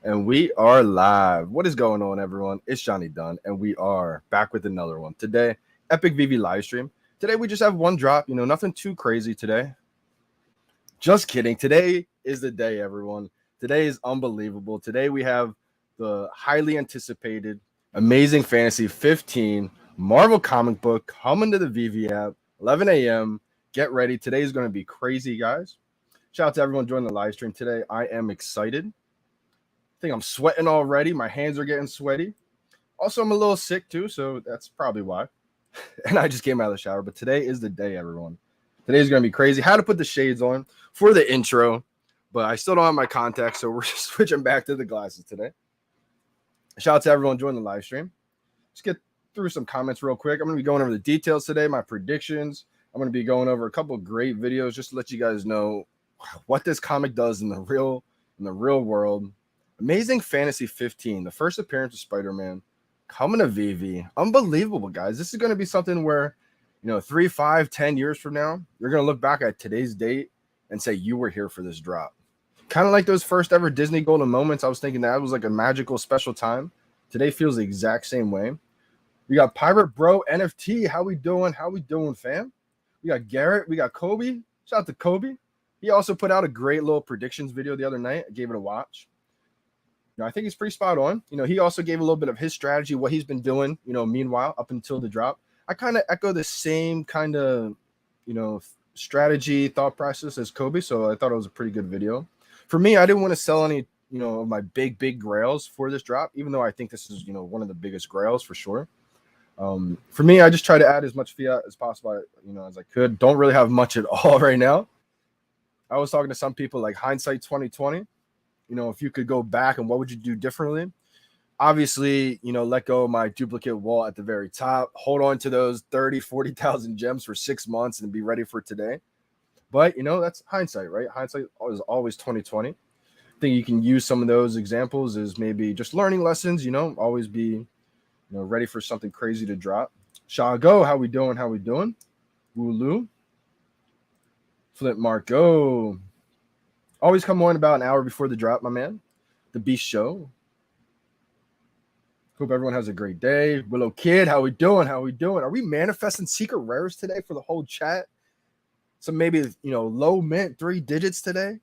And we are live. What is going on, everyone? It's Johnny Dunn, and we are back with another one. Today, epic VeVe live stream. Today, we just have one drop. Nothing too crazy today. Just kidding. Today is the day, everyone. Today is unbelievable. Today, we have the highly anticipated Amazing Fantasy 15 Marvel comic book coming to the VeVe app, 11 a.m. Get ready. Today is going to be crazy, guys. Shout out to everyone joining the live stream today. I am excited. I'm sweating already. My hands are getting sweaty. Also, I'm a little sick too, so that's probably why. And I just came out of the shower. But today is the day, everyone. Today is going to be crazy. How to put the shades on for the intro, but I still don't have my contacts, so we're just switching back to the glasses today. Shout out to everyone joining the live stream. Let's get through some comments real quick. I'm going to be going over the details today, my predictions. I'm going to be going over a couple of great videos just to let you guys know what this comic does in the real world. Amazing Fantasy 15, the first appearance of Spider-Man, coming to VeVe. Unbelievable, guys. This is going to be something where, 3, 5, 10 years from now, you're going to look back at today's date and say you were here for this drop. Kind of like those first ever Disney Golden Moments. I was thinking that was like a magical special time. Today feels the exact same way. We got Pirate Bro NFT. How we doing? How we doing, fam? We got Garrett. We got Kobe. Shout out to Kobe. He also put out a great little predictions video the other night. I gave it a watch. I think he's pretty spot on. He also gave a little bit of his strategy, what he's been doing, meanwhile, up until the drop. I kind of echo the same kind of, strategy, thought process as Kobe. So I thought it was a pretty good video. For me, I didn't want to sell any, of my big grails for this drop, even though I think this is, one of the biggest grails for sure. For me, I just try to add as much fiat as possible, as I could. Don't really have much at all right now. I was talking to some people like hindsight 2020. If you could go back and what would you do differently? Obviously, let go of my duplicate wall at the very top, hold on to those 30, 40,000 gems for 6 months and be ready for today. But, that's hindsight, right? Hindsight is always 2020. I think you can use some of those examples as maybe just learning lessons, always be, ready for something crazy to drop. Shago, how we doing? How we doing? Wooloo. Flip Marco. Always come on about an hour before the drop, my man. The Beast Show. Hope everyone has a great day. Willow Kid, how we doing? How we doing? Are we manifesting secret rares today for the whole chat? Some maybe, low mint 3 digits today.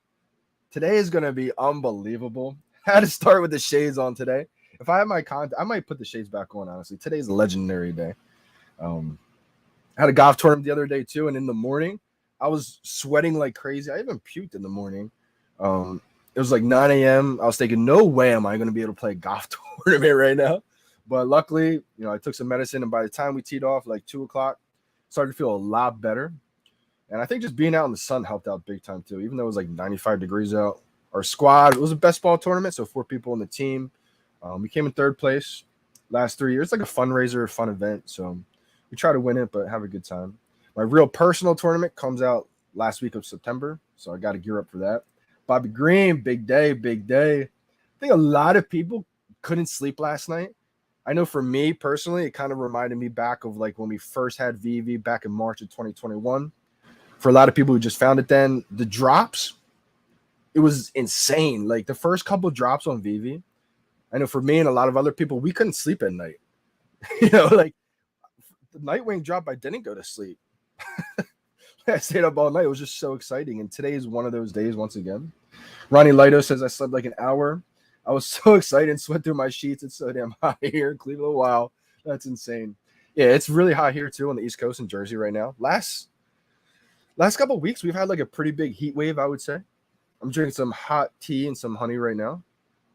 Today is going to be unbelievable. Had to start with the shades on today. If I have my content, I might put the shades back on, honestly. Today's a legendary day. I had a golf tournament the other day, too, and in the morning, I was sweating like crazy. I even puked in the morning. It was like 9 a.m. I was thinking, no way am I going to be able to play a golf tournament right now. But luckily, I took some medicine, and by the time we teed off, like 2 o'clock, started to feel a lot better. And I think just being out in the sun helped out big time too, even though it was like 95 degrees out. Our squad, it was a best ball tournament, so 4 people on the team. We came in 3rd place last 3 years. It's like a fundraiser, fun event. So we try to win it, but have a good time. My real personal tournament comes out last week of September, so I got to gear up for that. Bobby Green, big day, big day. I think a lot of people couldn't sleep last night. I know for me personally, it kind of reminded me back of like when we first had VeVe back in March of 2021. For a lot of people who just found it then, the drops, it was insane. Like the first couple of drops on VeVe, I know for me and a lot of other people, we couldn't sleep at night. Like the Nightwing drop, I didn't go to sleep. I stayed up all night. It was just so exciting. And today is one of those days once again. Ronnie Lido says I slept like an hour. I was so excited, sweat through my sheets. It's so damn hot here in Cleveland. Wow, that's insane. Yeah, it's really hot here too on the East Coast in Jersey right now. Last couple of weeks, we've had like a pretty big heat wave, I would say. I'm drinking some hot tea and some honey right now.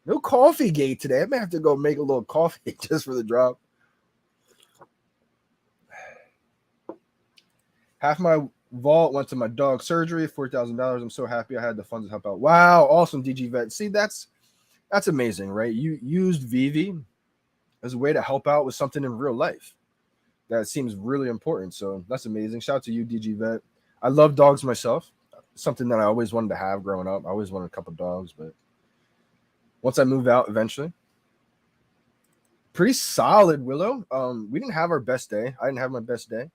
No coffee gate today. I may have to go make a little coffee just for the drop. Half my vault went to my dog surgery, $4,000. I'm so happy I had the funds to help out. Wow, awesome, DG Vet. See, that's amazing, right? You used VeVe as a way to help out with something in real life. That seems really important. So that's amazing. Shout out to you, DG Vet. I love dogs myself. Something that I always wanted to have growing up. I always wanted a couple of dogs, but once I moved out eventually. Pretty solid, Willow. We didn't have our best day. I didn't have my best day.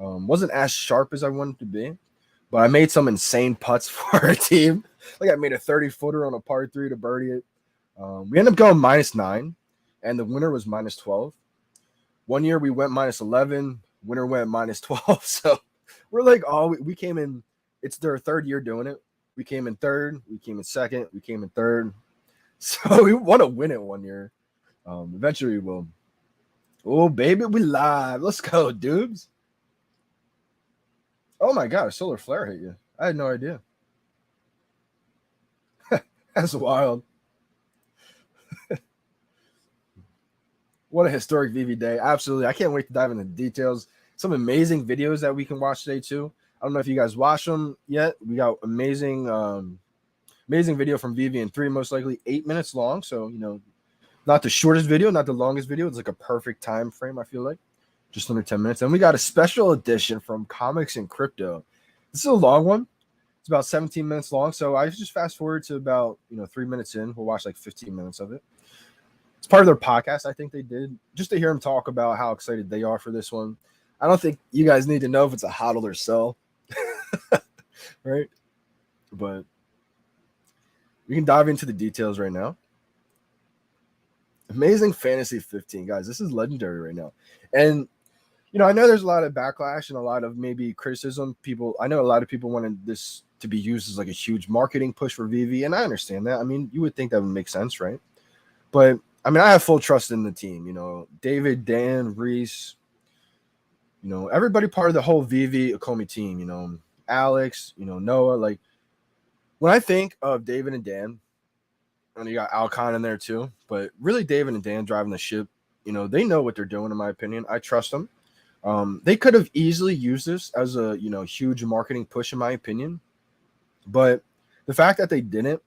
Wasn't as sharp as I wanted to be, but I made some insane putts for our team. Like I made a 30-footer on a par 3 to birdie it. We ended up going -9, and the winner was -12. One year we went -11, winner went -12. So we're like, oh, we came in. It's their third year doing it. We came in third, we came in second, we came in third. So we want to win it one year. Eventually we will. Oh, baby, we live. Let's go, dudes. Oh my god, a solar flare hit you. I had no idea. That's wild. What a historic VeVe day. Absolutely. I can't wait to dive into the details. Some amazing videos that we can watch today, too. I don't know if you guys watched them yet. We got amazing video from VeVe in 3, most likely 8 minutes long. So, not the shortest video, not the longest video. It's like a perfect time frame, I feel like. Just under 10 minutes. And we got a special edition from Comics and Crypto. This is a long one. It's about 17 minutes long. So I just fast forward to about, 3 minutes in. We'll watch like 15 minutes of it. It's part of their podcast, I think they did, just to hear them talk about how excited they are for this one. I don't think you guys need to know if it's a hodl or sell, right? But we can dive into the details right now. Amazing Fantasy 15, guys. This is legendary right now. And, I know there's a lot of backlash and a lot of maybe criticism. I know a lot of people wanted this to be used as like a huge marketing push for VeVe, and I understand that. I mean, you would think that would make sense, right? But I have full trust in the team. David, Dan, Reese, everybody part of the whole VeVe Akomi team. Alex, Noah. Like, when I think of David and Dan, and you got Alcon in there too, but really David and Dan driving the ship, they know what they're doing, in my opinion. I trust them. They could have easily used this as a, huge marketing push, in my opinion. But the fact that they didn't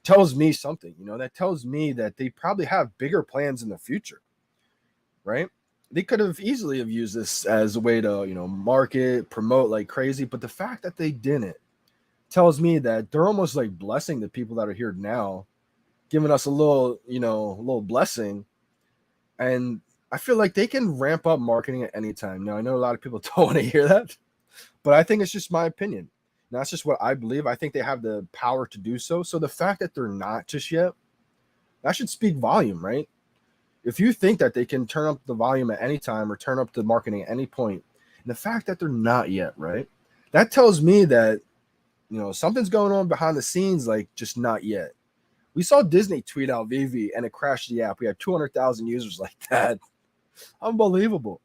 tells me something. That tells me that they probably have bigger plans in the future, right? They could have easily have used this as a way to, market, promote like crazy. But the fact that they didn't tells me that they're almost like blessing the people that are here now, giving us a little blessing. And I feel like they can ramp up marketing at any time. Now, I know a lot of people don't want to hear that, but I think it's just my opinion. And that's just what I believe. I think they have the power to do so. So the fact that they're not just yet, that should speak volume, right? If you think that they can turn up the volume at any time or turn up the marketing at any point, and the fact that they're not yet, right? That tells me that, something's going on behind the scenes, like just not yet. We saw Disney tweet out VeVe and it crashed the app. We have 200,000 users like that. Unbelievable.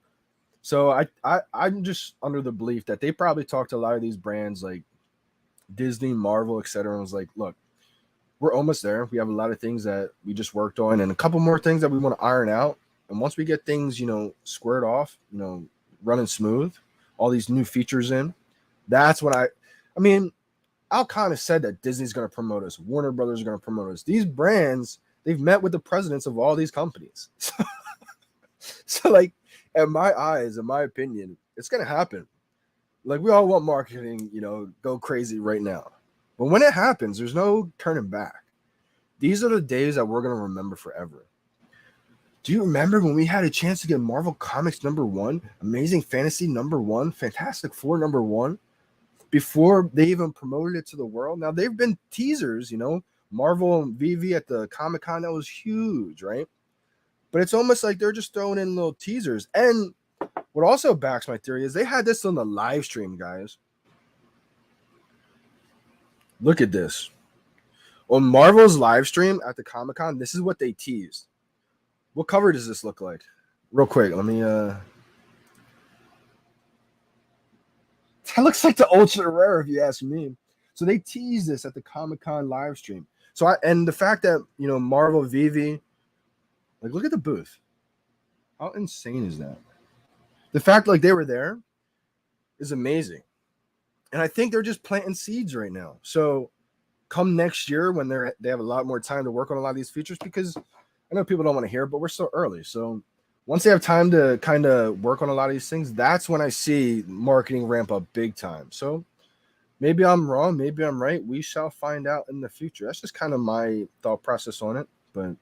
So I'm just under the belief that they probably talked to a lot of these brands like Disney, Marvel, etc. And was like, look, we're almost there. We have a lot of things that we just worked on and a couple more things that we want to iron out. And once we get things, squared off, running smooth, all these new features in, that's when Alcon has said that Disney's going to promote us. Warner Brothers are going to promote us. These brands, they've met with the presidents of all these companies. So like, in my eyes, in my opinion, it's going to happen. Like, we all want marketing, go crazy right now. But when it happens, there's no turning back. These are the days that we're going to remember forever. Do you remember when we had a chance to get Marvel Comics #1, Amazing Fantasy #1, Fantastic Four #1, before they even promoted it to the world? Now, they've been teasers, Marvel and VeVe at the Comic-Con, that was huge, right? But it's almost like they're just throwing in little teasers. And what also backs my theory is they had this on the live stream, guys. Look at this. On Marvel's live stream at the Comic-Con, this is what they teased. What cover does this look like? Real quick, let me that looks like the ultra rare, if you ask me. So they teased this at the Comic-Con live stream. And the fact that, Marvel, VeVe, like, look at the booth. How insane is that? The fact like they were there is amazing. And I think they're just planting seeds right now. So come next year when they have a lot more time to work on a lot of these features, because I know people don't want to hear it, but we're still early. So once they have time to kind of work on a lot of these things, that's when I see marketing ramp up big time. So maybe I'm wrong, maybe I'm right. We shall find out in the future. That's just kind of my thought process on it. But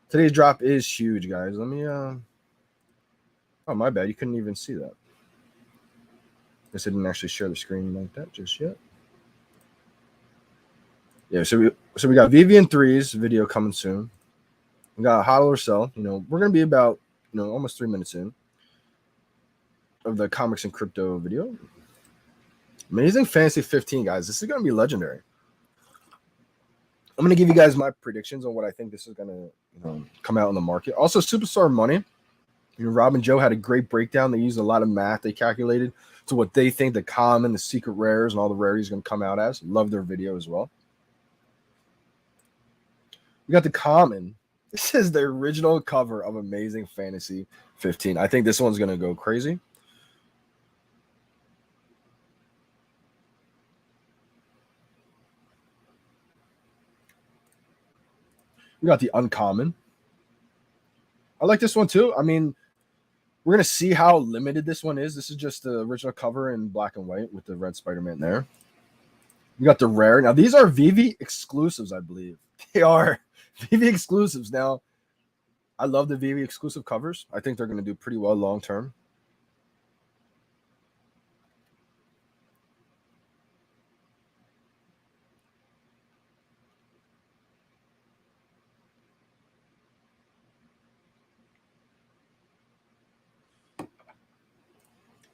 today's drop is huge, guys. Let me oh, my bad. You couldn't even see that. Guess I didn't actually share the screen like that just yet. Yeah, so we got VeVe and threes video coming soon. We got Hodl or Sell. We're gonna be about almost 3 minutes in of the comics and crypto video. Amazing Fantasy 15, guys. This is gonna be legendary. I'm gonna give you guys my predictions on what I think this is gonna come out in the market. Also, Superstar Money. Rob and Joe had a great breakdown. They used a lot of math. They calculated to what they think the common, the secret rares, and all the rarities are gonna come out as. Love their video as well. We got the common. This is the original cover of Amazing Fantasy 15. I think this one's going to go crazy. We got the uncommon. I like this one too. I mean, we're going to see how limited this one is. This is just the original cover in black and white with the red Spider-Man there. We got the rare. Now, these are VeVe exclusives, I believe. They are VeVe exclusives. Now, I love the VeVe exclusive covers. I think they're going to do pretty well long term.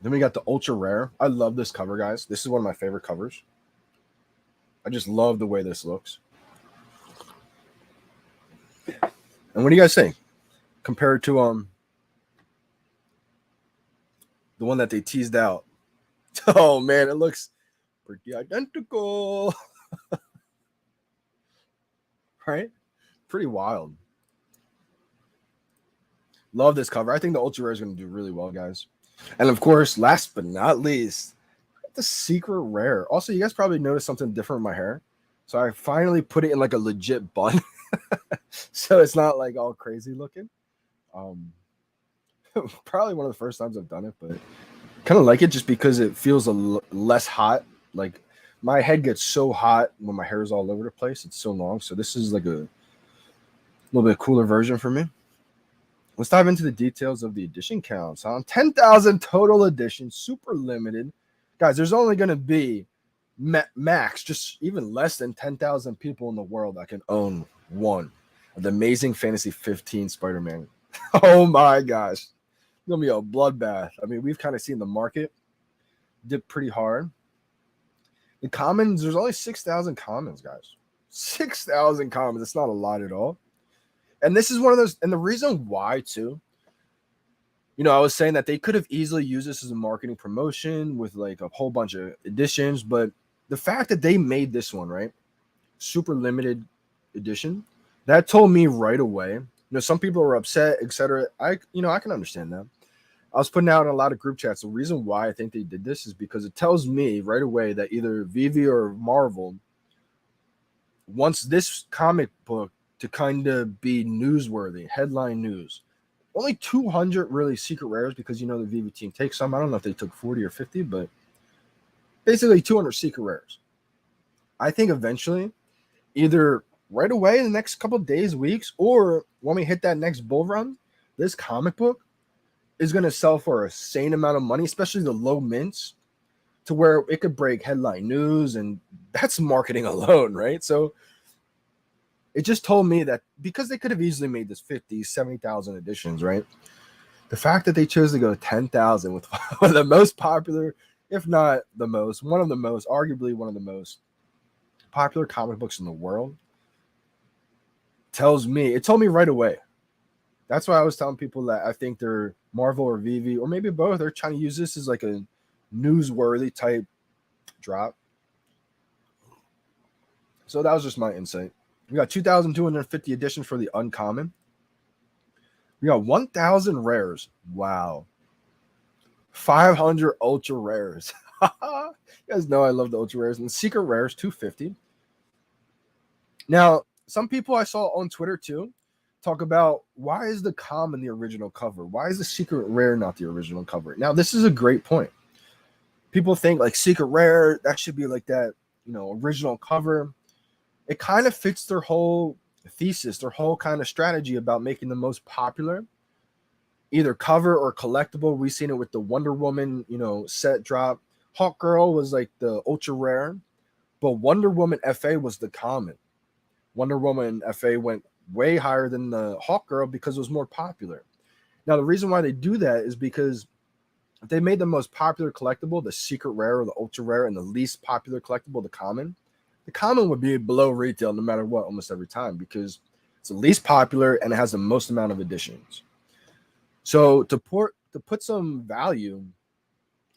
Then we got the ultra rare. I love this cover, guys. This is one of my favorite covers. I just love the way this looks. And what do you guys think? Compared to the one that they teased out. Oh man, it looks pretty identical. Right? Pretty wild. Love this cover. I think the ultra rare is going to do really well, guys. And of course, last but not least, the secret rare. Also, you guys probably noticed something different in my hair. So I finally put it in like a legit bun. So it's not like all crazy looking. Probably one of the first times I've done it, but kind of like it just because it feels less hot. Like my head gets so hot when my hair is all over the place. It's so long. So this is like a little bit cooler version for me. Let's dive into the details of the edition counts. 10,000 total editions, super limited. Guys, there's only going to be max, just even less than 10,000 people in the world that can own one of the Amazing Fantasy 15 Spider-Man. Oh my gosh. It's going to be a bloodbath. I mean, we've kind of seen the market dip pretty hard. The commons, there's only 6,000 commons, guys. 6,000 commons. It's not a lot at all. And this is one of those, and the reason why too, I was saying that they could have easily used this as a marketing promotion with like a whole bunch of editions, but the fact that they made this one, right, super limited edition, that told me right away. Some people were upset, etc. I can understand that. I was putting out in a lot of group chats. The reason why I think they did this is because it tells me right away that either VeVe or Marvel wants this comic book to kind of be newsworthy, headline news. Only 200 really secret rares because the VeVe team takes some. I don't know if they took 40 or 50, but basically 200 secret rares. I think eventually, either right away in the next couple of days, weeks, or when we hit that next bull run, this comic book is going to sell for a sane amount of money, especially the low mints, to where it could break headline news, and that's marketing alone, right? So it just told me that because they could have easily made this 50, 70,000 editions, right? The fact that they chose to go 10,000 with one of the most popular, if not the most, one of the most, arguably one of the most popular comic books in the world, told me right away. That's why I was telling people that I think they're Marvel or VeVe, or maybe both, they're trying to use this as like a newsworthy type drop. So that was just my insight. We got 2,250 editions for the uncommon. We got 1,000 rares. Wow. 500 ultra rares. You guys know I love the ultra rares. And the secret rares, 250. Now, some people I saw on Twitter too talk about, why is the common the original cover? Why is the secret rare not the original cover? Now, this is a great point. People think like secret rare, that should be like that, original cover. It kind of fits their whole thesis, their whole kind of strategy about making the most popular, either cover or collectible. We've seen it with the Wonder Woman, set drop. Hawk Girl was like the ultra rare. But Wonder Woman FA was the common. Wonder Woman FA went way higher than the Hawk Girl because it was more popular. Now, the reason why they do that is because if they made the most popular collectible, the secret rare or the ultra rare, and the least popular collectible, the common would be below retail no matter what almost every time because it's the least popular and it has the most amount of editions. So to put some value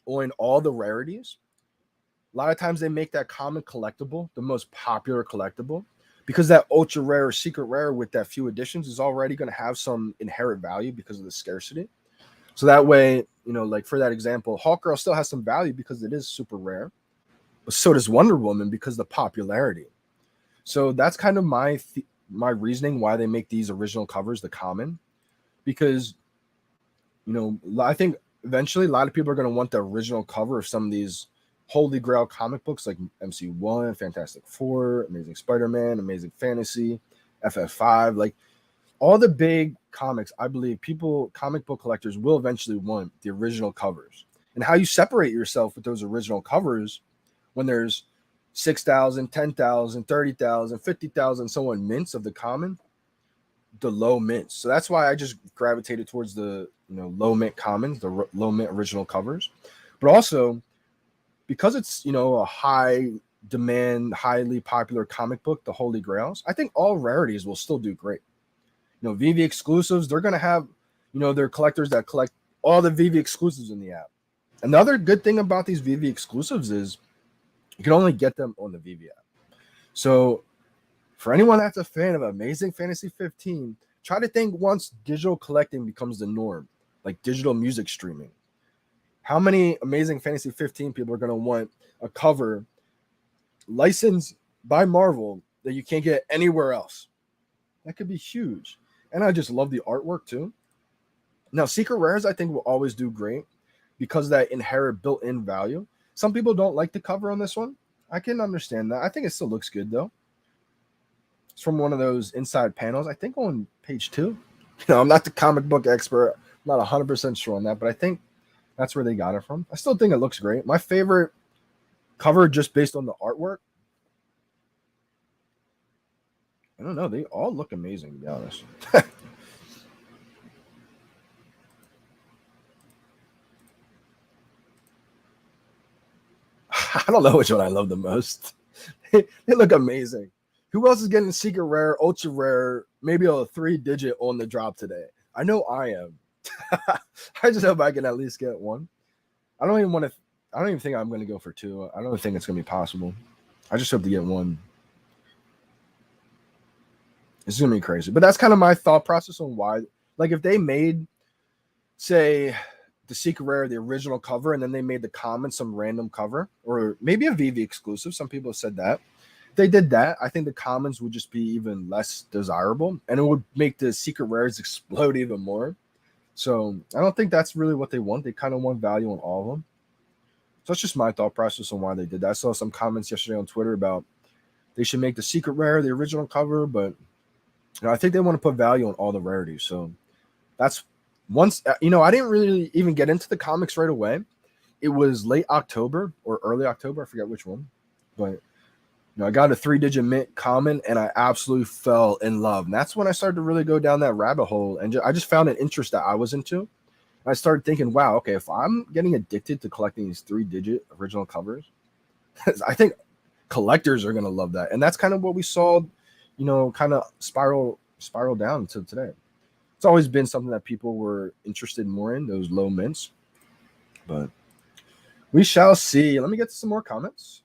on all the rarities, a lot of times they make that common collectible the most popular collectible because that ultra rare or secret rare with that few editions is already going to have some inherent value because of the scarcity. So that way, like for that example, Hawk Girl still has some value because it is super rare, but so does Wonder Woman because of the popularity. So that's kind of my reasoning why they make these original covers the common, because I think eventually a lot of people are going to want the original cover of some of these holy grail comic books like MC1, Fantastic Four, Amazing Spider-Man, Amazing Fantasy, FF5, like all the big comics. I believe comic book collectors will eventually want the original covers. And how you separate yourself with those original covers when there's 6,000, 10,000, 30,000, 50,000, so on mints of the common, the low mints. So that's why I just gravitated towards the low mint commons, the low mint original covers. But also because it's a high demand, highly popular comic book, the Holy Grails, I think all rarities will still do great. VeVe exclusives, they're going to have, their collectors that collect all the VeVe exclusives in the app. Another good thing about these VeVe exclusives is you can only get them on the VeVe app. So for anyone that's a fan of Amazing Fantasy 15, try to think once digital collecting becomes the norm, like digital music streaming. How many Amazing Fantasy 15 people are going to want a cover licensed by Marvel that you can't get anywhere else? That could be huge. And I just love the artwork too. Now, secret rares, I think, will always do great because of that inherent built-in value. Some people don't like the cover on this one. I can understand that. I think it still looks good, though. It's from one of those inside panels, I think on page 2. I'm not the comic book expert. I'm not 100% sure on that, but I think that's where they got it from. I still think it looks great. My favorite cover just based on the artwork, I don't know. They all look amazing, to be honest. I don't know which one I love the most. They look amazing. Who else is getting secret rare, ultra rare, maybe a 3-digit on the drop today? I know I am. I just hope I can at least get one. I don't even think I'm going to go for 2. I don't think it's going to be possible. I just hope to get 1. It's going to be crazy. But that's kind of my thought process on why. Like if they made, say, the secret rare, the original cover, and then they made the common some random cover, or maybe a VeVe exclusive. Some people have said that. If they did that, I think the commons would just be even less desirable, and it would make the secret rares explode even more. So I don't think that's really what they want. They kind of want value on all of them. So that's just my thought process on why they did that. I saw some comments yesterday on Twitter about they should make the secret rare the original cover, but I think they want to put value on all the rarities. So that's once, I didn't really even get into the comics right away. It was late October or early October. I forget which one, but I got a 3-digit mint common and I absolutely fell in love. And that's when I started to really go down that rabbit hole. And I just found an interest that I was into. I started thinking, wow, okay, if I'm getting addicted to collecting these 3-digit original covers, I think collectors are going to love that. And that's kind of what we saw, kind of spiral down to today. It's always been something that people were interested more in, those low mints. But we shall see. Let me get to some more comments.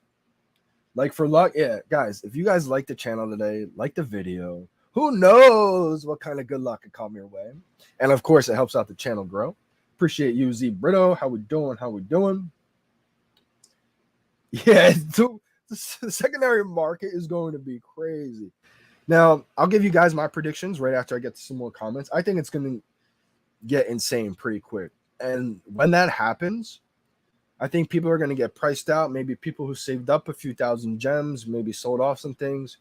Like for luck, yeah, guys, if you guys like the channel today, like the video, who knows what kind of good luck could come your way. And of course, it helps out the channel grow. Appreciate you, Z Brito. How we doing? Yeah, the secondary market is going to be crazy. Now, I'll give you guys my predictions right after I get to some more comments. I think it's going to get insane pretty quick. And when that happens, I think people are going to get priced out. Maybe people who saved up a few thousand gems, maybe sold off some things.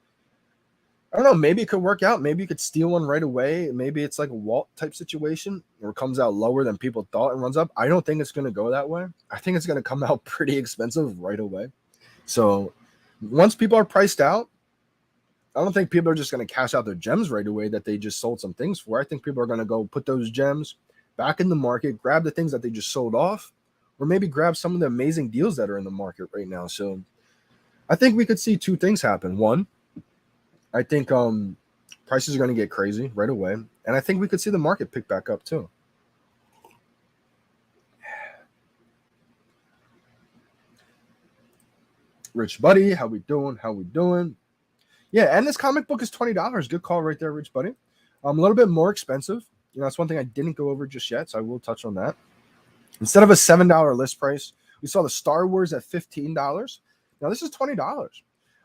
I don't know. Maybe it could work out. Maybe you could steal one right away. Maybe it's like a Walt type situation where it comes out lower than people thought and runs up. I don't think it's going to go that way. I think it's going to come out pretty expensive right away. So Once people are priced out, I don't think people are just going to cash out their gems right away that they just sold some things for. I think people are going to go put those gems back in the market, grab the things that they just sold off, or maybe grab some of the amazing deals that are in the market right now. So I think we could see two things happen. One, I think prices are going to get crazy right away, and I think we could see the market pick back up too. Rich Buddy, how we doing? How we doing? Yeah, and this comic book is $20. Good call right there, Rich Buddy. A little bit more expensive. That's one thing I didn't go over just yet, so I will touch on that. Instead of a $7 list price, we saw the Star Wars at $15. Now this is $20.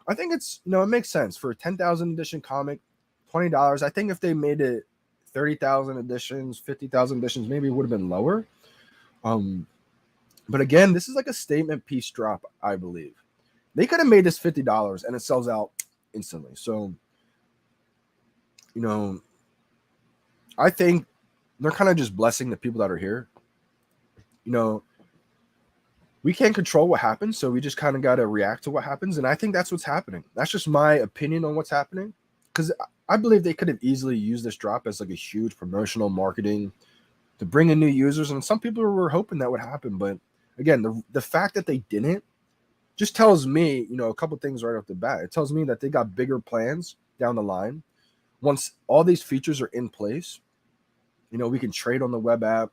I think it's it makes sense for a 10,000 edition comic, $20. I think if they made it 30,000 editions, 50,000 editions, maybe it would have been lower. But again, this is like a statement piece drop, I believe. They could have made this $50 and it sells out instantly. So, I think they're kind of just blessing the people that are here. We can't control what happens, so we just kind of got to react to what happens. And I think that's what's happening. That's just my opinion on what's happening. Because I believe they could have easily used this drop as like a huge promotional marketing to bring in new users. And some people were hoping that would happen. But again, the fact that they didn't just tells me, a couple things right off the bat. It tells me that they got bigger plans down the line. Once all these features are in place, we can trade on the web app,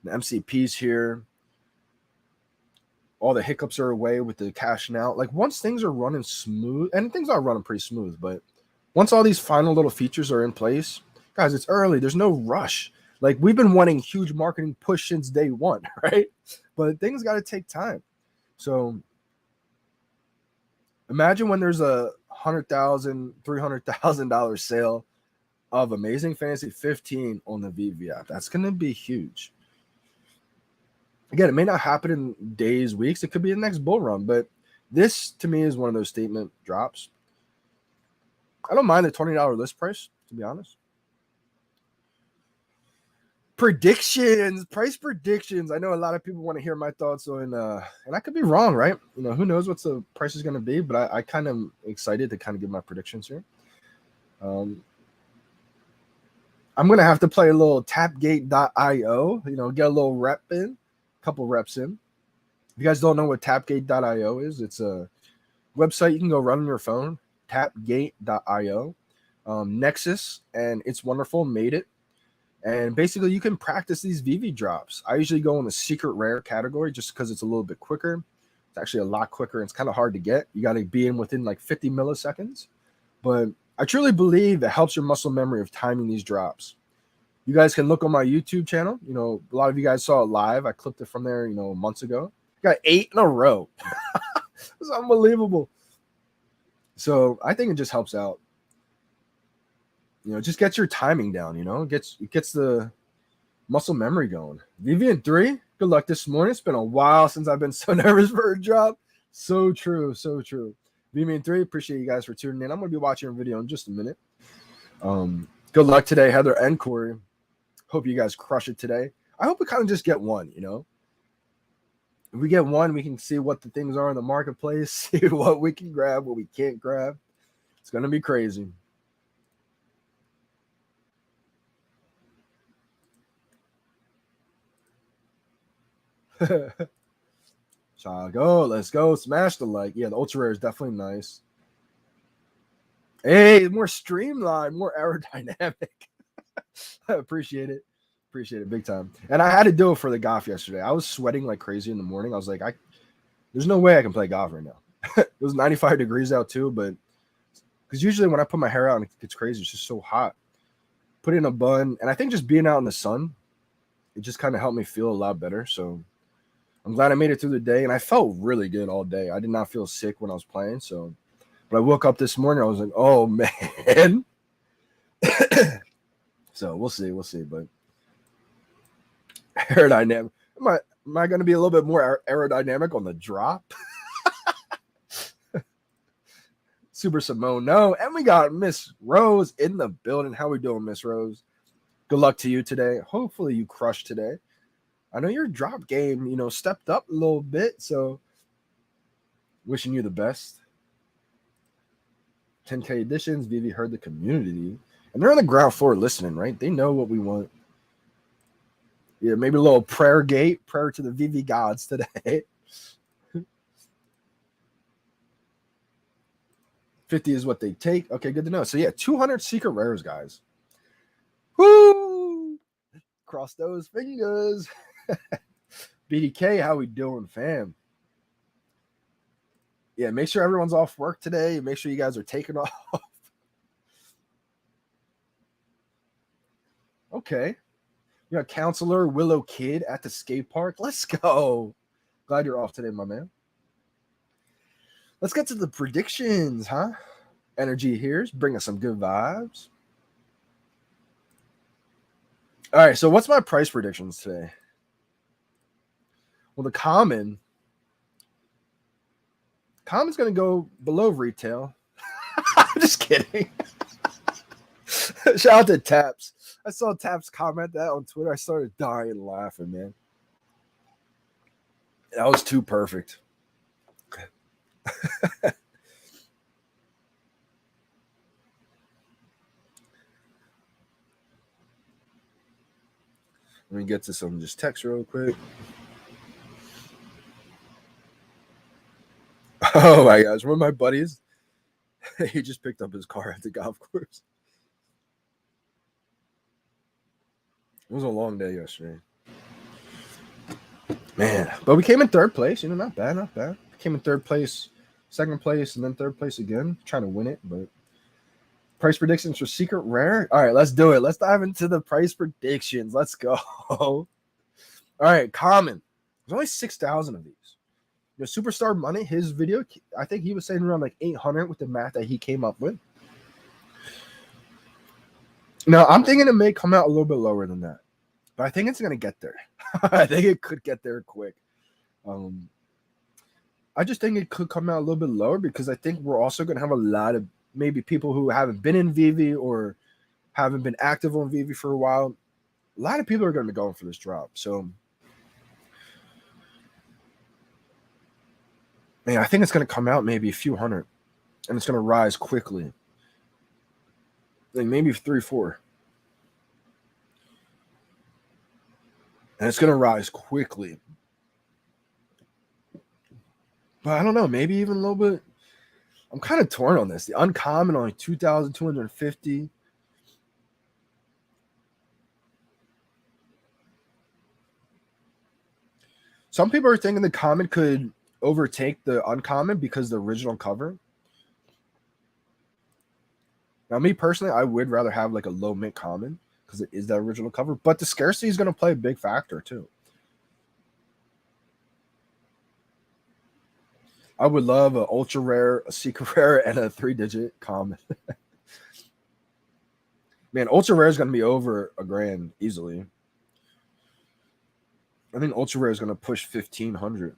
the MCPs here. All the hiccups are away with the cashing out. Like once things are running smooth, and things are running pretty smooth, but once all these final little features are in place, guys, it's early. There's no rush. Like we've been wanting huge marketing push since day one, right? But things got to take time. So imagine when there's a $100,000, $300,000 sale of Amazing Fantasy 15 on the VeVe app. That's going to be huge. Again, it may not happen in days, weeks. It could be the next bull run, but this to me is one of those statement drops. I don't mind the $20 list price, to be honest. Price predictions. I know a lot of people want to hear my thoughts on, and I could be wrong, right? Who knows what the price is going to be, but I kind of excited to kind of give my predictions here. I'm going to have to play a little tapgate.io, get a little rep in. Couple reps in. If you guys don't know what tapgate.io is, it's a website you can go run on your phone. Tapgate.io. Nexus and It's Wonderful made it, and basically you can practice these VeVe drops. I usually go in the secret rare category just because it's a little bit quicker. It's actually a lot quicker. It's kind of hard to get. You got to be in within like 50 milliseconds, but I truly believe it helps your muscle memory of timing these drops. You guys can look on my YouTube channel. A lot of you guys saw it live. I clipped it from there, months ago. Got 8 in a row. It's unbelievable. So I think it just helps out. Just gets your timing down, it gets the muscle memory going. VeVe in 3, good luck this morning. It's been a while since I've been so nervous for a drop. So true, so true. VeVe in 3, appreciate you guys for tuning in. I'm going to be watching a video in just a minute. Good luck today, Heather and Corey. Hope you guys crush it today. I hope we kind of just get one, If we get one, we can see what the things are in the marketplace, see what we can grab, what we can't grab. It's going to be crazy. Let's go. Smash the like. Yeah, the ultra rare is definitely nice. Hey, more streamlined, more aerodynamic. I appreciate it. Appreciate it big time. And I had to do it for the golf yesterday. I was sweating like crazy in the morning. I was like, there's no way I can play golf right now. It was 95 degrees out too, but because usually when I put my hair out and it gets crazy, it's just so hot. Put in a bun, and I think just being out in the sun, it just kind of helped me feel a lot better. So I'm glad I made it through the day, and I felt really good all day. I did not feel sick when I was playing. So, but I woke up this morning, I was like, oh man. So we'll see, but aerodynamic. Am I going to be a little bit more aerodynamic on the drop? Super Simone, no. And we got Miss Rose in the building. How we doing, Miss Rose? Good luck to you today. Hopefully you crush today. I know your drop game, stepped up a little bit, so wishing you the best. 10K editions. VeVe heard the community. And they're on the ground floor listening, right? They know what we want. Yeah, maybe a little prayer to the VeVe gods today. 50 is what they take. Okay, good to know. So yeah, 200 secret rares, guys. Woo! Cross those fingers. BDK, how we doing, fam? Yeah, make sure everyone's off work today. Make sure you guys are taking off. Okay. You got Counselor Willow Kid at the skate park. Let's go. Glad you're off today, my man. Let's get to the predictions, huh? Energy here. Bring us some good vibes. All right, so what's my price predictions today? Well, the common's going to go below retail. I'm just kidding. Shout out to Taps. I saw Taps comment that on Twitter. I started dying laughing, man. That was too perfect. Let me get to some just text real quick. Oh my gosh, one of my buddies, he just picked up his car at the golf course. It was a long day yesterday. Man, but we came in third place. You know, not bad, not bad. Came in third place, second place, and then third place again. Trying to win it, but price predictions for secret rare. All right, let's do it. Let's dive into the price predictions. Let's go. All right, common. There's only 6,000 of these. You know, Superstar Money, his video, I think he was saying around like 800 with the math that he came up with. Now, I'm thinking it may come out a little bit lower than that, but I think it's going to get there. I think it could get there quick. I just think it could come out a little bit lower because I think we're also going to have a lot of maybe people who haven't been in VeVe or haven't been active on VeVe for a while. A lot of people are going to be going for this drop. So, man, I think it's going to come out maybe a few hundred, and it's going to rise quickly. Like maybe 3, 4. And it's going to rise quickly. But I don't know, maybe even a little bit. I'm kind of torn on this. The uncommon only 2,250. Some people are thinking the common could overtake the uncommon because the original cover. Now, me personally, I would rather have like a low mint common because it is that original cover. But the scarcity is going to play a big factor too. I would love an ultra rare, a secret rare, and a 3-digit common. Man, ultra rare is going to be over $1,000 easily. I think ultra rare is going to push 1,500.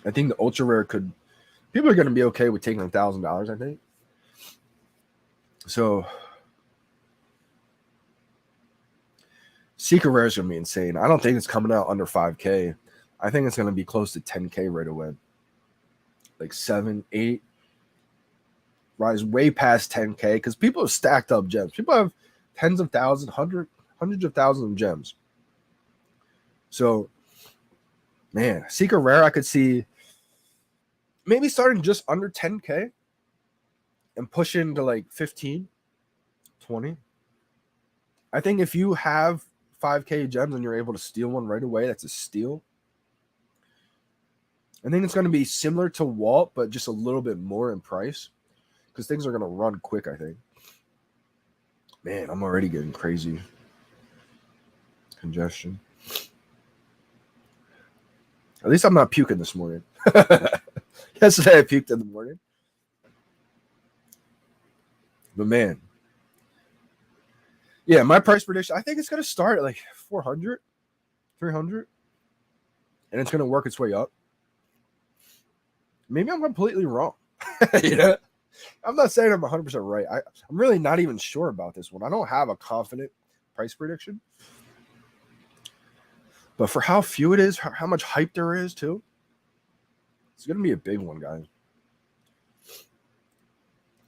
I think the ultra rare could. People are going to be okay with taking $1,000. I think. So, secret rare is going to be insane. I don't think it's coming out under 5K. I think it's going to be close to 10K right away. Like 7, 8. Rise way past 10K because people have stacked up gems. People have tens of thousands, hundreds of thousands of gems. So, man, secret rare, I could see maybe starting just under 10K and pushing to like 15, 20. I think if you have 5K gems and you're able to steal one right away, that's a steal. I think it's going to be similar to Walt, but just a little bit more in price because things are going to run quick, I think. Man, I'm already getting crazy congestion. At least I'm not puking this morning. Yesterday I puked in the morning. But man. Yeah, my price prediction, I think it's going to start at like 400, 300. And it's going to work its way up. Maybe I'm completely wrong. You know? I'm not saying I'm 100% right. I'm really not even sure about this one. I don't have a confident price prediction. But for how few it is, how much hype there is too, it's going to be a big one, guys.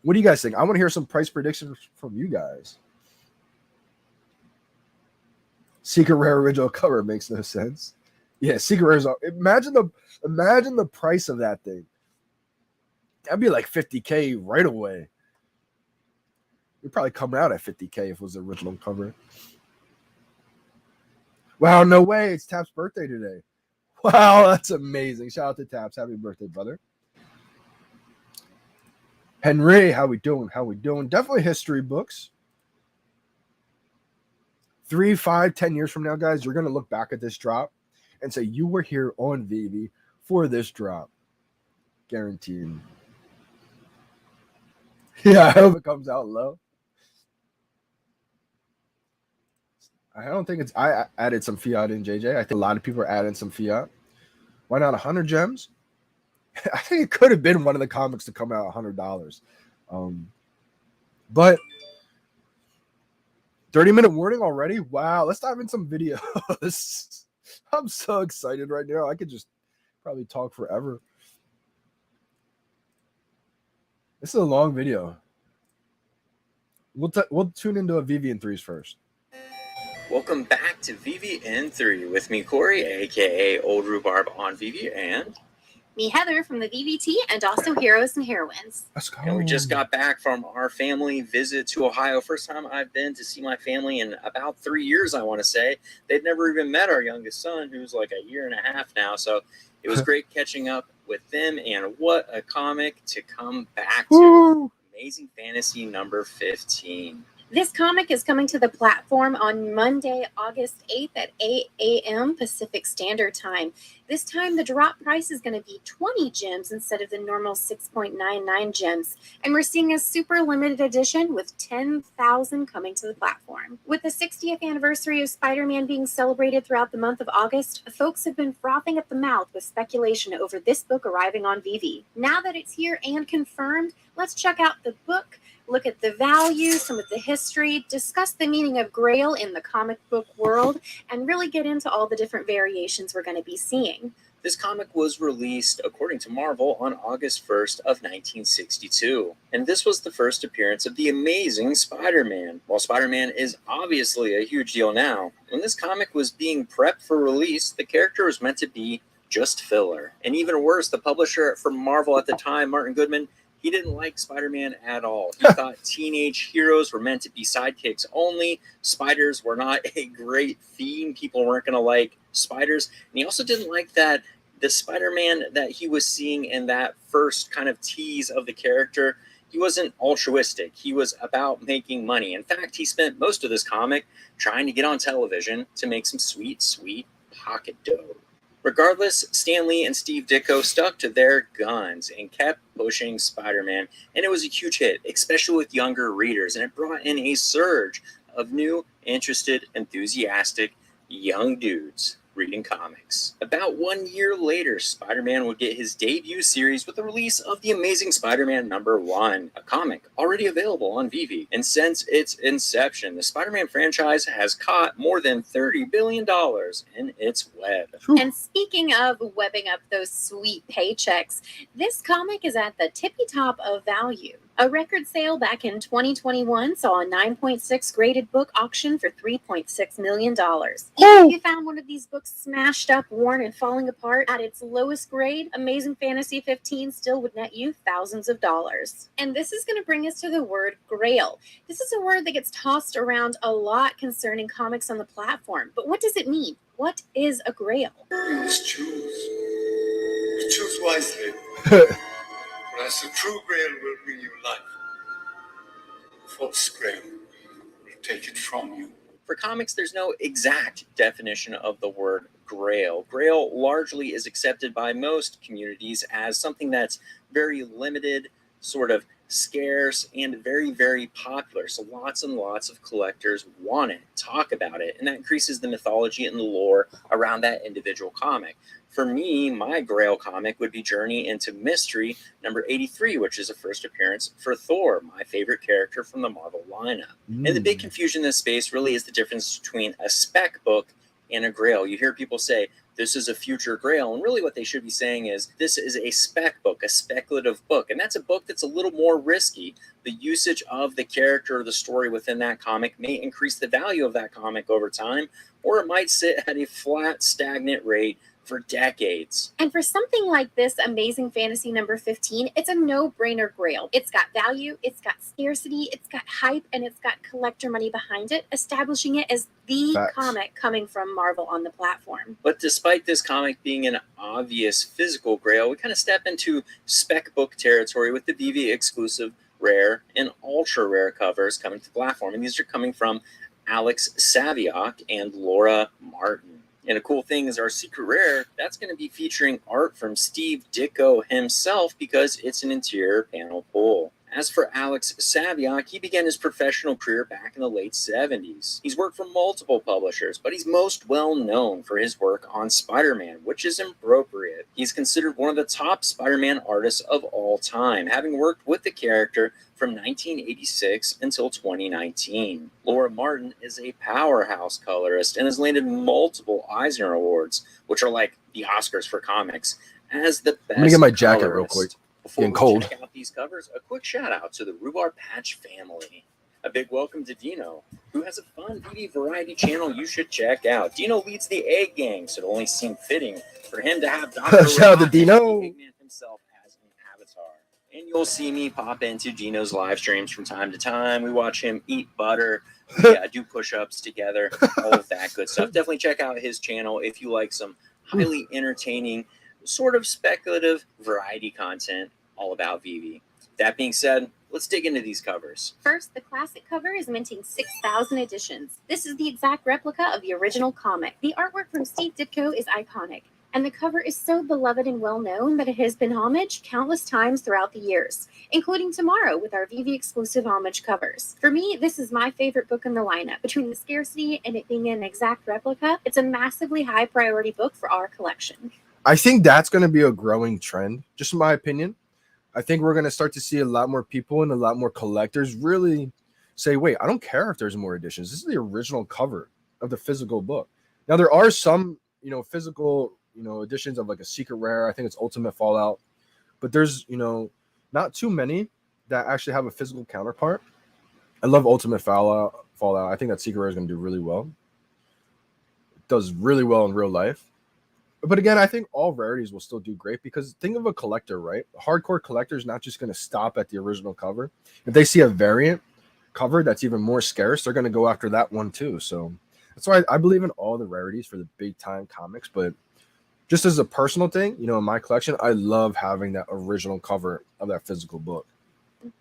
What do you guys think? I want to hear some price predictions from you guys. Secret Rare original cover makes no sense. Yeah, Secret Rare's. Imagine the price of that thing. That'd be like $50K right away. You're probably coming out at $50K if it was the original cover. Wow, no way. It's Tap's birthday today. Wow, that's amazing. Shout out to Taps. Happy birthday, brother. Henry, how we doing? How we doing? Definitely history books. 3, 5, 10 years from now, guys, you're going to look back at this drop and say, you were here on VeVe for this drop. Guaranteed. Yeah, I hope it comes out low. I don't think it's... I added some fiat in, JJ. I think a lot of people are adding some fiat. Why not 100 gems? I think it could have been one of the comics to come out $100. But 30-minute warning already? Wow, let's dive in some videos. I'm so excited right now. I could just probably talk forever. This is a long video. We'll tune into a VeVe in 3s first. Welcome back to VeVe in 3 with me, Corey, aka Old Rhubarb on VeVe, and me, Heather, from the VVT, and also Heroes and Heroines. Let's go. And we just got back from our family visit to Ohio. First time I've been to see my family in about 3 years, I want to say. They'd never even met our youngest son, who's like a year and a half now. So it was great catching up with them, and what a comic to come back to. Woo! Amazing Fantasy number 15. This comic is coming to the platform on Monday, August 8th at 8 a.m. Pacific Standard Time. This time, the drop price is going to be 20 gems instead of the normal 6.99 gems. And we're seeing a super limited edition with 10,000 coming to the platform. With the 60th anniversary of Spider-Man being celebrated throughout the month of August, folks have been frothing at the mouth with speculation over this book arriving on VeVe. Now that it's here and confirmed, let's check out the book, look at the value, some of the history, discuss the meaning of Grail in the comic book world, and really get into all the different variations we're going to be seeing. This comic was released, according to Marvel, on August 1st of 1962. And this was the first appearance of the Amazing Spider-Man. While Spider-Man is obviously a huge deal now, when this comic was being prepped for release, the character was meant to be just filler. And even worse, the publisher from Marvel at the time, Martin Goodman, he didn't like Spider-Man at all. He thought teenage heroes were meant to be sidekicks only. Spiders were not a great theme. People weren't going to like spiders. And he also didn't like that the Spider-Man that he was seeing in that first kind of tease of the character, he wasn't altruistic. He was about making money. In fact, he spent most of this comic trying to get on television to make some sweet, sweet pocket dough. Regardless, Stan Lee and Steve Ditko stuck to their guns and kept pushing Spider-Man, and it was a huge hit, especially with younger readers, and it brought in a surge of new, interested, enthusiastic young dudes reading comics. About 1 year later, Spider-Man would get his debut series with the release of The Amazing Spider-Man #1, a comic already available on VeVe. And since its inception, the Spider-Man franchise has caught more than $30 billion in its web. And speaking of webbing up those sweet paychecks, this comic is at the tippy top of value. A record sale back in 2021 saw a 9.6 graded book auction for $3.6 million. Even if you found one of these books smashed up, worn, and falling apart at its lowest grade, Amazing Fantasy 15 still would net you thousands of dollars. And this is going to bring us to the word Grail. This is a word that gets tossed around a lot concerning comics on the platform. But what does it mean? What is a Grail? You must choose. Choose wisely. As the true Grail will bring you life, the false Grail will take it from you. For comics, there's no exact definition of the word Grail. Grail largely is accepted by most communities as something that's very limited, sort of scarce, and very, very popular. So lots and lots of collectors want it, talk about it, and that increases the mythology and the lore around that individual comic. For me, my Grail comic would be Journey into Mystery number 83, which is a first appearance for Thor, my favorite character from the Marvel lineup. And the big confusion in this space really is the difference between a spec book and a Grail. You hear people say, this is a future grail. And really what they should be saying is this is a spec book, a speculative book. And that's a book that's a little more risky. The usage of the character or the story within that comic may increase the value of that comic over time, or it might sit at a flat, stagnant rate for decades. And for something like this Amazing Fantasy number 15, it's a no-brainer grail. It's got value, it's got scarcity, it's got hype, and it's got collector money behind it, establishing it as the Facts. comic coming from Marvel on the platform. But despite this comic being an obvious physical grail, we kind of step into spec book territory with the VeVe exclusive rare and ultra rare covers coming to the platform. And these are coming from Alex Saviak and Laura Martin. And a cool thing is our secret rare, that's going to be featuring art from Steve Ditko himself because it's an interior panel pull. As for Alex Saviak, he began his professional career back in the late 70s. He's worked for multiple publishers, but he's most well known for his work on Spider-Man, which is appropriate. He's considered one of the top Spider-Man artists of all time, having worked with the character from 1986 until 2019. Laura Martin is a powerhouse colorist and has landed multiple Eisner Awards, which are like the Oscars for comics, as the best I'm gonna get my jacket real colorist. quick. Before Getting we cold. check out these covers, a quick shout out to the Rhubarb Patch family. A big welcome to Dino, who has a fun VeVe variety channel you should check out. Dino leads the Egg Gang, so it only seemed fitting for him to have Dr. Shout out to Rock, Dino. the Eggman himself, as an avatar. And you'll see me pop into Dino's live streams from time to time. We watch him eat butter, do push-ups together, all of that good stuff. Definitely check out his channel if you like some highly entertaining, sort of speculative variety content all about VeVe. That being said, let's dig into these covers. First, the classic cover is minting 6,000 editions. This is the exact replica of the original comic. The artwork from Steve Ditko is iconic, and the cover is so beloved and well known that it has been homaged countless times throughout the years, including tomorrow with our VeVe exclusive homage covers. For me, this is my favorite book in the lineup. Between the scarcity and it being an exact replica, it's a massively high priority book for our collection. I think that's going to be a growing trend, just in my opinion. I think we're going to start to see a lot more people and a lot more collectors really say, wait, I don't care if there's more editions. This is the original cover of the physical book. Now, there are some, physical, editions of like a secret rare. I think it's Ultimate Fallout. But there's, not too many that actually have a physical counterpart. I love Ultimate Fallout. I think that secret rare is going to do really well. It does really well in real life. But again, I think all rarities will still do great because think of a collector, right? A hardcore collector is not just going to stop at the original cover. If they see a variant cover that's even more scarce, they're going to go after that one too. So that's why I believe in all the rarities for the big time comics. But just as a personal thing, in my collection, I love having that original cover of that physical book.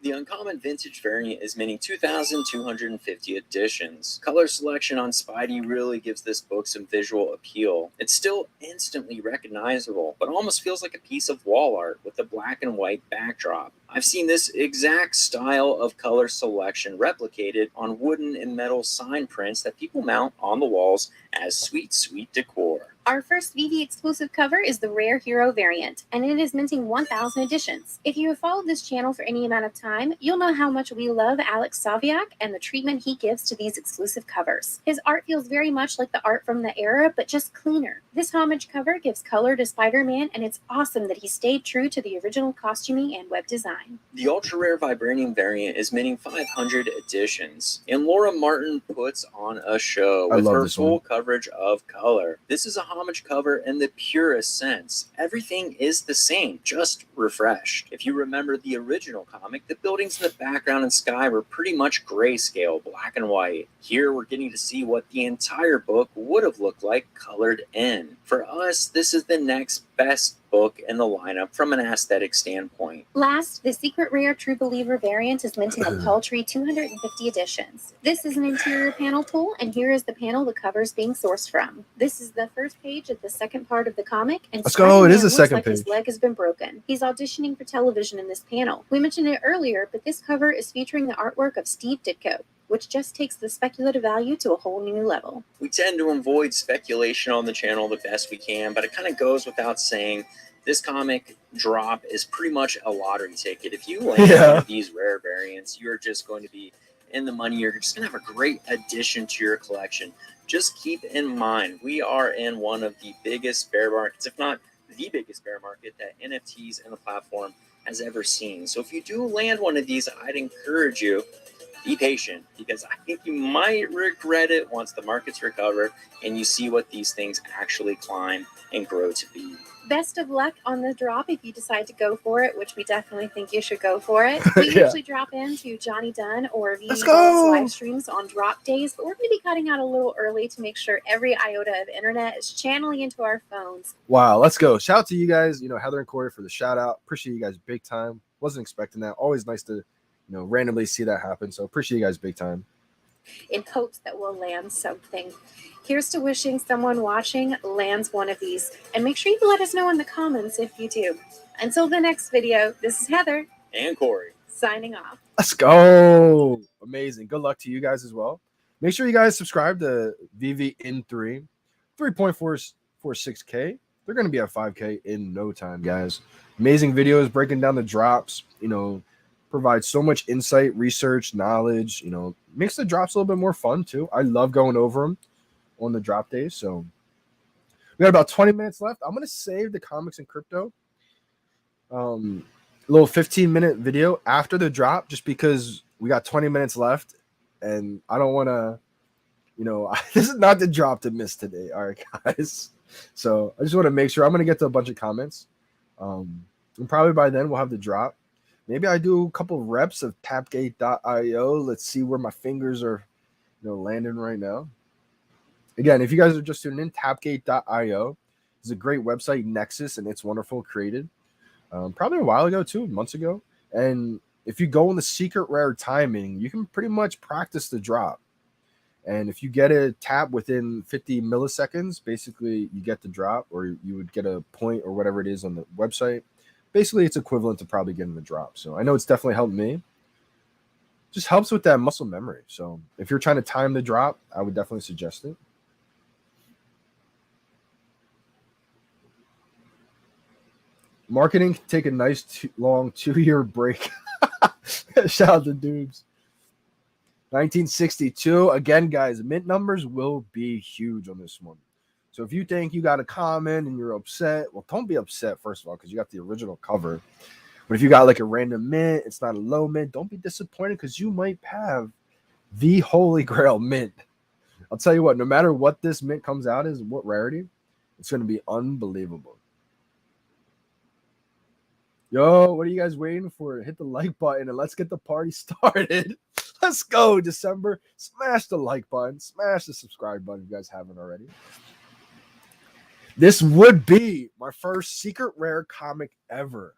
The uncommon vintage variant is minting 2,250 editions. Color selection on Spidey really gives this book some visual appeal. It's still instantly recognizable, but almost feels like a piece of wall art with a black and white backdrop. I've seen this exact style of color selection replicated on wooden and metal sign prints that people mount on the walls as sweet, sweet decor. Our first VeVe exclusive cover is the Rare Hero variant, and it is minting 1,000 editions. If you have followed this channel for any amount of time, you'll know how much we love Alex Saviak and the treatment he gives to these exclusive covers. His art feels very much like the art from the era, but just cleaner. This homage cover gives color to Spider-Man, and it's awesome that he stayed true to the original costuming and web design. The ultra-rare Vibranium variant is minting 500 editions, and Laura Martin puts on a show with her full coverage of color. This is a homage cover in the purest sense. Everything is the same, just refreshed. If you remember the original comic, the buildings in the background and sky were pretty much grayscale, black and white. Here we're getting to see what the entire book would have looked like colored in. For us, this is the next best book in the lineup from an aesthetic standpoint. Last, the Secret Rare True Believer variant is minting a paltry 250 editions. This is an interior panel pull, and here is the panel the cover is being sourced from. This is the first page of the second part of the comic, and let's go. It is the second like page. His leg has been broken. He's auditioning for television in this panel. We mentioned it earlier, but this cover is featuring the artwork of Steve Ditko, which just takes the speculative value to a whole new level. We tend to avoid speculation on the channel the best we can, but it kind of goes without saying this comic drop is pretty much a lottery ticket. If you land one of these rare variants, you're just going to be in the money, you're just going to have a great addition to your collection. Just keep in mind, we are in one of the biggest bear markets, if not the biggest bear market that NFTs and the platform has ever seen. So if you do land one of these, I'd encourage you, be patient, because I think you might regret it once the markets recover and you see what these things actually climb and grow to be. Best of luck on the drop if you decide to go for it, which we definitely think you should go for it. We Yeah. usually drop into Johnny Dunn or Let's VeVe go! live streams on drop days, but we're going to be cutting out a little early to make sure every iota of internet is channeling into our phones. Wow, let's go. Shout out to you guys, Heather and Corey, for the shout out. Appreciate you guys big time. Wasn't expecting that. Always nice to, randomly see that happen. So appreciate you guys big time. In hopes that we'll land something. Here's to wishing someone watching lands one of these. And make sure you let us know in the comments if you do. Until the next video, this is Heather. And Corey. Signing off. Let's go. Amazing. Good luck to you guys as well. Make sure you guys subscribe to VeVe in 3.46K. They're going to be at 5K in no time, guys. Amazing videos breaking down the drops, provide so much insight, research, knowledge, makes the drops a little bit more fun too. I love going over them on the drop days. So we got about 20 minutes left. I'm going to save the comics and crypto. A little 15-minute video after the drop, just because we got 20 minutes left and I don't want to, this is not the drop to miss today. All right, guys. So I just want to make sure I'm going to get to a bunch of comments. And probably by then we'll have the drop. Maybe I do a couple of reps of tapgate.io. Let's see where my fingers are, landing right now. Again, if you guys are just tuning in, tapgate.io is a great website, Nexus, and it's wonderful, created probably a while ago too, months ago. And if you go in the secret rare timing, you can pretty much practice the drop. And if you get a tap within 50 milliseconds, basically you get the drop, or you would get a point or whatever it is on the website. Basically, it's equivalent to probably getting the drop. So I know it's definitely helped me. Just helps with that muscle memory. So if you're trying to time the drop, I would definitely suggest it. Marketing can take a nice long 2-year break. Shout out to Dubes. 1962. Again, guys, mint numbers will be huge on this one. So if you think you got a comment and you're upset, well, don't be upset, first of all, because you got the original cover. But if you got like a random mint, it's not a low mint, don't be disappointed, because you might have the holy grail mint. I'll tell you what, no matter what this mint comes out as, what rarity, it's going to be unbelievable. Yo, what are you guys waiting for? Hit the like button and let's get the party started. Let's go, December. Smash the like button. Smash the subscribe button if you guys haven't already. This would be my first secret rare comic ever.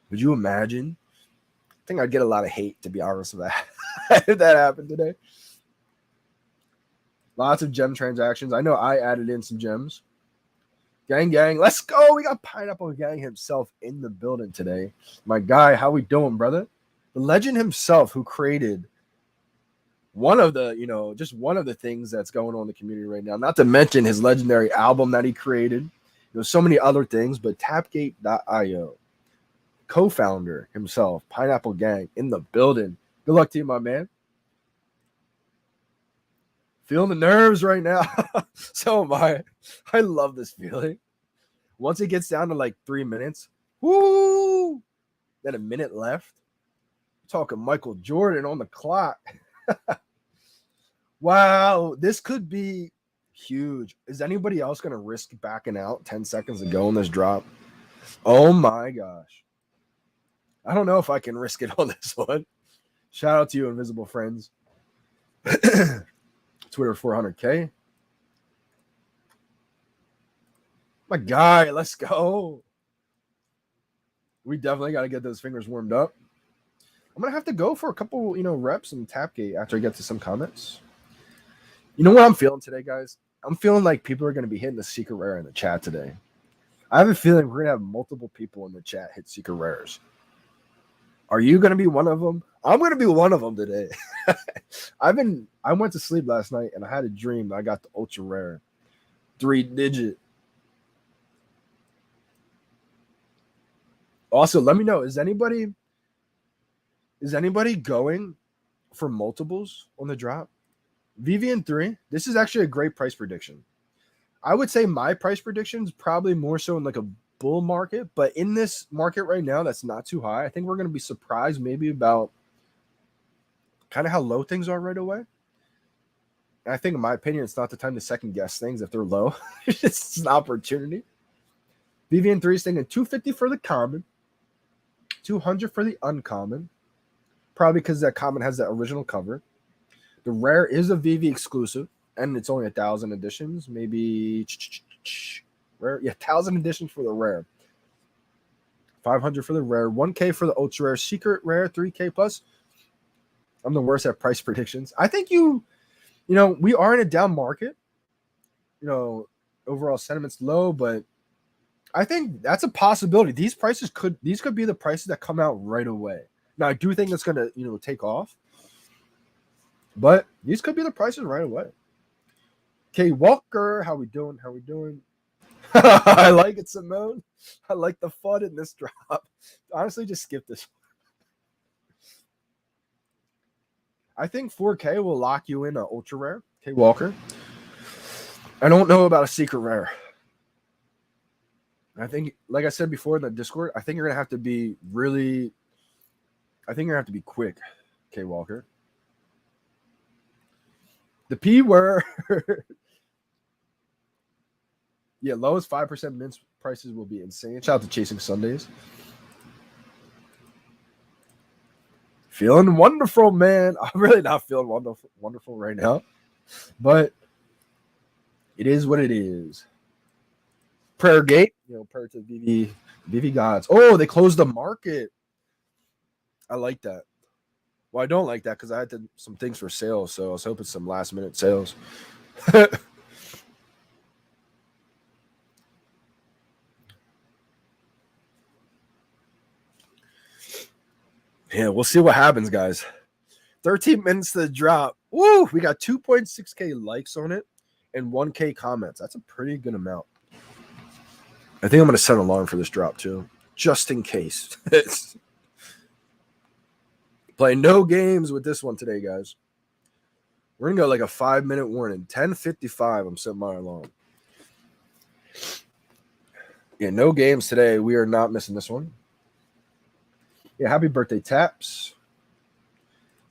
Would you imagine? I think I'd get a lot of hate, to be honest with that, if that happened today. Lots of gem transactions. I know I added in some gems. Gang, let's go. We got Pineapple Gang himself in the building today. My guy, how we doing, brother? The legend himself, who created one of the, just one of the things that's going on in the community right now. Not to mention his legendary album that he created. So many other things, but tapgate.io. Co-founder himself, Pineapple Gang, in the building. Good luck to you, my man. Feeling the nerves right now. So am I. I love this feeling. Once it gets down to like 3 minutes, woo! Then a minute left. Talking Michael Jordan on the clock. Wow, this could be huge. Is anybody else going to risk backing out 10 seconds ago on this drop? Oh my gosh. I don't know if I can risk it on this one. Shout out to you, invisible friends. Twitter 400K. My guy, let's go. We definitely got to get those fingers warmed up. I'm going to have to go for a couple, reps in Tapgate after I get to some comments. You know what I'm feeling today, guys? I'm feeling like people are going to be hitting the secret rare in the chat today. I have a feeling we're going to have multiple people in the chat hit secret rares. Are you going to be one of them? I'm going to be one of them today. I went to sleep last night and I had a dream that I got the ultra rare 3-digit. Also, let me know, is anybody going for multiples on the drop. VeVe in 3. This is actually a great price prediction. I would say my price prediction is probably more so in like a bull market, but in this market right now, that's not too high. I think we're going to be surprised maybe about kind of how low things are right away. And I think, in my opinion, it's not the time to second guess things if they're low. It's an opportunity. VeVe in 3 is thinking 250 for the common, 200 for the uncommon, probably because that common has that original cover. The rare is a VeVe exclusive, and it's only 1,000 editions. Maybe rare, 1,000 editions for the rare. 500 for the rare, 1K for the ultra rare, secret rare, 3K plus. I'm the worst at price predictions. I think we are in a down market. Overall sentiment's low, but I think that's a possibility. These could be the prices that come out right away. Now, I do think it's going to, take off, but these could be the prices right away. Okay, Walker, how we doing? I like it, Simone. I like the fun in this drop. Honestly, just skip this. I think 4K will lock you in an ultra rare. Okay, Walker. I don't know about a secret rare. I think, like I said before in the Discord, I think you're going to have to be quick. Okay, Walker. The P word. Yeah, lowest 5% mint prices will be insane. Shout out to Chasing Sundays. Feeling wonderful, man. I'm really not feeling wonderful right now, but it is what it is. Prayer gate, prayer to VeVe gods. Oh, they closed the market. I like that. Well, I don't like that because I had some things for sale, so I was hoping some last minute sales. Yeah, we'll see what happens, guys. 13 minutes to the drop. Woo! We got 2.6K likes on it and 1K comments. That's a pretty good amount. I think I'm going to set an alarm for this drop, too, just in case. Play no games with this one today, guys. We're going to go like a 5-minute warning. 10:55, I'm setting my alarm. Yeah, no games today. We are not missing this one. Yeah, happy birthday, Taps.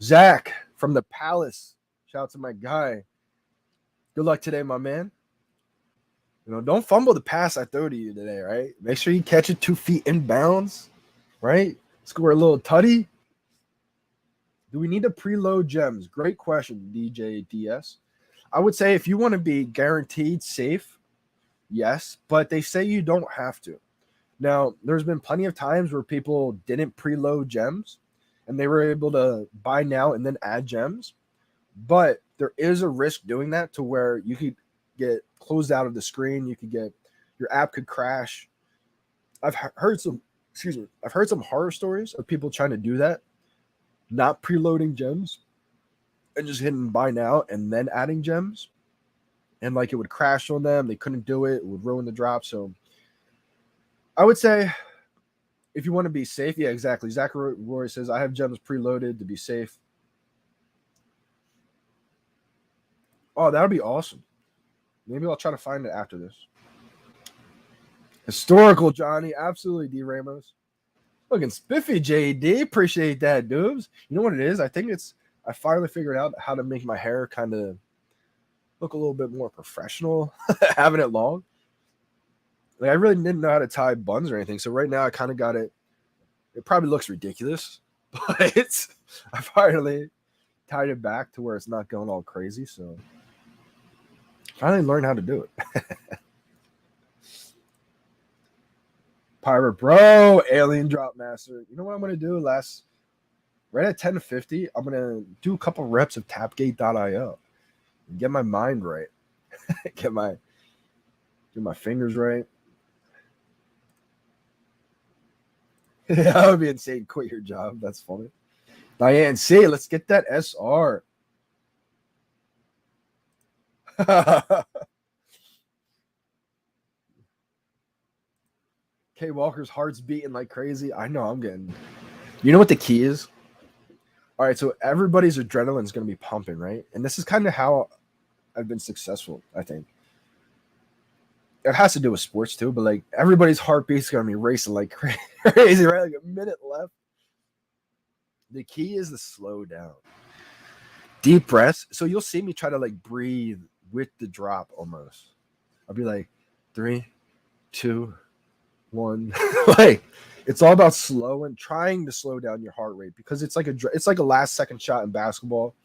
Zach from the Palace. Shout out to my guy. Good luck today, my man. Don't fumble the pass I throw to you today, right? Make sure you catch it 2 feet inbounds, right? Score a little tutty. Do we need to preload gems? Great question, DJ DS. I would say if you want to be guaranteed safe, yes, but they say you don't have to. Now, there's been plenty of times where people didn't preload gems and they were able to buy now and then add gems. But there is a risk doing that to where you could get closed out of the screen. Your app could crash. I've heard some horror stories of people trying to do that, not preloading gems and just hitting buy now and then adding gems. And it would crash on them. They couldn't do it. It would ruin the drop. So I would say if you want to be safe, yeah, exactly. Zach Roy says, I have gems preloaded to be safe. Oh, that would be awesome. Maybe I'll try to find it after this. Historical, Johnny. Absolutely, D. Ramos. Looking spiffy, JD. Appreciate that, dudes. You know what it is? I finally figured out how to make my hair kind of look a little bit more professional, having it long. I really didn't know how to tie buns or anything. So right now I kind of got it. It probably looks ridiculous, but I finally tied it back to where it's not going all crazy. So finally learned how to do it. Pirate Bro, Alien Drop Master. You know what I'm going to do? Right at 10:50, I'm going to do a couple reps of tapgate.io and get my mind right. get my fingers right. Yeah, that would be insane. Quit your job. That's funny. Diane C, let's get that SR. K Walker's heart's beating like crazy. I know I'm getting. You know what the key is? All right, so everybody's adrenaline is going to be pumping, right? And this is kind of how I've been successful, I think. It has to do with sports too, but like everybody's heartbeat's going to be racing like crazy, right? Like a minute left. The key is to slow down. Deep breaths. So you'll see me try to like breathe with the drop almost. I'll be like 3, 2, 1. Like it's all about trying to slow down your heart rate because it's like a last second shot in basketball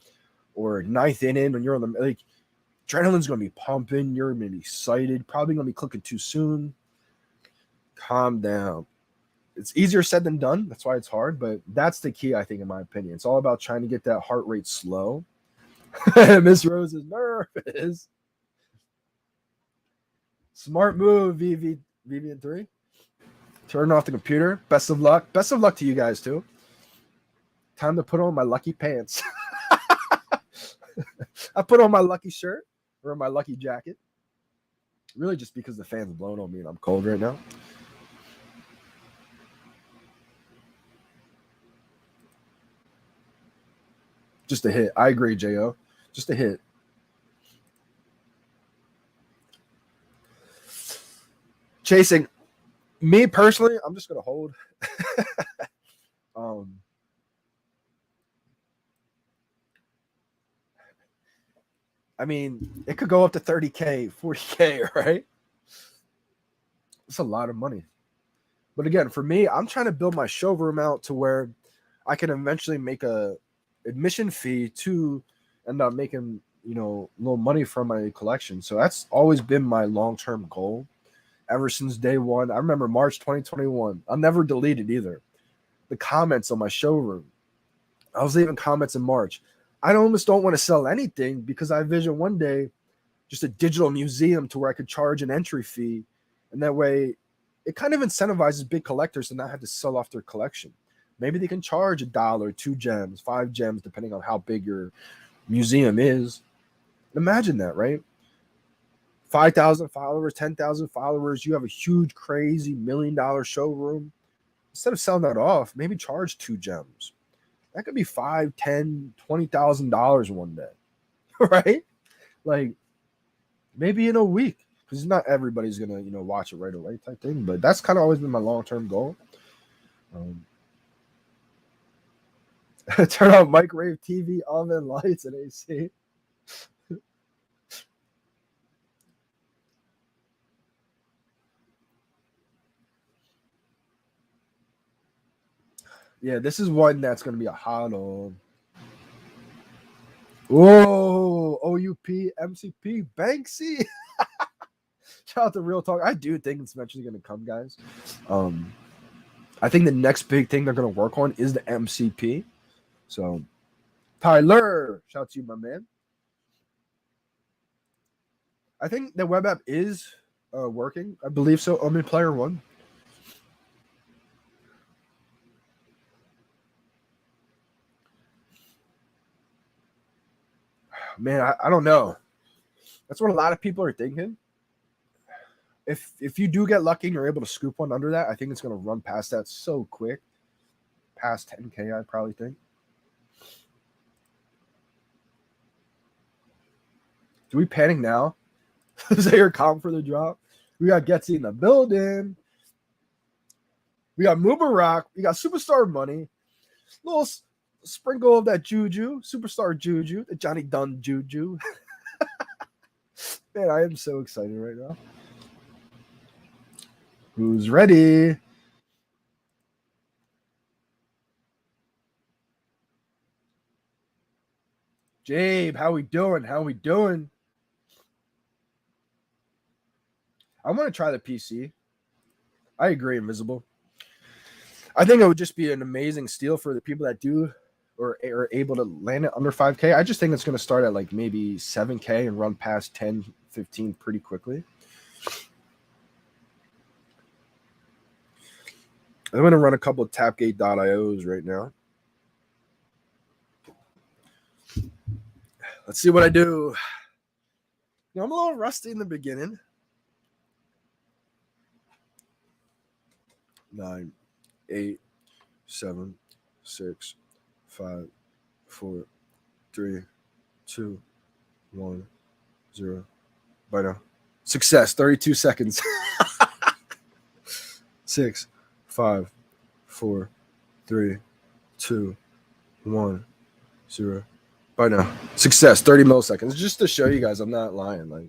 or ninth inning when you're on the like adrenaline's gonna be pumping, you're gonna be excited, probably gonna be clicking too soon. Calm down. It's easier said than done. That's why it's hard, but that's the key, I think, in my opinion. It's all about trying to get that heart rate slow. Miss Rose is nervous. Smart move, VeVe in 3. Turn off the computer. Best of luck. Best of luck to you guys, too. Time to put on my lucky pants. I put on my lucky shirt or my lucky jacket. Really just because the fan's blowing on me and I'm cold right now. Just a hit. I agree, J.O. Just a hit. Chasing. Me personally, I'm just going to hold. I mean, it could go up to 30K, 40K, right? It's a lot of money. But again, for me, I'm trying to build my showroom out to where I can eventually make a admission fee to end up making, you know, a little money from my collection. So that's always been my long-term goal ever since day one. I remember March 2021. I'll never delete it either. The comments on my showroom. I was leaving comments in March. I almost don't want to sell anything because I envision one day just a digital museum to where I could charge an entry fee. And that way it kind of incentivizes big collectors to not have to sell off their collection. Maybe they can charge $1, 2 gems, 5 gems, depending on how big your museum is. Imagine that, right? 5,000 followers, 10,000 followers. You have a huge, crazy $1 million showroom. Instead of selling that off, maybe charge 2 gems. That could be $5,000, $10,000, $20,000 one day, right? Like maybe in a week, because not everybody's gonna watch it right away type thing. But that's kind of always been my long-term goal. Turn on microwave, TV, oven, lights, and AC. Yeah, this is one that's going to be a hot on. Whoa, OUP, MCP, Banksy. Shout out to Real Talk. I do think it's eventually going to come, guys. I think the next big thing they're going to work on is the MCP. So, Tyler, shout out to you, my man. I think the web app is working. I believe so. I'm in player 1. Man, I don't know. That's what a lot of people are thinking. If you do get lucky and you're able to scoop one under that, I think it's going to run past that so quick. Past 10K, I probably think. Do we panic now? Is that your comp for the drop? We got Getsy in the building. We got Mubarak. We got Superstar Money. Little sprinkle of that Juju. Superstar Juju. The Johnny Dunn Juju. Man, I am so excited right now. Who's ready? Jabe, how we doing? How we doing? I want to try the PC. I agree, Invisible. I think it would just be an amazing steal for the people that do or are able to land it under 5K. I just think it's going to start at like maybe 7K and run past 10, 15 pretty quickly. I'm going to run a couple of Tapgate.ios right now. Let's see what I do. I'm a little rusty in the beginning. 9, 8, 7, 6, 5, 4, 3, 2, 1, 0. Bye now. Success. 32 seconds. 6, 5, 4, 3, 2, 1, 0. Bye now. Success. 30 milliseconds. Just to show you guys I'm not lying. Like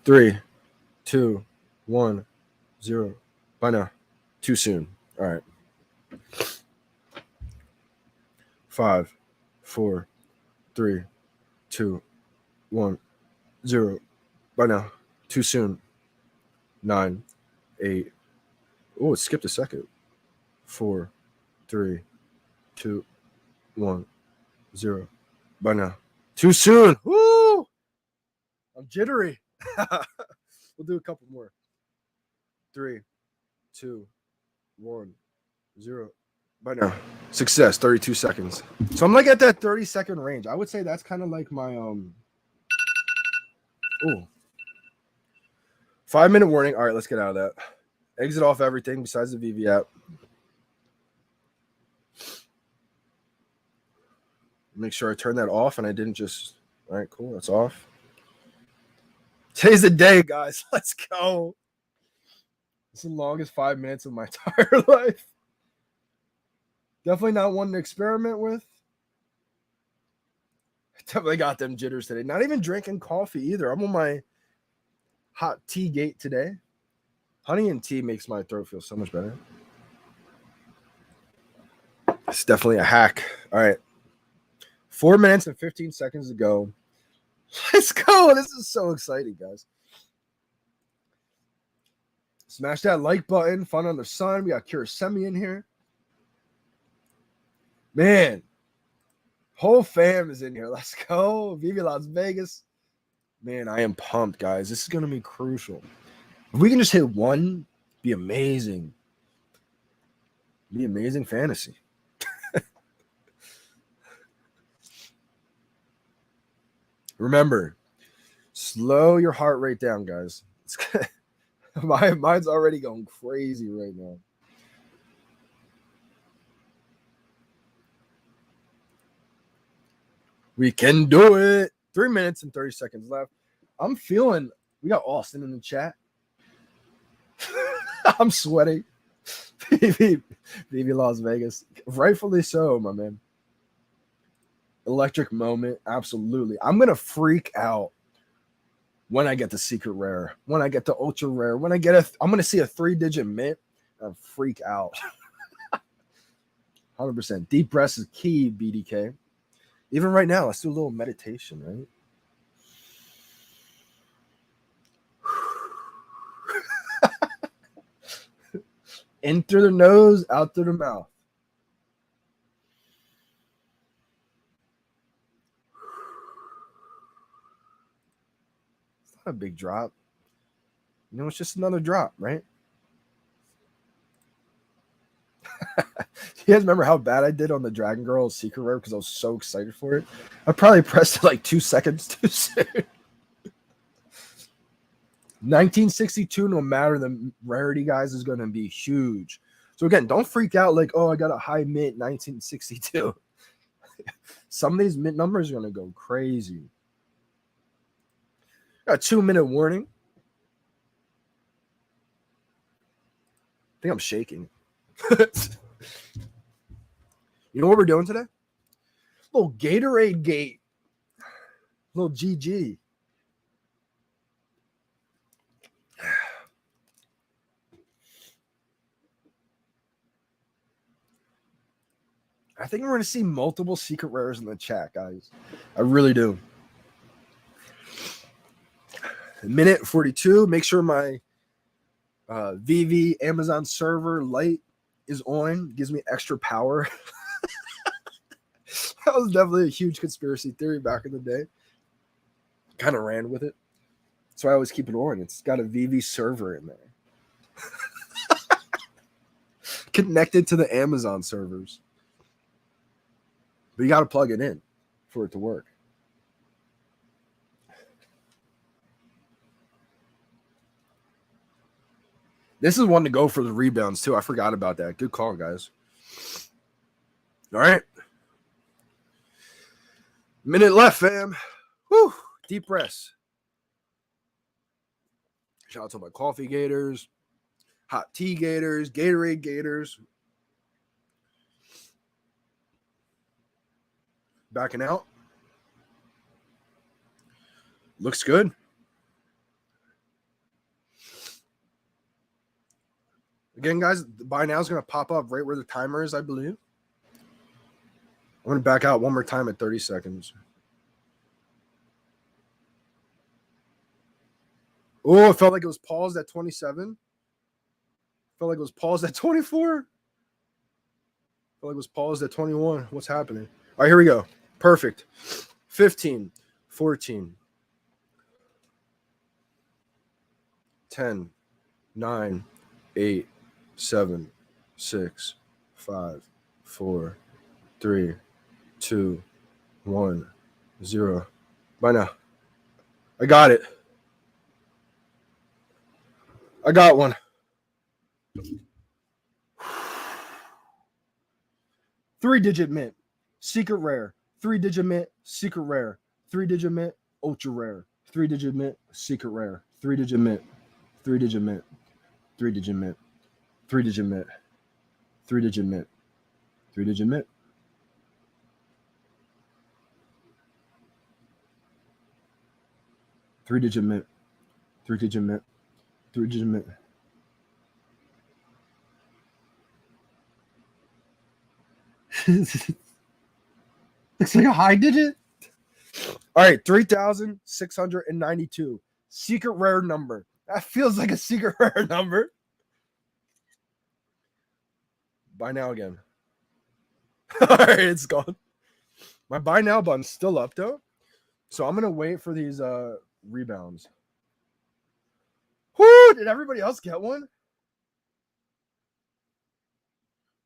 3, 2, 1, 0. Bye now. Too soon. All right. 5, 4, 3, 2, 1, 0. Bye now. Too soon. 9, 8. Oh, it skipped a second. 4, 3, 2, 1, 0. Bye now. Too soon. Woo! I'm jittery. We'll do a couple more. 3, 2, 1, 0. Bye now. Success. 32 seconds. So I'm like at that 30-second range. I would say that's kind of like my 5-minute warning. All right, let's get out of that. Exit off everything besides the VeVe app. Make sure I turn that off and I didn't just. All right, cool. That's off. Today's the day, guys. Let's go. It's the longest 5 minutes of my entire life. Definitely not one to experiment with. Definitely got them jitters today. Not even drinking coffee either. I'm on my hot tea gate today. Honey and tea makes my throat feel so much better. It's definitely a hack. All right. 4 minutes and 15 seconds to go. Let's go. This is so exciting, guys. Smash that like button. Fun under sun. We got Kurosemi in here. Man. Whole fam is in here. Let's go. VeVe Las Vegas. Man, I am pumped, guys. This is going to be crucial. If we can just hit one, be amazing. Be amazing fantasy. Remember, slow your heart rate down, guys. Mine's already going crazy right now. We can do it. 3 minutes and 30 seconds left. I'm feeling, we got Austin in the chat. I'm sweating. VeVe Las Vegas. Rightfully so, my man. Electric moment. Absolutely. I'm going to freak out when I get the secret rare, when I get the ultra rare, when I get I'm going to see a 3-digit mint and freak out. 100%. Deep breaths is key, BDK. Even right now, let's do a little meditation, right? In through the nose, out through the mouth. It's not a big drop. You know, it's just another drop, right? You guys remember how bad I did on the Dragon Girl Secret Rare because I was so excited for it? I probably pressed it like 2 seconds too soon. 1962, no matter the rarity, guys, is going to be huge. So again, don't freak out like, oh, I got a high mint 1962. Some of these mint numbers are going to go crazy. Got a 2-minute warning. I think I'm shaking. You know what we're doing today? Little Gatorade gate. Little GG. I think we're going to see multiple secret rares in the chat, guys. I really do. Minute 42. Make sure my VeVe Amazon server light is on. Gives me extra power. That was definitely a huge conspiracy theory back in the day. Kind of ran with it. So I always keep it on. It's got a VeVe server in there. Connected to the Amazon servers. But you got to plug it in for it to work. This is one to go for the rebounds, too. I forgot about that. Good call, guys. All right. Minute left, fam. Whew. Deep breaths. Shout out to my coffee gators, hot tea gators, Gatorade gators. Backing out. Looks good. Again, guys, the buy now is going to pop up right where the timer is, I believe. I'm going to back out one more time at 30 seconds. Oh, it felt like it was paused at 27. Felt like it was paused at 24. Felt like it was paused at 21. What's happening? All right, here we go. Perfect. 15, 14, 10, 9, 8, 7, 6, 5, 4, 3, 2, 1, 0. Bye now. I got it. I got one. 3-digit mint. Secret rare. 3-digit mint. Secret rare. 3-digit mint. Ultra rare. 3-digit mint. Secret rare. 3-digit mint. 3-digit mint. 3-digit mint. 3-digit mint. 3-digit mint. 3-digit mint. 3-digit mint. 3-digit mint. 3-digit mint. Looks like a high digit. All right, 3,692. Secret rare number. That feels like a secret rare number. Buy now again. All right, it's gone. My buy now button's still up though. So I'm gonna wait for these rebounds. Whoo! Did everybody else get one?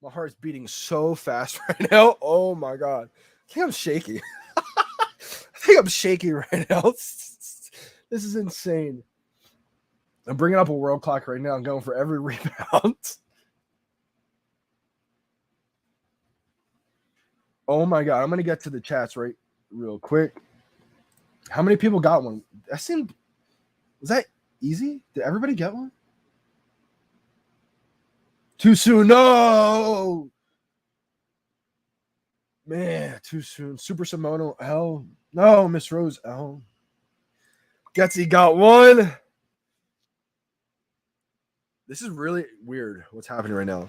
My heart's beating so fast right now. Oh my god. I think I'm shaky. I think I'm shaky right now. This is insane. I'm bringing up a world clock right now. I'm going for every rebound. Oh my god. I'm going to get to the chats right real quick. How many people got one? Was that easy? Did everybody get one? Too soon. No. Man, too soon. Super Simono L. No, Miss Rose L. Gutsy got one. This is really weird what's happening right now.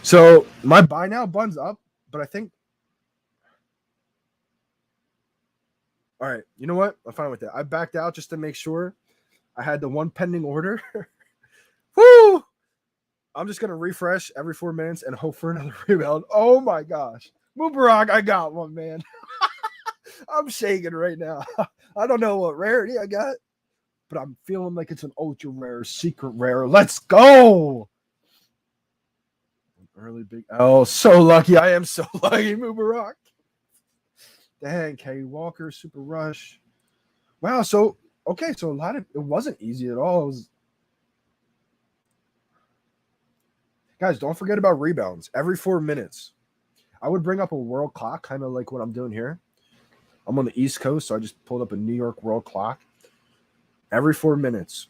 So my buy now button's up, but I think. All right, you know what? I'm fine with that. I backed out just to make sure. I had the one pending order. Woo! I'm just gonna refresh every 4 minutes and hope for another rebound. Oh my gosh, Mubarak, I got one, man. I'm shaking right now. I don't know what rarity I got, but I'm feeling like it's an ultra rare, secret rare. Let's go. Early big. Oh, so lucky. I am so lucky, Mubarak. Dang, K Walker, Super Rush. Wow. So, okay. So it wasn't easy at all. It was, guys, don't forget about rebounds every 4 minutes. I would bring up a world clock, kind of like what I'm doing here. I'm on the East Coast, so I just pulled up a New York world clock every 4 minutes.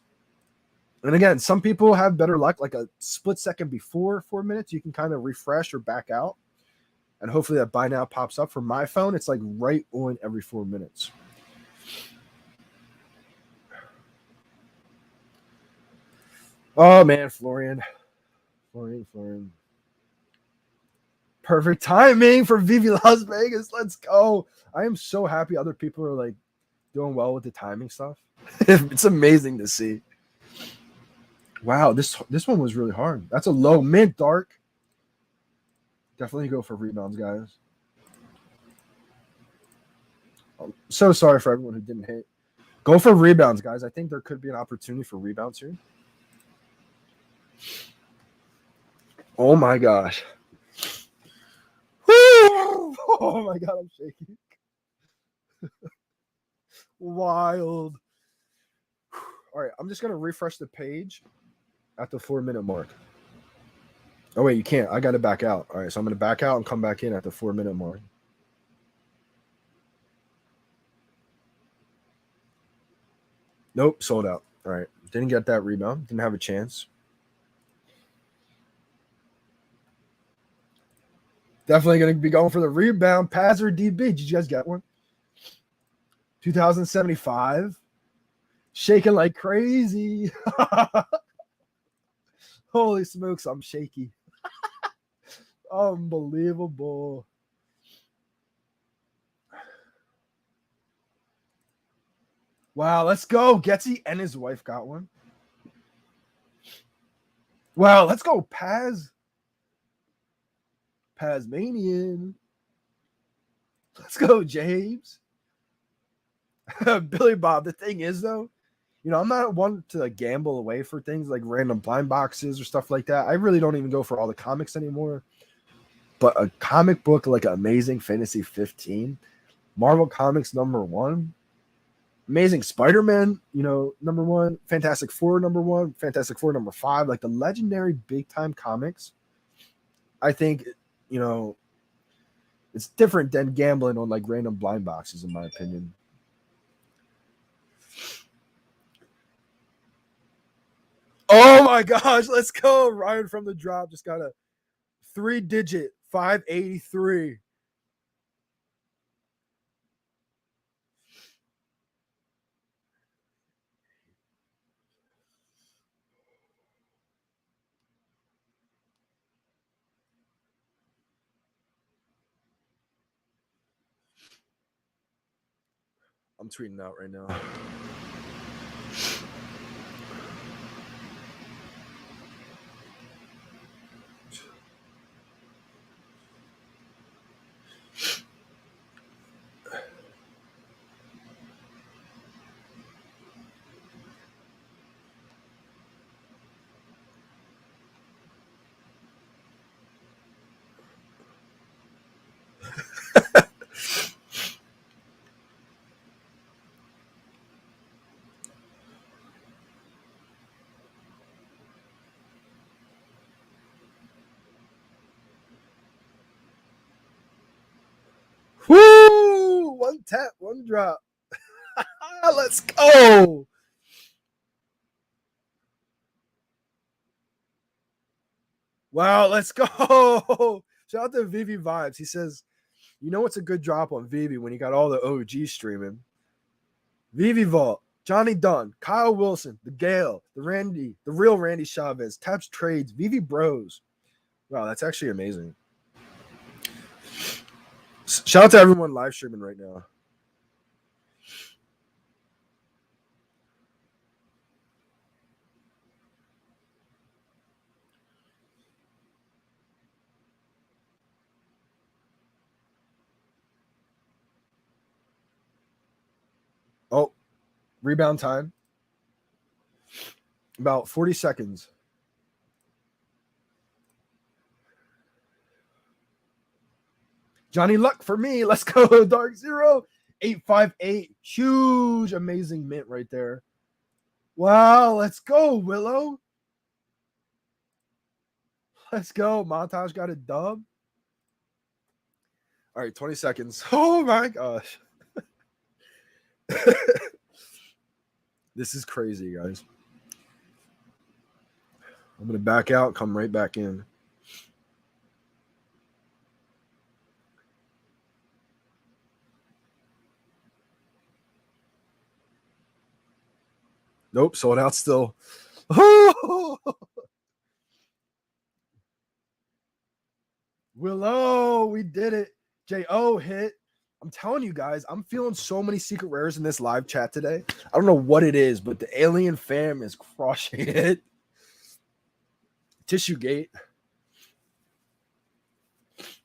And again, some people have better luck, like a split second before 4 minutes. You can kind of refresh or back out. And hopefully that buy now pops up. For my phone, it's like right on every 4 minutes. Oh, man, Florian. Perfect timing for VeVe Las Vegas. Let's go. I am so happy other people are like doing well with the timing stuff. It's amazing to see. Wow, this one was really hard. That's a low mint, Dark. Definitely go for rebounds, guys. I'm so sorry for everyone who didn't hit. Go for rebounds, guys. I think there could be an opportunity for rebounds here. Oh my gosh. Woo! Oh my god, I'm shaking. Wild. All right, I'm just gonna refresh the page at the 4 minute mark. Oh, wait, you can't. I got to back out. All right, so I'm going to back out and come back in at the 4-minute mark. Nope, sold out. All right, didn't get that rebound. Didn't have a chance. Definitely going to be going for the rebound. Paz or DB? Did you guys get one? 2075. Shaking like crazy. Holy smokes, I'm shaky. Unbelievable. Wow, let's go. Getsy and his wife got one. Wow, let's go, Paz. Pazmanian. Let's go, James. Billy Bob. The thing is, though, I'm not one to gamble away for things like random blind boxes or stuff like that. I really don't even go for all the comics anymore. But a comic book like Amazing Fantasy 15, Marvel Comics #1, Amazing Spider-Man, #1, Fantastic Four #1, Fantastic Four #5, like the legendary big time comics. I think, it's different than gambling on like random blind boxes, in my opinion. Oh my gosh, let's go. Ryan from the drop just got a 3-digit 583. I'm tweeting out right now. Woo! One tap, one drop. Let's go. Wow, let's go. Shout out to VeVe Vibes. He says, what's a good drop on VeVe when you got all the OGs streaming? VeVe Vault, Johnny Dunn, Kyle Wilson, the Gale, the real Randy Chavez, Taps Trades, VeVe Bros. Wow, that's actually amazing. Shout out to everyone live streaming right now. Oh, rebound time. About 40 seconds. Johnny Luck for me. Let's go. Dark Zero. 858. Huge, amazing mint right there. Wow, let's go, Willow. Let's go. Montage got a dub. All right, 20 seconds. Oh my gosh. This is crazy, guys. I'm going to back out, come right back in. Nope, sold out still. Willow, we did it. J.O. hit. I'm telling you guys, I'm feeling so many secret rares in this live chat today. I don't know what it is, but the alien fam is crushing it. Tissue gate.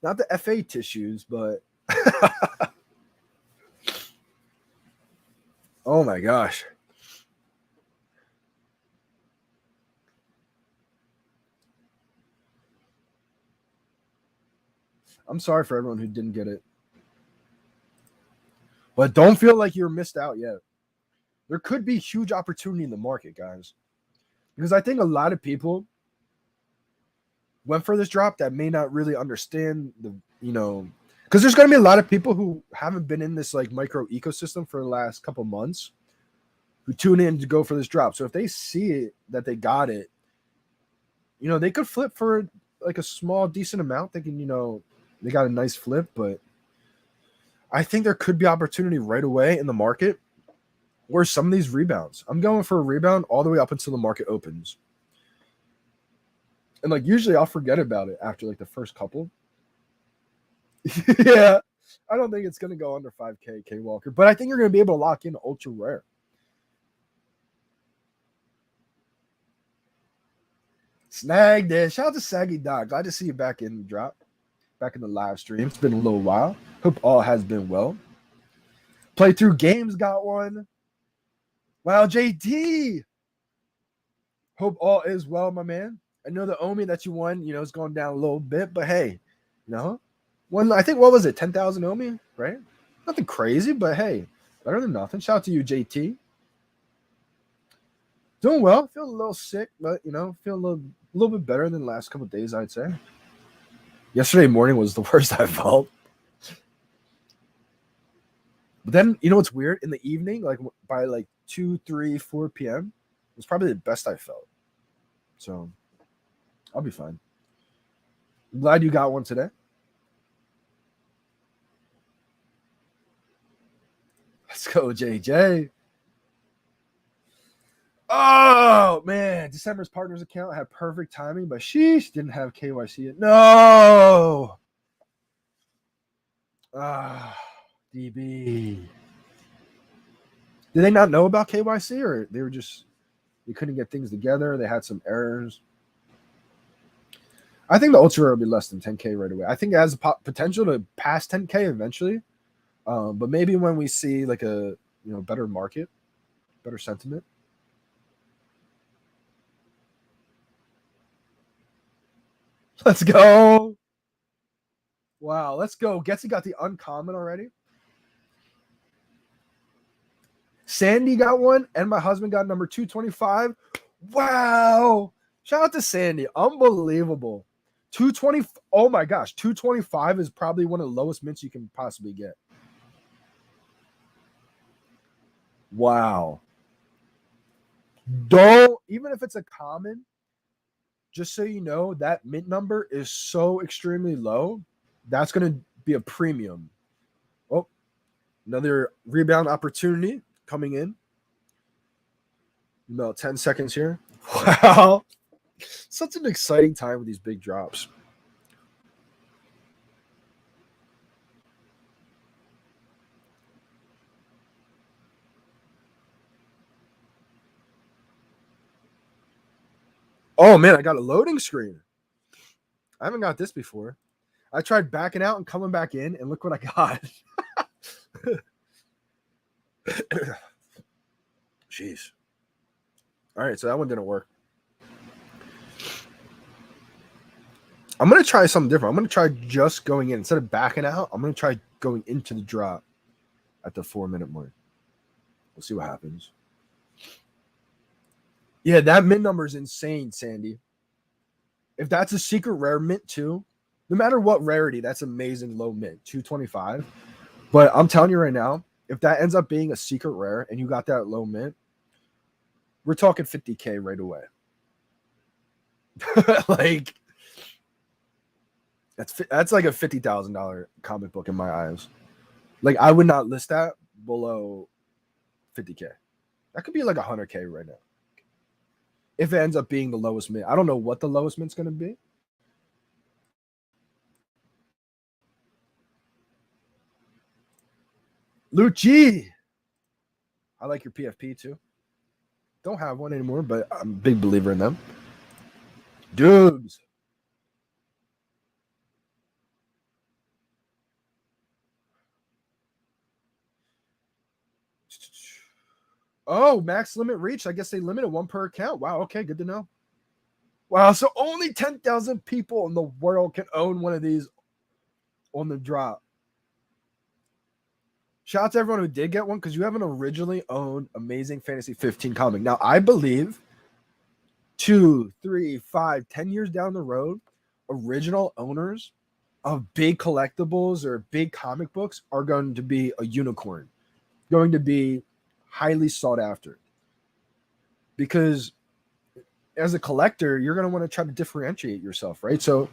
Not the FA tissues, but oh my gosh. I'm sorry for everyone who didn't get it. But don't feel like you're missed out yet. There could be huge opportunity in the market, guys. Because I think a lot of people went for this drop that may not really understand the, because there's going to be a lot of people who haven't been in this like micro ecosystem for the last couple months who tune in to go for this drop. So if they see it, that they got it, they could flip for like a small, decent amount. They can, they got a nice flip, but I think there could be opportunity right away in the market where some of these rebounds. I'm going for a rebound all the way up until the market opens. And like usually I'll forget about it after like the first couple. Yeah. I don't think it's going to go under 5K, K Walker, but I think you're going to be able to lock in ultra rare. Snag this. Shout out to Saggy Dog. Glad to see you back in the drop, back in the live stream. It's been a little while. Hope all has been well. Playthrough Games got one. Wow, JD. Hope all is well, my man. I know the Omi that you won, is going down a little bit, but hey, one, I think, what was it, 10,000 Omi, right? Nothing crazy, but hey, better than nothing. Shout out to you, JT. Doing well. Feeling a little sick, but, feeling a little bit better than the last couple of days, I'd say. Yesterday morning was the worst I felt. But then, what's weird? In the evening, like by like 2, 3, 4 p.m., it was probably the best I felt. So I'll be fine. I'm glad you got one today. Let's go, JJ. Oh, man. December's partners account had perfect timing, but sheesh, didn't have KYC yet. No. DB. Did they not know about KYC, or they couldn't get things together? They had some errors. I think the ultra rare will be less than 10K right away. I think it has a potential to pass 10K eventually. But maybe when we see like a better market, better sentiment. Let's go. Wow, let's go. Getsy got the uncommon already. Sandy got one, and my husband got number 225. Wow. Shout out to Sandy. Unbelievable. 220. Oh my gosh. 225 is probably one of the lowest mints you can possibly get. Wow. Even if it's a common, just so you know, that mint number is so extremely low. That's going to be a premium. Oh, another rebound opportunity coming in. About 10 seconds here. Wow. Such an exciting time with these big drops. Oh, man, I got a loading screen. I haven't got this before. I tried backing out and coming back in, and look what I got. Jeez. All right, so that one didn't work. I'm going to try something different. I'm going to try just going in. Instead of backing out, I'm going to try going into the drop at the 4-minute mark. We'll see what happens. Yeah, that mint number is insane, Sandy. If that's a secret rare mint too, no matter what rarity, that's amazing low mint, 225. But I'm telling you right now, if that ends up being a secret rare and you got that low mint, we're talking 50K right away. Like, that's like a $50,000 comic book in my eyes. Like, I would not list that below 50K. That could be like 100K right now. If it ends up being the lowest mint. I don't know what the lowest mint's going to be. Lucci. I like your PFP too. Don't have one anymore, but I'm a big believer in them. Dubs. Oh, max limit reached. I guess they limited one per account. Wow. Okay. Good to know. Wow. So only 10,000 people in the world can own one of these on the drop. Shout out to everyone who did get one, because you haven't originally owned Amazing Fantasy 15 comic. Now, I believe 2, 3, 5, 10 years down the road, original owners of big collectibles or big comic books are going to be a unicorn, going to be highly sought after. Because as a collector, you're going to want to try to differentiate yourself, right? So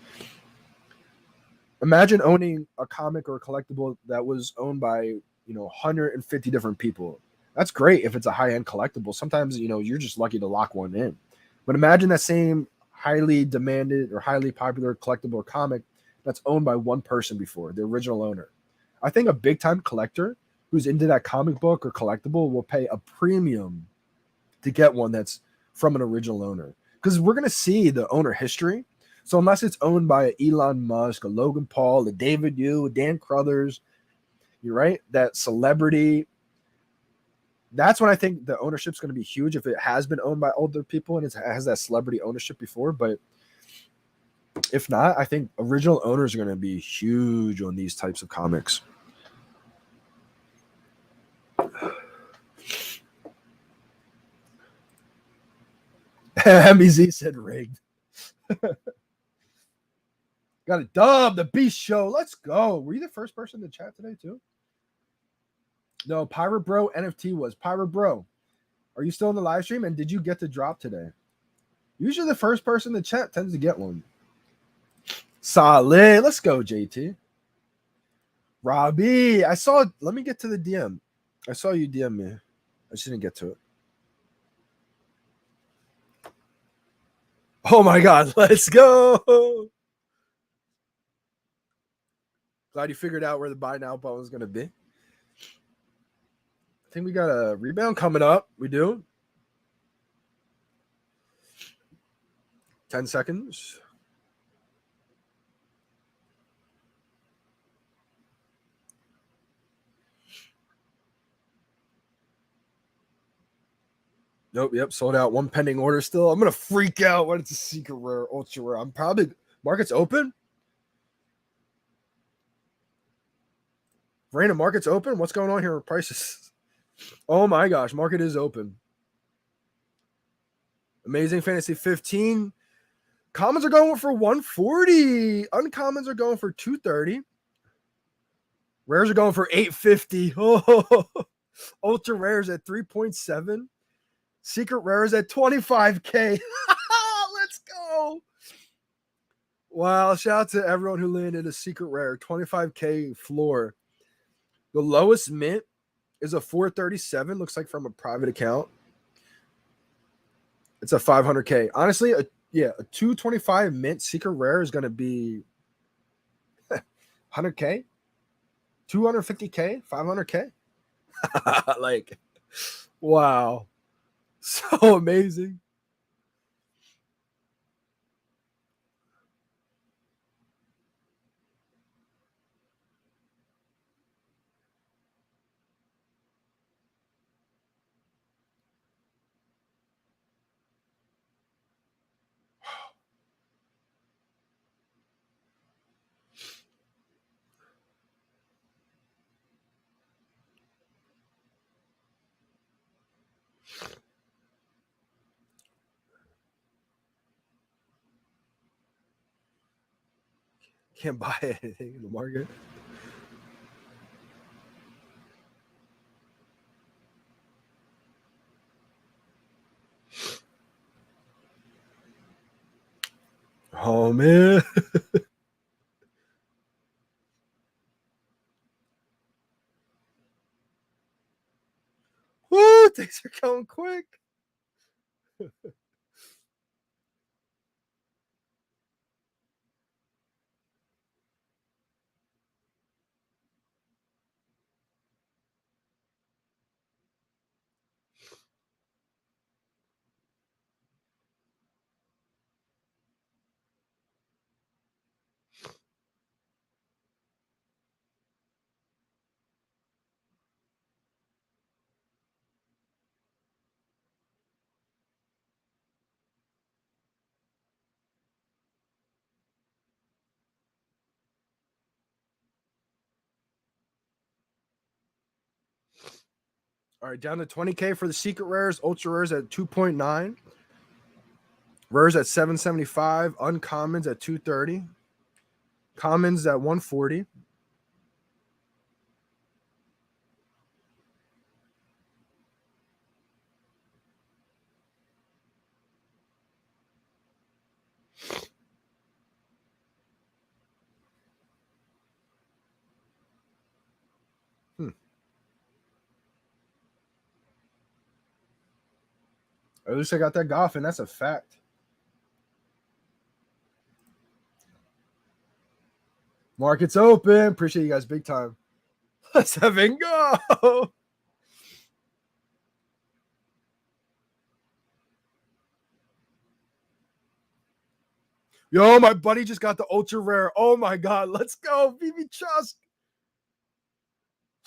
imagine owning a comic or a collectible that was owned by 150 different people. That's great if it's a high-end collectible. Sometimes you're just lucky to lock one in. But imagine that same highly demanded or highly popular collectible or comic that's owned by one person before, the original owner. I think a big-time collector who's into that comic book or collectible will pay a premium to get one that's from an original owner, because we're going to see the owner history. So unless it's owned by Elon Musk, a Logan Paul, a David Yu, a Dan Crothers, you're right, that celebrity, that's when I think the ownership's going to be huge if it has been owned by older people and it has that celebrity ownership before. But if not, I think original owners are going to be huge on these types of comics. MBZ said rigged. Got a dub, the Beast Show. Let's go. Were you the first person to chat today too? No, Pirate Bro NFT was. Pirate Bro, are you still in the live stream? And did you get the drop today? Usually the first person to chat tends to get one. Solid. Let's go, JT. Robbie, let me get to the DM. I saw you DM me. I just didn't get to it. Oh my God, let's go. Glad you figured out where the buy now button is going to be. I think we got a rebound coming up. We do. 10 seconds. Nope, yep, sold out. One pending order still. I'm going to freak out when it's a secret rare, ultra rare. I'm probably, market's open? Random market's open? What's going on here with prices? Oh my gosh, market is open. Amazing Fantasy 15. Commons are going for 140. Uncommons are going for 230. Rares are going for 850. Oh, ultra rares at 3.7. Secret rares at 25K. Let's go. Wow, shout out to everyone who landed a secret rare. 25K floor. The lowest mint is a 437, looks like from a private account. It's a 500K. Honestly, a 225 mint secret rare is going to be 100K, 250K, 500K. Like, wow. So amazing. Can't buy anything in the market. Oh, man. Woo, things are going quick. All right, down to 20K for the secret rares, ultra rares at 2.9. Rares at 775. Uncommons at 230. Commons at 140. At least I got that golf, and that's a fact. Market's open. Appreciate you guys big time. Let's have it go. Yo, my buddy just got the ultra rare. Oh my god, let's go, VeVe Chusk.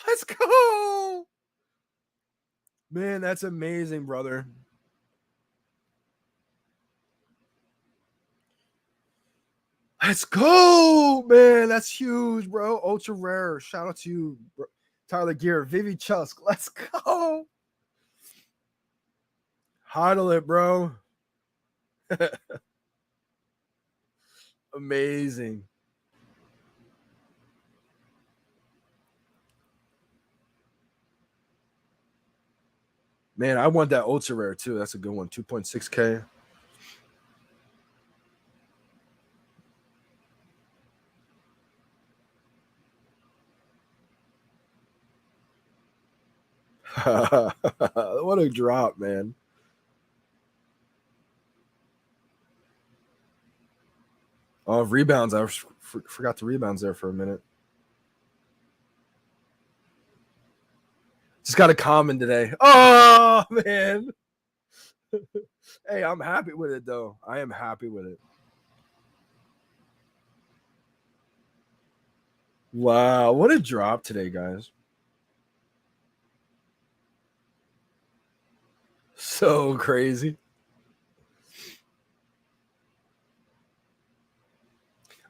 Let's go. Man, that's amazing, brother. Let's go, man. That's huge, bro. Ultra rare. Shout out to you, bro. Tyler Gear, VeVe Chusk. Let's go. Hodl it, bro. Amazing. Man, I want that ultra rare too. That's a good one. 2.6K. What a drop, man. Oh, rebounds. I forgot the rebounds there for a minute. Just got a common today. Oh, man. Hey, I'm happy with it, though. I am happy with it. Wow. What a drop today, guys. So crazy.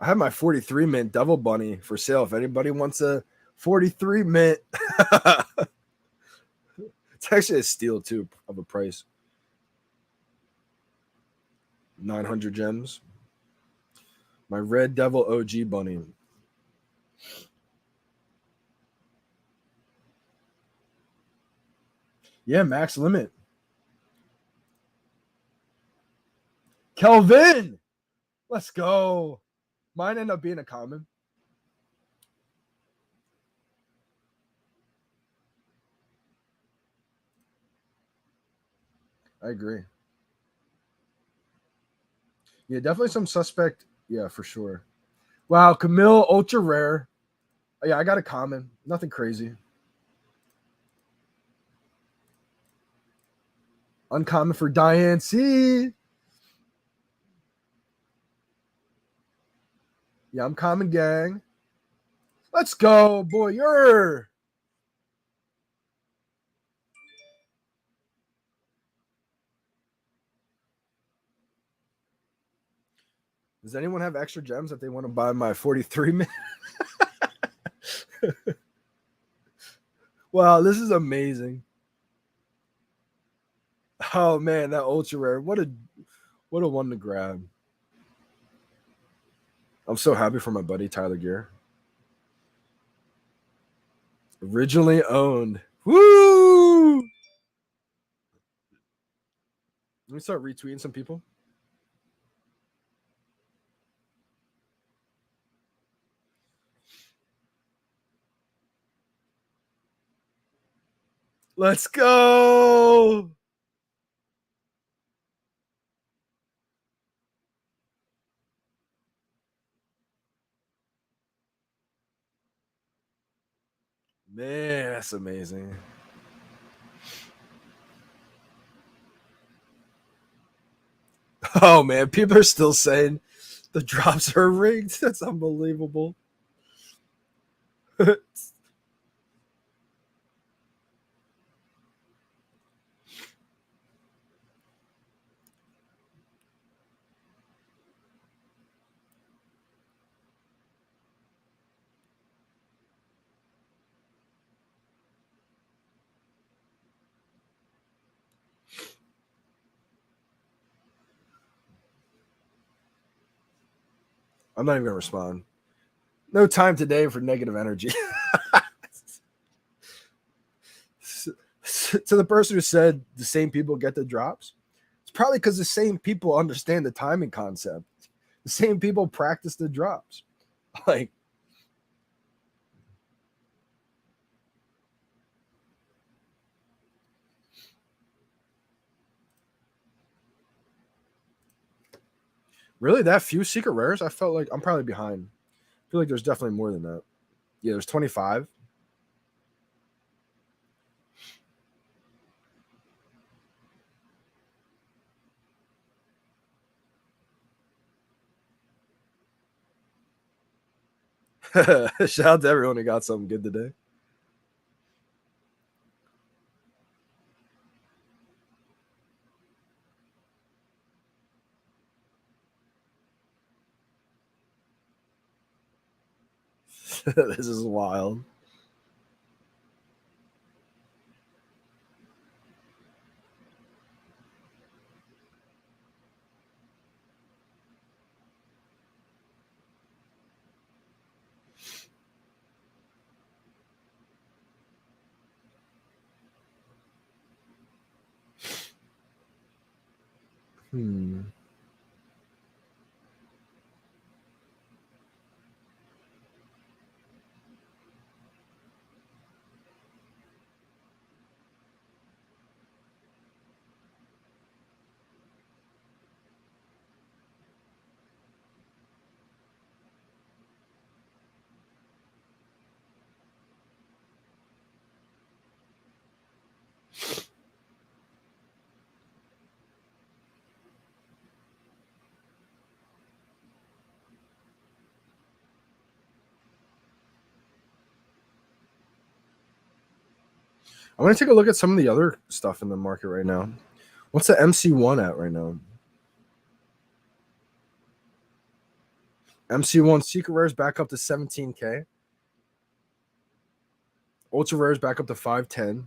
I have my 43 mint Devil Bunny for sale. If anybody wants a 43 mint, it's actually a steal too of a price. 900 gems. My Red Devil OG Bunny. Yeah, max limit. Kelvin, let's go. Mine ended up being a common. I agree. Yeah, definitely some suspect. Yeah, for sure. Wow, Camille, ultra rare. Oh, yeah, I got a common. Nothing crazy. Uncommon for Diane C. Yeah, I'm common gang. Let's go, boy. You're. Does anyone have extra gems that they want to buy my 43 minute? Wow, this is amazing. Oh man, that ultra rare. What a one to grab. I'm so happy for my buddy Tyler Gear. Originally owned. Woo! Let me start retweeting some people. Let's go. Man, that's amazing. Oh man, people are still saying the drops are rigged. That's unbelievable. I'm not even gonna respond. No time today for negative energy. To the person who said the same people get the drops, it's probably because the same people understand the timing concept. The same people practice the drops. Like, really, that few secret rares? I felt like I'm probably behind. I feel like there's definitely more than that. Yeah, there's 25. Shout out to everyone who got something good today. This is wild. Hmm. I'm gonna take a look at some of the other stuff in the market right now. What's the MC1 at right now? MC1 secret rares back up to 17K. Ultra rares back up to 510.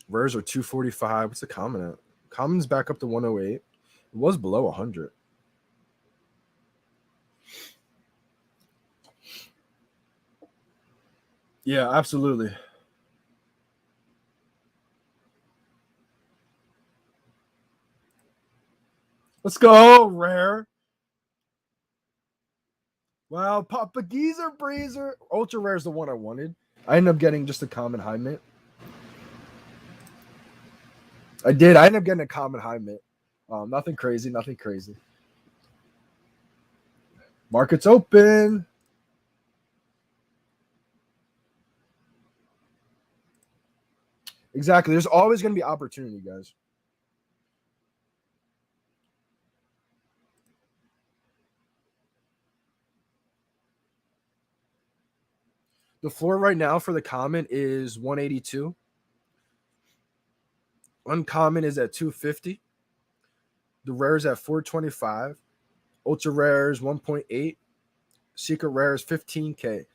Rares are 245. What's the common at? Common's back up to 108. It was below 100. Yeah, absolutely. Let's go, rare. Wow, Papa Geezer Breezer. Ultra rare is the one I wanted. I ended up getting just a common high mint. I did. I ended up getting a common high mint. Nothing crazy. Nothing crazy. Market's open. Exactly. There's always going to be opportunity, guys. The floor right now for the common is 182. Uncommon is at 250. The rare is at 425. Ultra rare is 1.8. Secret rare is 15K.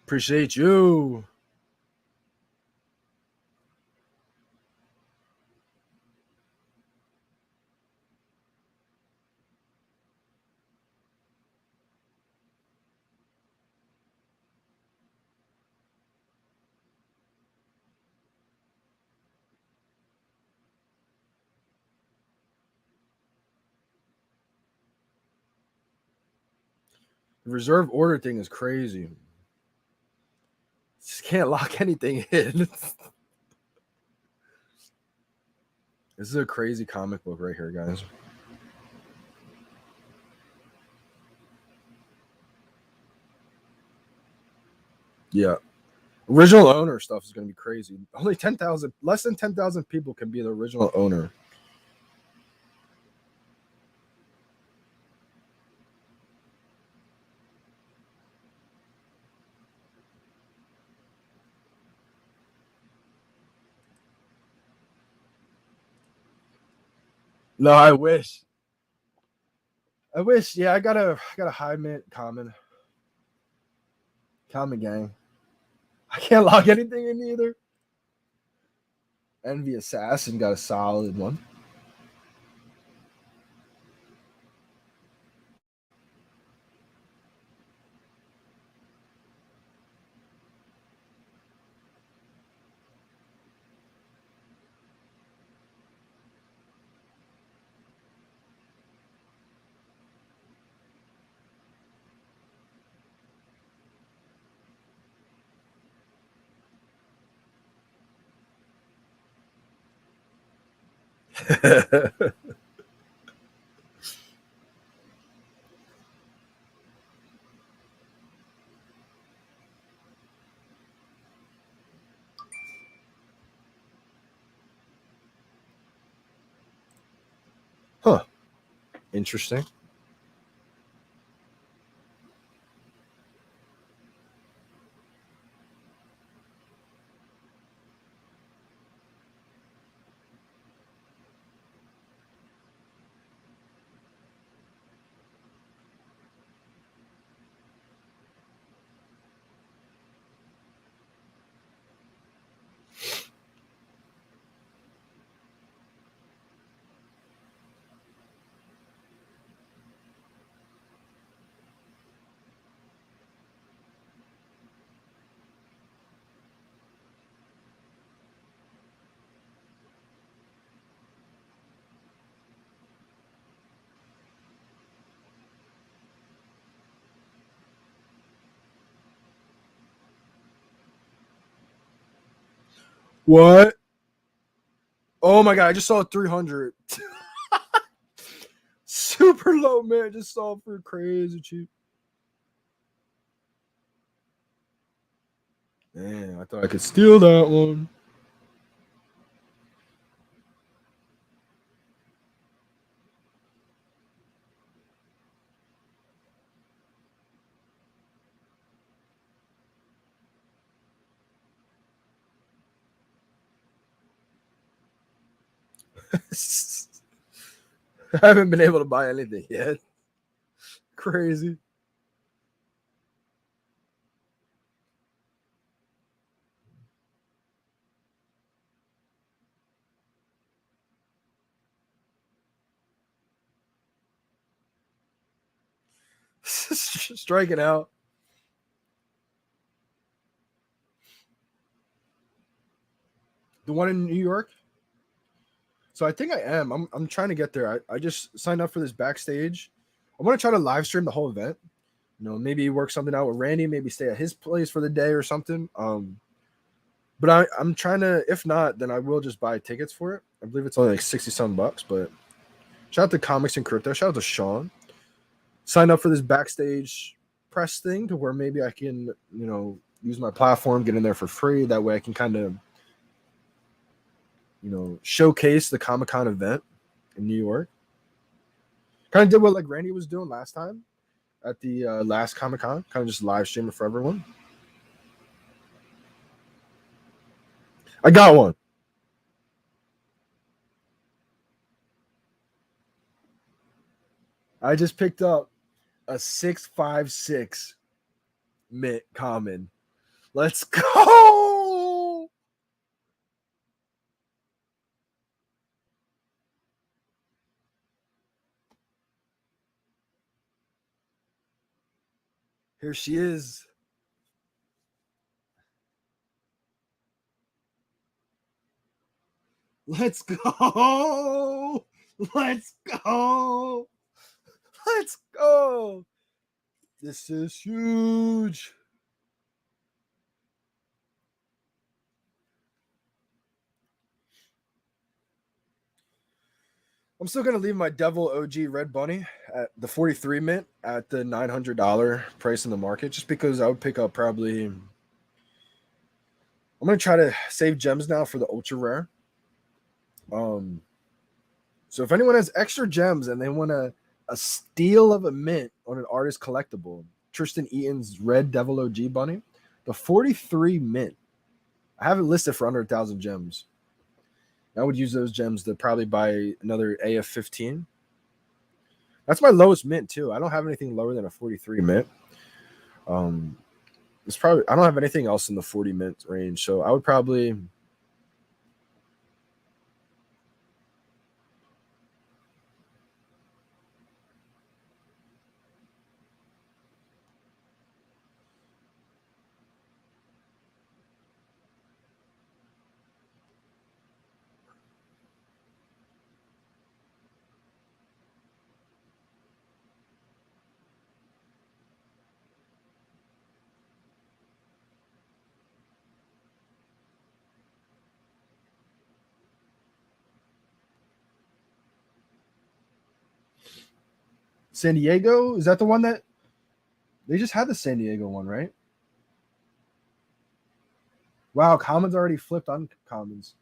Appreciate you. The reserve order thing is crazy. Just can't lock anything in. This is a crazy comic book right here, guys. Yeah. Original owner stuff is going to be crazy. Only 10,000, less than 10,000 people can be the original owner. No, I wish. Yeah, I got a high mint common gang. I can't log anything in either. Envy Assassin got a solid one. Huh. Interesting. What? Oh my god, I just saw 300. Super low, man. Just saw for crazy cheap. Man, I thought I could steal that one. I haven't been able to buy anything yet. Crazy. Striking out. The one in New York? So I think I am. I'm trying to get there. I just signed up for this backstage. I want to try to live stream the whole event. You know, maybe work something out with Randy, maybe stay at his place for the day or something. But I'm trying to, if not, then I will just buy tickets for it. I believe it's only like 60-some bucks, but shout out to Comics and Crypto. Shout out to Sean. Signed up for this backstage press thing to where maybe I can, you know, use my platform, get in there for free. That way I can kind of, you know, showcase the Comic-Con event in New York. Kind of did what like Randy was doing last time at the last Comic-Con. Kind of just live stream it for everyone. I got one. I just picked up a 656 mint common. Let's go. Here she is. Let's go. Let's go. Let's go. This is huge. I'm still going to leave my Devil OG Red Bunny at the 43 mint at the $900 price in the market, just because I would pick up probably. I'm going to try to save gems now for the ultra rare. So if anyone has extra gems and they want a steal of a mint on an artist collectible, Tristan Eaton's Red Devil OG Bunny, the 43 mint. I have it listed for under 1,000 gems. I would use those gems to probably buy another AF15. That's my lowest mint too. I don't have anything lower than a 43 mint. It's probably I don't have anything else in the 40 mint range, so I would probably. San Diego, is that the one that they just had the San Diego one, right? Wow, commons already flipped on commons.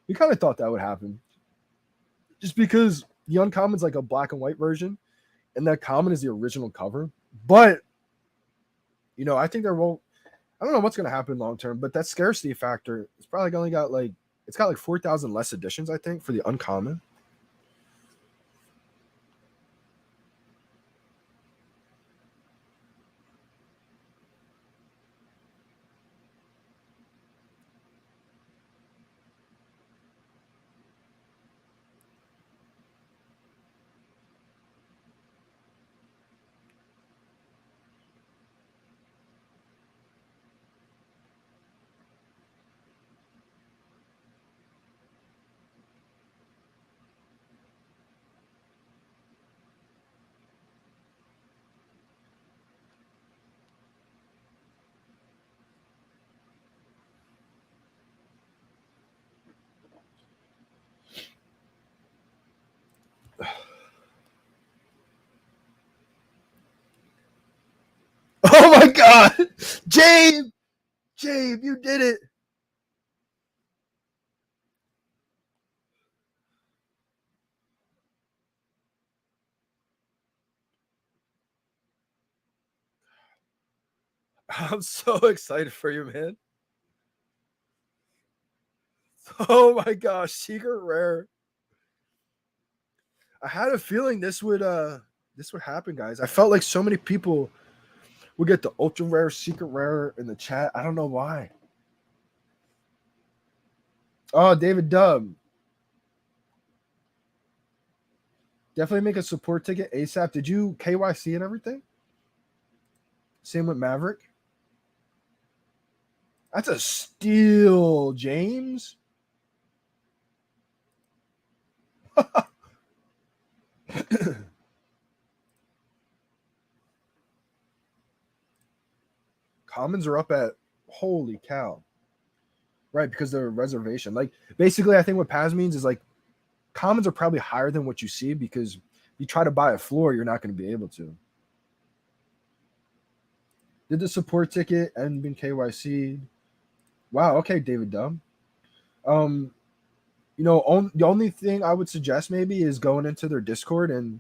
We kind of thought that would happen. Just because the uncommon's like a black and white version, and that common is the original cover. But I think there will. I don't know what's going to happen long term, but that scarcity factor, it's probably only got it's got 4,000 less editions, I think, for the uncommon. Oh my God, Jabe, you did it. I'm so excited for you, man. Oh my gosh, secret rare. I had a feeling this would happen, guys. I felt like so many people would get the ultra rare, secret rare in the chat. I don't know why. Oh, David Dubb. Definitely make a support ticket ASAP. Did you KYC and everything? Same with Maverick. That's a steal, James. Commons are up at holy cow. Right, because they're a reservation. Basically, I think what Paz means is commons are probably higher than what you see because if you try to buy a floor, you're not going to be able to. Did the support ticket and been KYC? Wow, okay, David Dumm. The only thing I would suggest maybe is going into their Discord and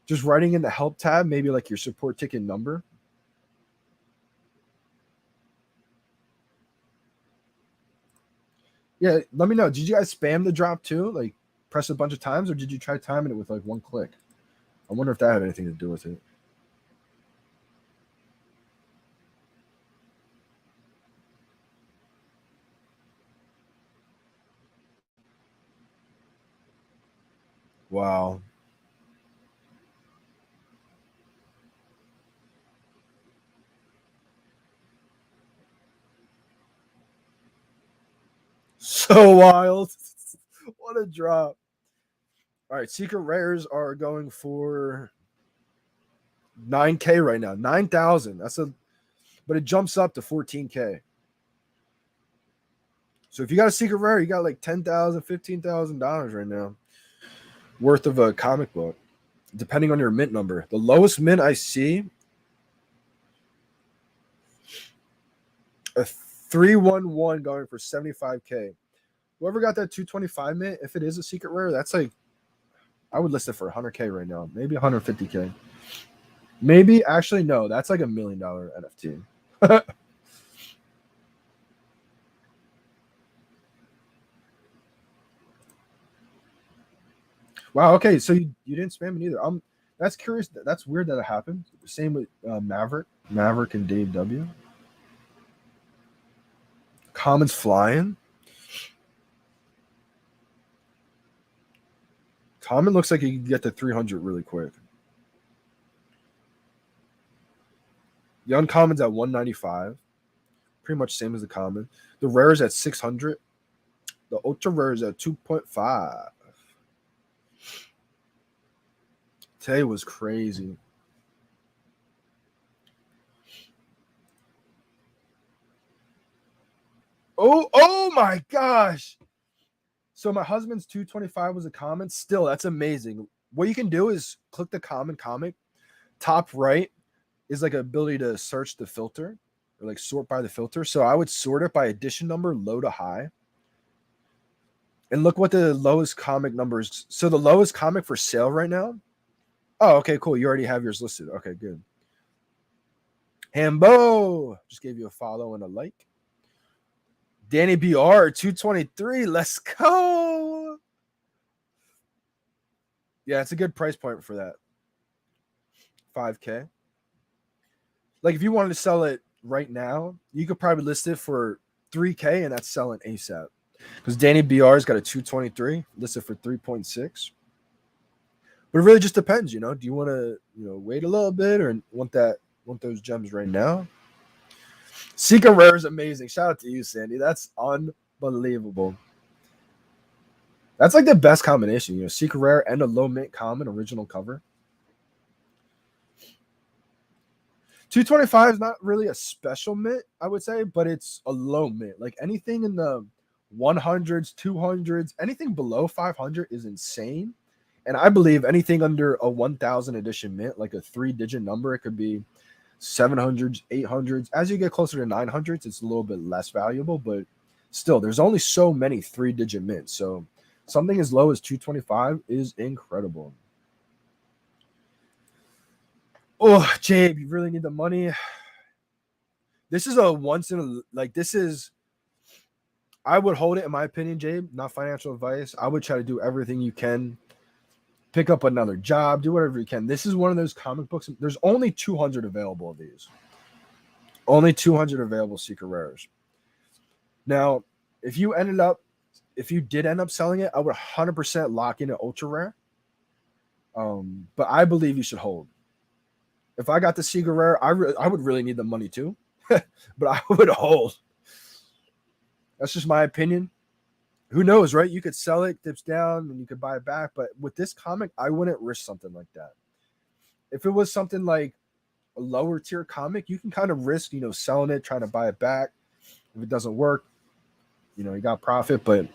just writing in the help tab, maybe your support ticket number. Yeah, let me know. Did you guys spam the drop too? Press a bunch of times, or did you try timing it with one click? I wonder if that had anything to do with it. Wow. So wild. What a drop. All right, secret rares are going for 9K right now, 9,000. But it jumps up to 14K. So if you got a secret rare, you got like $10,000, $15,000 right now worth of a comic book, depending on your mint number. The lowest mint I see, a 311 going for 75K. Whoever got that 225 mint, if it is a secret rare, that's like, I would list it for 100K right now, maybe 150K. Maybe, actually, no, that's like $1 million NFT. Wow, okay, so you didn't spam it either. That's curious. That's weird that it happened. Same with Maverick and Dave W. Commons flying. Common looks like you can get to 300 really quick. The uncommon's at 195. Pretty much same as the common. The rare is at 600. The ultra rare is at 2.5. Today was crazy. Oh my gosh. So my husband's 225 was a common. Still, that's amazing. What you can do is click the common comic. Top right is like an ability to search the filter or like sort by the filter. So I would sort it by edition number, low to high. And look what the lowest comic number is. So the lowest comic for sale right now. Oh, okay, cool. You already have yours listed. Okay, good. Hambo just gave you a follow and a like. Danny BR 223. Let's go. Yeah, it's a good price point for that. 5K. Like if you wanted to sell it right now, you could probably list it for 3K and that's selling ASAP. Because Danny BR's got a 223 listed for 3.6. But it really just depends, Do you want to, wait a little bit or want those gems right now? Secret Rare is amazing. Shout out to you, Sandy. That's unbelievable. That's like the best combination, Secret Rare and a low mint common original cover. 225 is not really a special mint, I would say, but it's a low mint. Like anything in the 100s, 200s, anything below 500 is insane. And I believe anything under a 1,000 edition mint, like a 3-digit number, it could be 700s, 800s. As you get closer to 900s, it's a little bit less valuable, but still, there's only so many 3-digit mints. So something as low as 225 is incredible. Oh, Jabe, you really need the money. This is a once in a, like, this is, I would hold it, in my opinion, Jabe, not financial advice. I would try to do everything you can. Pick up another job, do whatever you can. This is one of those comic books. There's only 200 available of these. Only 200 available secret rares. Now, if you did end up selling it, I would 100% lock in an ultra rare. But I believe you should hold. If I got the secret rare, I would really need the money too. But I would hold. That's just my opinion. Who knows, right? You could sell it, dips down, and you could buy it back. But with this comic, I wouldn't risk something like that. If it was something like a lower tier comic, you can kind of risk, selling it, trying to buy it back. If it doesn't work, you got profit. But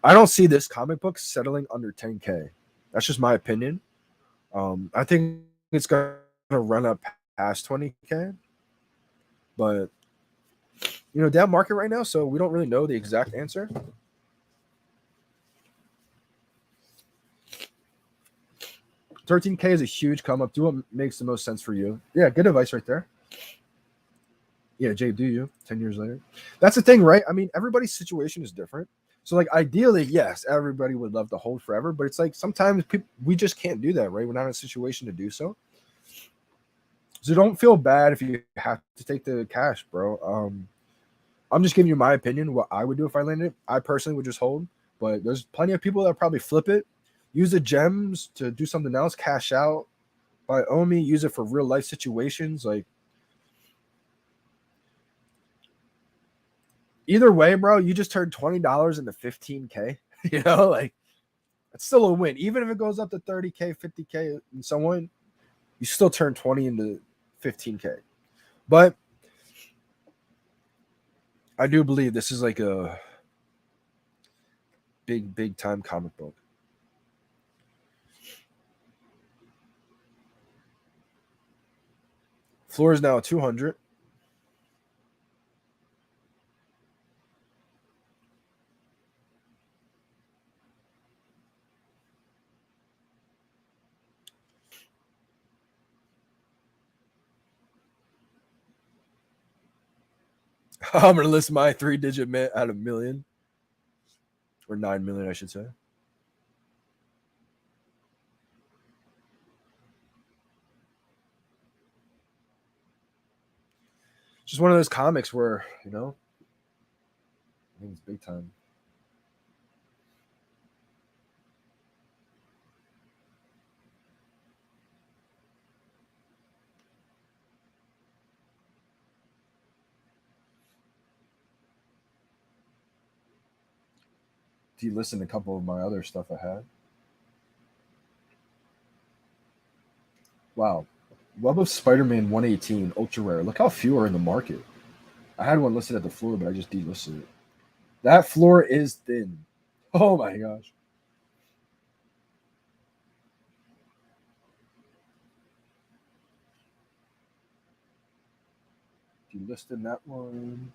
I don't see this comic book settling under 10K. That's just my opinion. I think it's going to run up past 20K. But down market right now, so we don't really know the exact answer. $13K is a huge come up. Do what makes the most sense for you. Yeah, good advice right there. Yeah, Jay, do you 10 years later? That's the thing, right? I mean, everybody's situation is different. So, like, ideally, yes, everybody would love to hold forever, but it's like sometimes we just can't do that, right? We're not in a situation to do so. So don't feel bad if you have to take the cash, bro. I'm just giving you my opinion, what I would do if I landed it. I personally would just hold, but there's plenty of people that probably flip it, use the gems to do something else, cash out, buy OMI, use it for real life situations. Like, either way, bro, you just turned $20 into 15K. Like, that's still a win. Even if it goes up to 30K, 50K, and so on, you still turn 20 into 15K. But I do believe this is like a big time comic book. Floor is now 200. I'm gonna list my 3-digit mint at $1 million. Or 9 million, I should say. Just one of those comics where, I think it's big time. Delisted a couple of my other stuff I had. Wow. Web of Spider-Man 118, ultra rare. Look how few are in the market. I had one listed at the floor, but I just delisted it. That floor is thin. Oh my gosh. Delisted that one.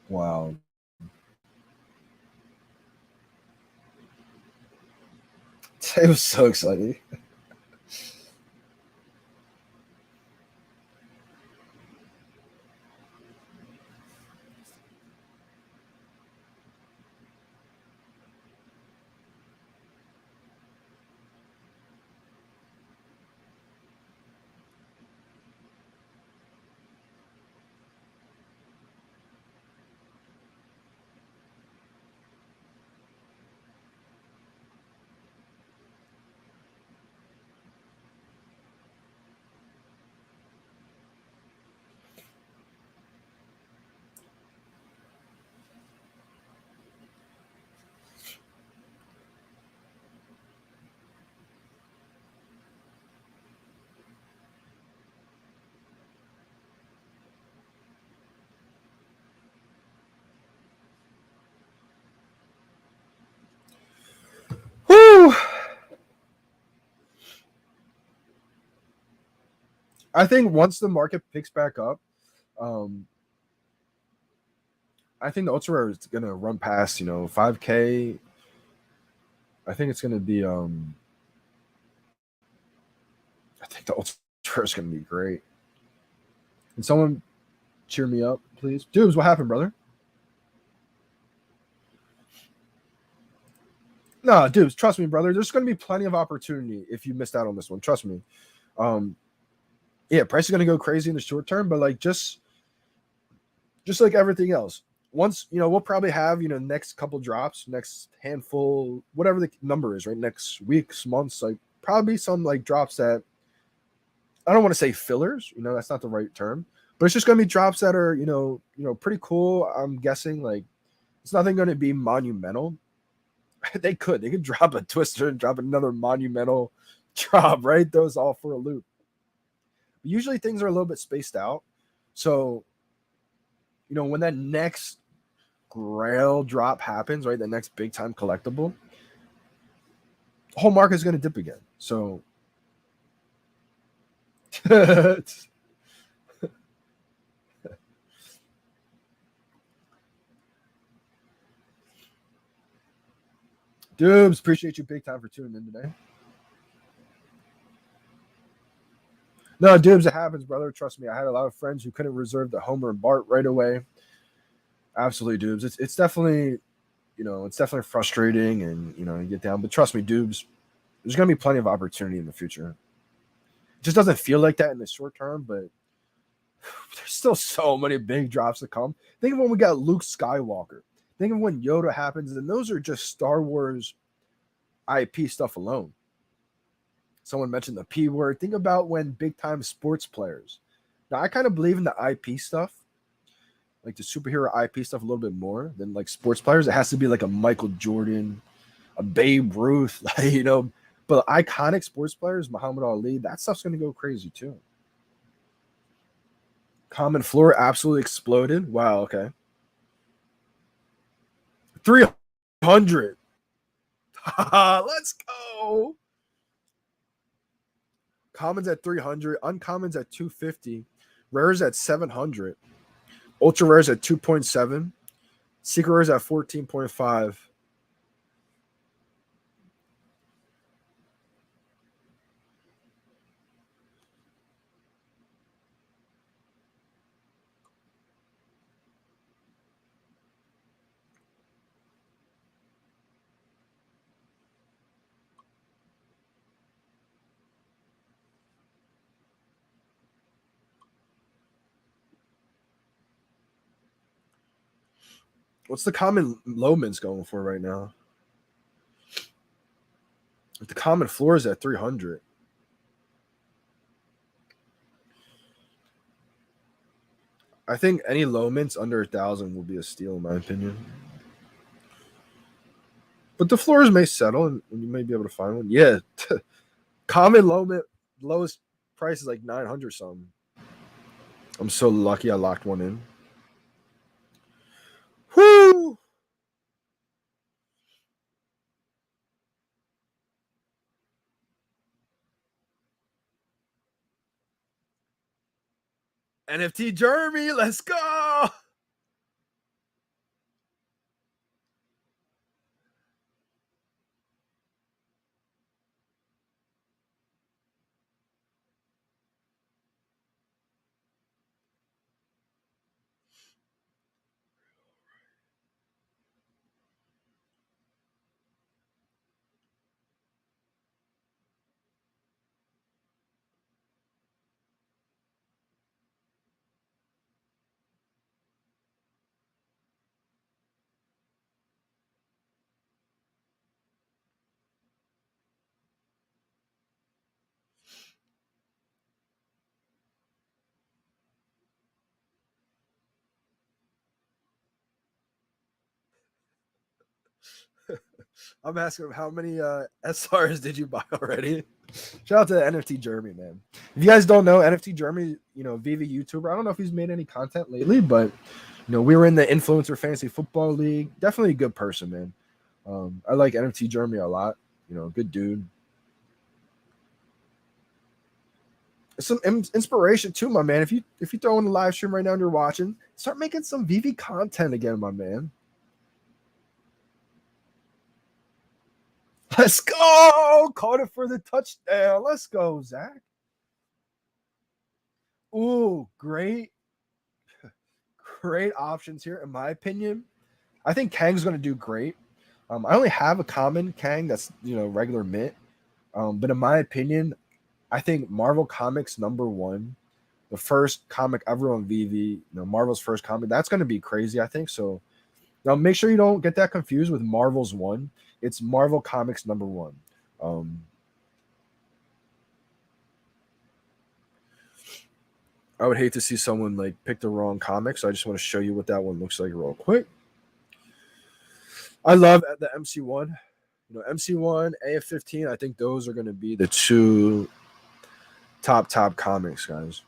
Wow. It was so exciting. Whew. I think once the market picks back up, I think the ultra rare is gonna run past 5K. I think it's gonna be I think the ultra rare is gonna be great. Can someone cheer me up, please? Dubes, what happened, brother? No, Dubes, trust me, brother. There's gonna be plenty of opportunity if you missed out on this one. Trust me. Yeah, price is gonna go crazy in the short term, but like just like everything else. Once we'll probably have next couple drops, next handful, whatever the number is, right? Next weeks, months, like probably some like drops that I don't want to say fillers, that's not the right term, but it's just gonna be drops that are pretty cool. I'm guessing like it's nothing gonna be monumental. They could drop a twister and drop another monumental drop, right? Those all for a loop. But usually things are a little bit spaced out, so when that next grail drop happens, right? The next big time collectible, the whole market is going to dip again. So Dubes, appreciate you big time for tuning in today. No, Dubes, it happens, brother. Trust me. I had a lot of friends who couldn't reserve the Homer and Bart right away. Absolutely, Dubes. It's definitely, it's definitely frustrating and, you get down. But trust me, Dubes, there's going to be plenty of opportunity in the future. It just doesn't feel like that in the short term, but there's still so many big drops to come. Think of when we got Luke Skywalker. Think of when Yoda happens, and those are just Star Wars IP stuff alone. Someone mentioned the P word. Think about when big-time sports players. Now, I kind of believe in the IP stuff. like the superhero IP stuff a little bit more than like sports players. It has to be like a Michael Jordan, a Babe Ruth, like, you know. But iconic sports players, Muhammad Ali, that stuff's gonna go crazy too. Common floor absolutely exploded. Wow, okay. 300. Let's go. Commons at 300, uncommons at 250, rares at 700, ultra rares at 2.7, secret rares at 14.5. What's the common low mints going for right now? The common floor is at 300. I think any low mints under 1,000 will be a steal, in my opinion. But the floors may settle, and you may be able to find one. Yeah, common low mint, lowest price is like 900 something. I'm so lucky I locked one in. Whoo! NFT Jeremy, let's go! I'm asking him, how many SRs did you buy already? Shout out to the NFT Jeremy, man. If you guys don't know, NFT Jeremy, you know, VeVe YouTuber. I don't know if he's made any content lately, but you know, we were in the Influencer Fantasy Football League. Definitely a good person, man. I like NFT Jeremy a lot. You know, good dude. Some inspiration too, my man. If you throw in the live stream right now and you're watching, start making some VeVe content again, my man. Let's go! Caught it for the touchdown. Let's go, Zach. Ooh, great options here, in my opinion. I think Kang's going to do great. I only have a common Kang that's, you know, regular mint. But in my opinion, I think Marvel Comics #1, the first comic ever on VeVe, you know, Marvel's first comic, that's going to be crazy, I think. So now make sure you don't get that confused with Marvel's one. It's Marvel Comics #1. I would hate to see someone like pick the wrong comic, so I just want to show you what that one looks like real quick. I love the MC1. You know, MC1, AF15, I think those are going to be the two top comics, guys.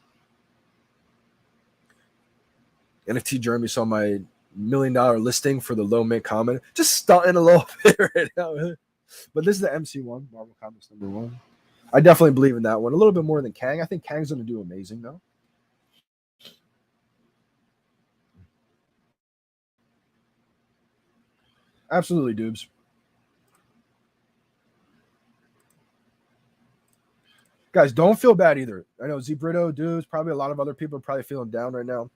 NFT Jeremy saw my $1 million listing for the low mint comment. Just stunting a little bit right now. But this is the MC1, Marvel Comics #1. I definitely believe in that one. A little bit more than Kang. I think Kang's going to do amazing, though. Absolutely, Dubes. Guys, don't feel bad either. I know Zebrito, Dudes, probably a lot of other people are probably feeling down right now.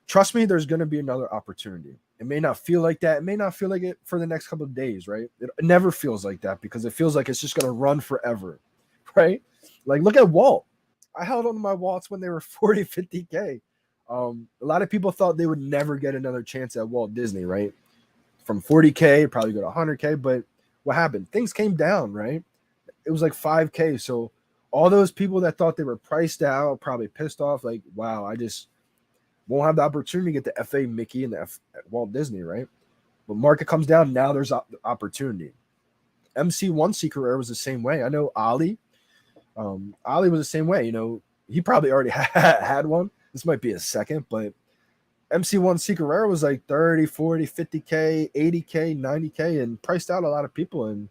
Trust me, there's going to be another opportunity. It may not feel like that. It may not feel like it for the next couple of days, right? It never feels like that because it feels like it's just going to run forever, right? Like, look at Walt. I held on to my Walts when they were 40, 50K. A lot of people thought they would never get another chance at Walt Disney, right? From 40K, probably go to 100K. But what happened? Things came down, right? It was like 5K. So all those people that thought they were priced out, probably pissed off, like, wow, I just won't have the opportunity to get the FA Mickey and the Walt Disney, right? But market comes down, now there's opportunity. MC1 Secret Rare was the same way. I know Ali was the same way. You know, he probably already had one. This might be a second, but MC1 Secret Rare was like 30, 40, 50K, 80K, 90K, and priced out a lot of people. And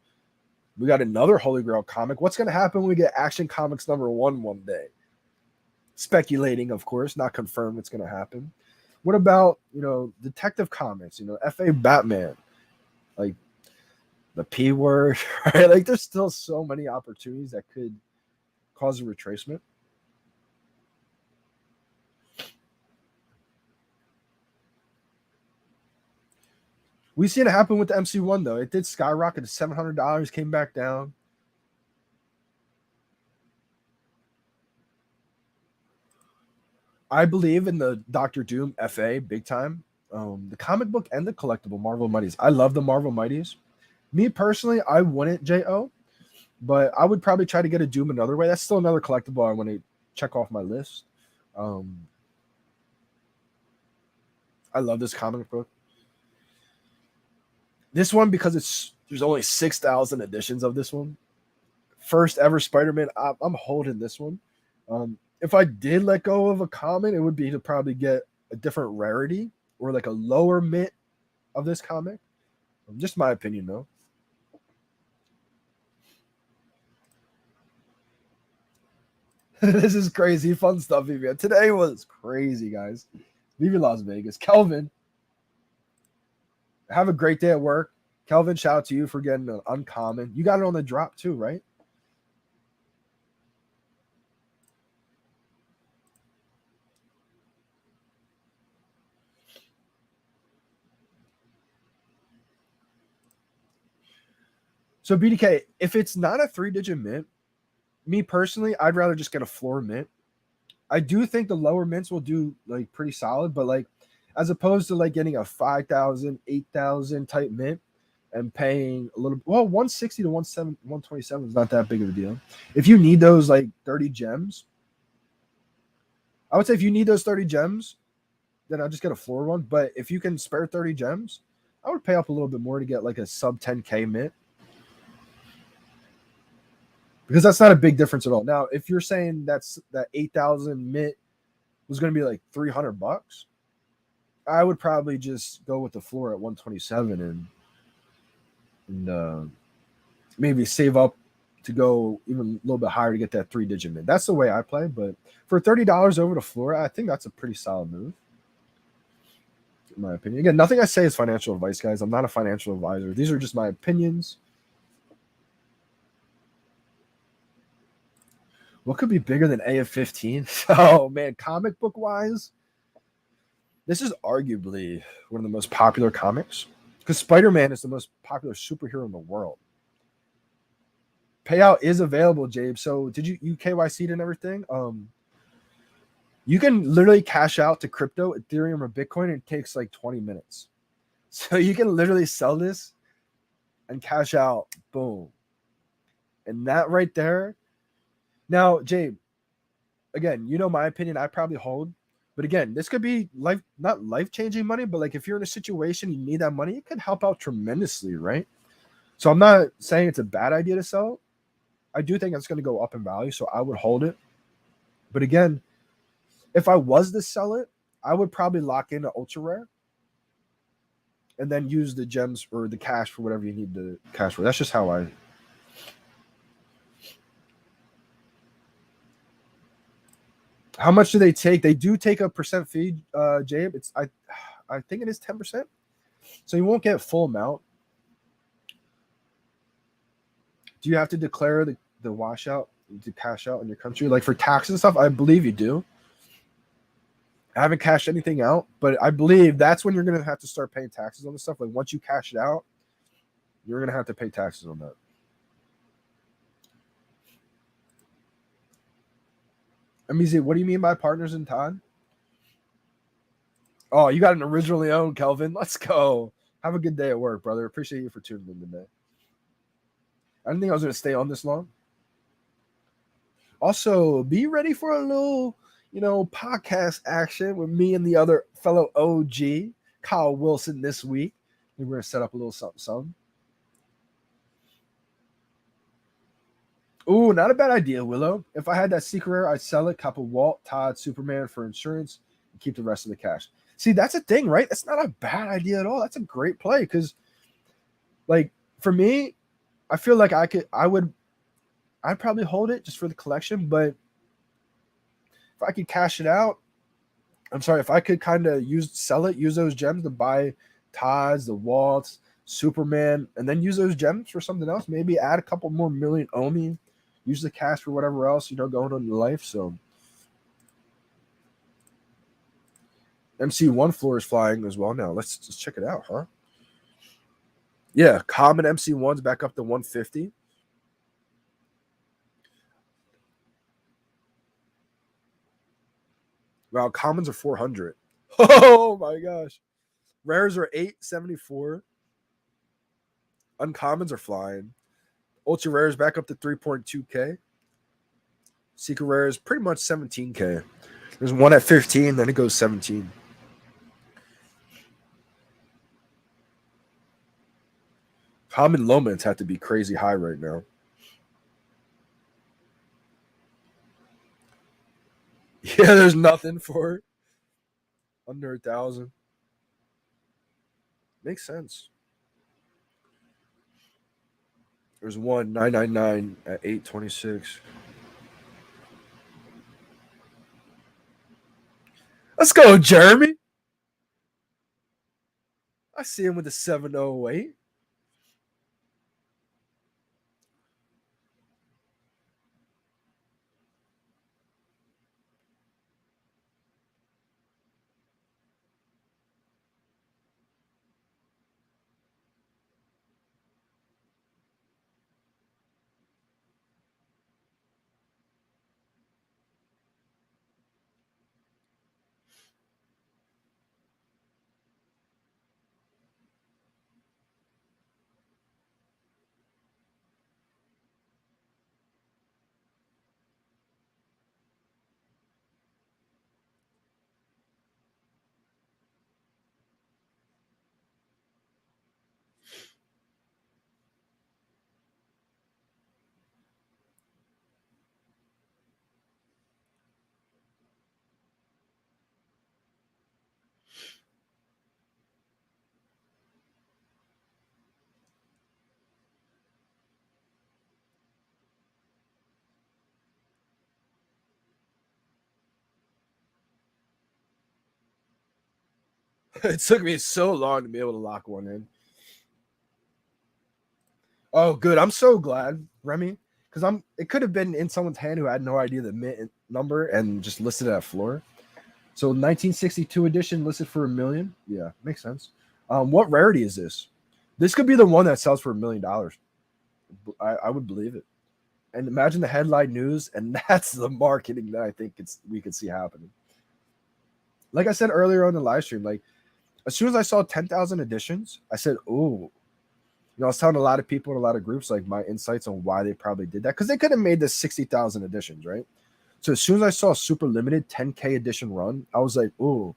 we got another Holy Grail comic. What's going to happen when we get Action Comics #1 one day? Speculating, of course, not confirmed what's going to happen. What about, you know, Detective Comics, you know, FA Batman, like the P word, right? Like there's still so many opportunities that could cause a retracement. We've seen it happen with the MC1 though. It did skyrocket to $700, came back down. I believe in the Doctor Doom FA big time. The comic book and the collectible Marvel Mighties. I love the Marvel Mighties. Me personally, I wouldn't JO, but I would probably try to get a Doom another way. That's still another collectible I want to check off my list. I love this comic book. This one, because there's only 6,000 editions of this one. First ever Spider-Man. I'm holding this one. If I did let go of a common, it would be to probably get a different rarity or like a lower mint of this comic. Just my opinion, though. This is crazy fun stuff, VeVe. Today was crazy, guys. VeVe Las Vegas. Kelvin, have a great day at work. Kelvin, shout out to you for getting an uncommon. You got it on the drop too, right? So BDK, if it's not a 3-digit mint, me personally, I'd rather just get a floor mint. I do think the lower mints will do like pretty solid, but like as opposed to like getting a 5,000, 8,000 type mint and paying a little, well, 160 to 127 is not that big of a deal. If you need those like 30 gems, I would say if you need those 30 gems, then I'll just get a floor one. But if you can spare 30 gems, I would pay up a little bit more to get like a sub 10K mint. Because that's not a big difference at all. Now, if you're saying that 8,000 mint was going to be like $300, I would probably just go with the floor at 127 and maybe save up to go even a little bit higher to get that 3-digit mint. That's the way I play. But for $30 over the floor, I think that's a pretty solid move, in my opinion. Again, nothing I say is financial advice, guys. I'm not a financial advisor. These are just my opinions. What could be bigger than AF15? Oh, man, comic book wise, this is arguably one of the most popular comics because Spider-Man is the most popular superhero in the world. Payout is available, Jabe. So did you KYC'd and everything? You can literally cash out to crypto, Ethereum, or Bitcoin. And it takes like 20 minutes. So you can literally sell this and cash out. Boom. And that right there. Now, Jabe, again, you know my opinion, I probably hold. But again, this could be not life-changing money, but like if you're in a situation you need that money, it could help out tremendously, right? So I'm not saying it's a bad idea to sell. I do think it's going to go up in value, so I would hold it. But again, if I was to sell it, I would probably lock in an ultra rare and then use the gems or the cash for whatever you need the cash for. That's just how I... How much do they take? They do take a % fee, Jabe. I think it is 10%. So you won't get full amount. Do you have to declare the washout to cash out in your country? Like for taxes and stuff, I believe you do. I haven't cashed anything out, but I believe that's when you're going to have to start paying taxes on the stuff. Like once you cash it out, you're going to have to pay taxes on that. Amizi, what do you mean by partners in time? Oh, you got an originally owned, Kelvin. Let's go. Have a good day at work, brother. Appreciate you for tuning in today. I didn't think I was going to stay on this long. Also, be ready for a little, podcast action with me and the other fellow OG, Kyle Wilson, this week. We're going to set up a little something. Ooh, not a bad idea, Willow. If I had that secret rare, I'd sell it, cop a Walt, Todd, Superman for insurance, and keep the rest of the cash. See, that's a thing, right? That's not a bad idea at all. That's a great play because, like, for me, I feel like I'd probably hold it just for the collection, but if I could cash it out, if I could kind of use those gems to buy Todd's, the Waltz, Superman, and then use those gems for something else, maybe add a couple more million Omi, use the cash for whatever else, going on in life. So MC1 floor is flying as well now. Let's just check it out, huh? Yeah, common MC1's back up to 150. Wow, commons are 400. Oh my gosh. Rares are 874. Uncommons are flying. Ultra rares back up to 3.2K. Secret rares pretty much 17K. There's one at 15, then it goes 17. Common Lomans have to be crazy high right now. Yeah, there's nothing for it. Under 1,000. Makes sense. There's 1,999 at 826. Let's go, Jeremy. I see him with the 708. It took me so long to be able to lock one in. Oh, good. I'm so glad, Remy, because it could have been in someone's hand who had no idea the mint number and just listed it at floor. So 1962 edition listed for $1 million. Yeah, makes sense. What rarity is this? This could be the one that sells for $1 million. I would believe it. And imagine the headline news, and that's the marketing that I think we could see happening. Like I said earlier on the live stream, like as soon as I saw 10,000 editions, I said, "Oh." I was telling a lot of people in a lot of groups like my insights on why they probably did that because they could have made this 60,000 editions, right? So as soon as I saw a super limited 10K edition run, I was like, "Oh,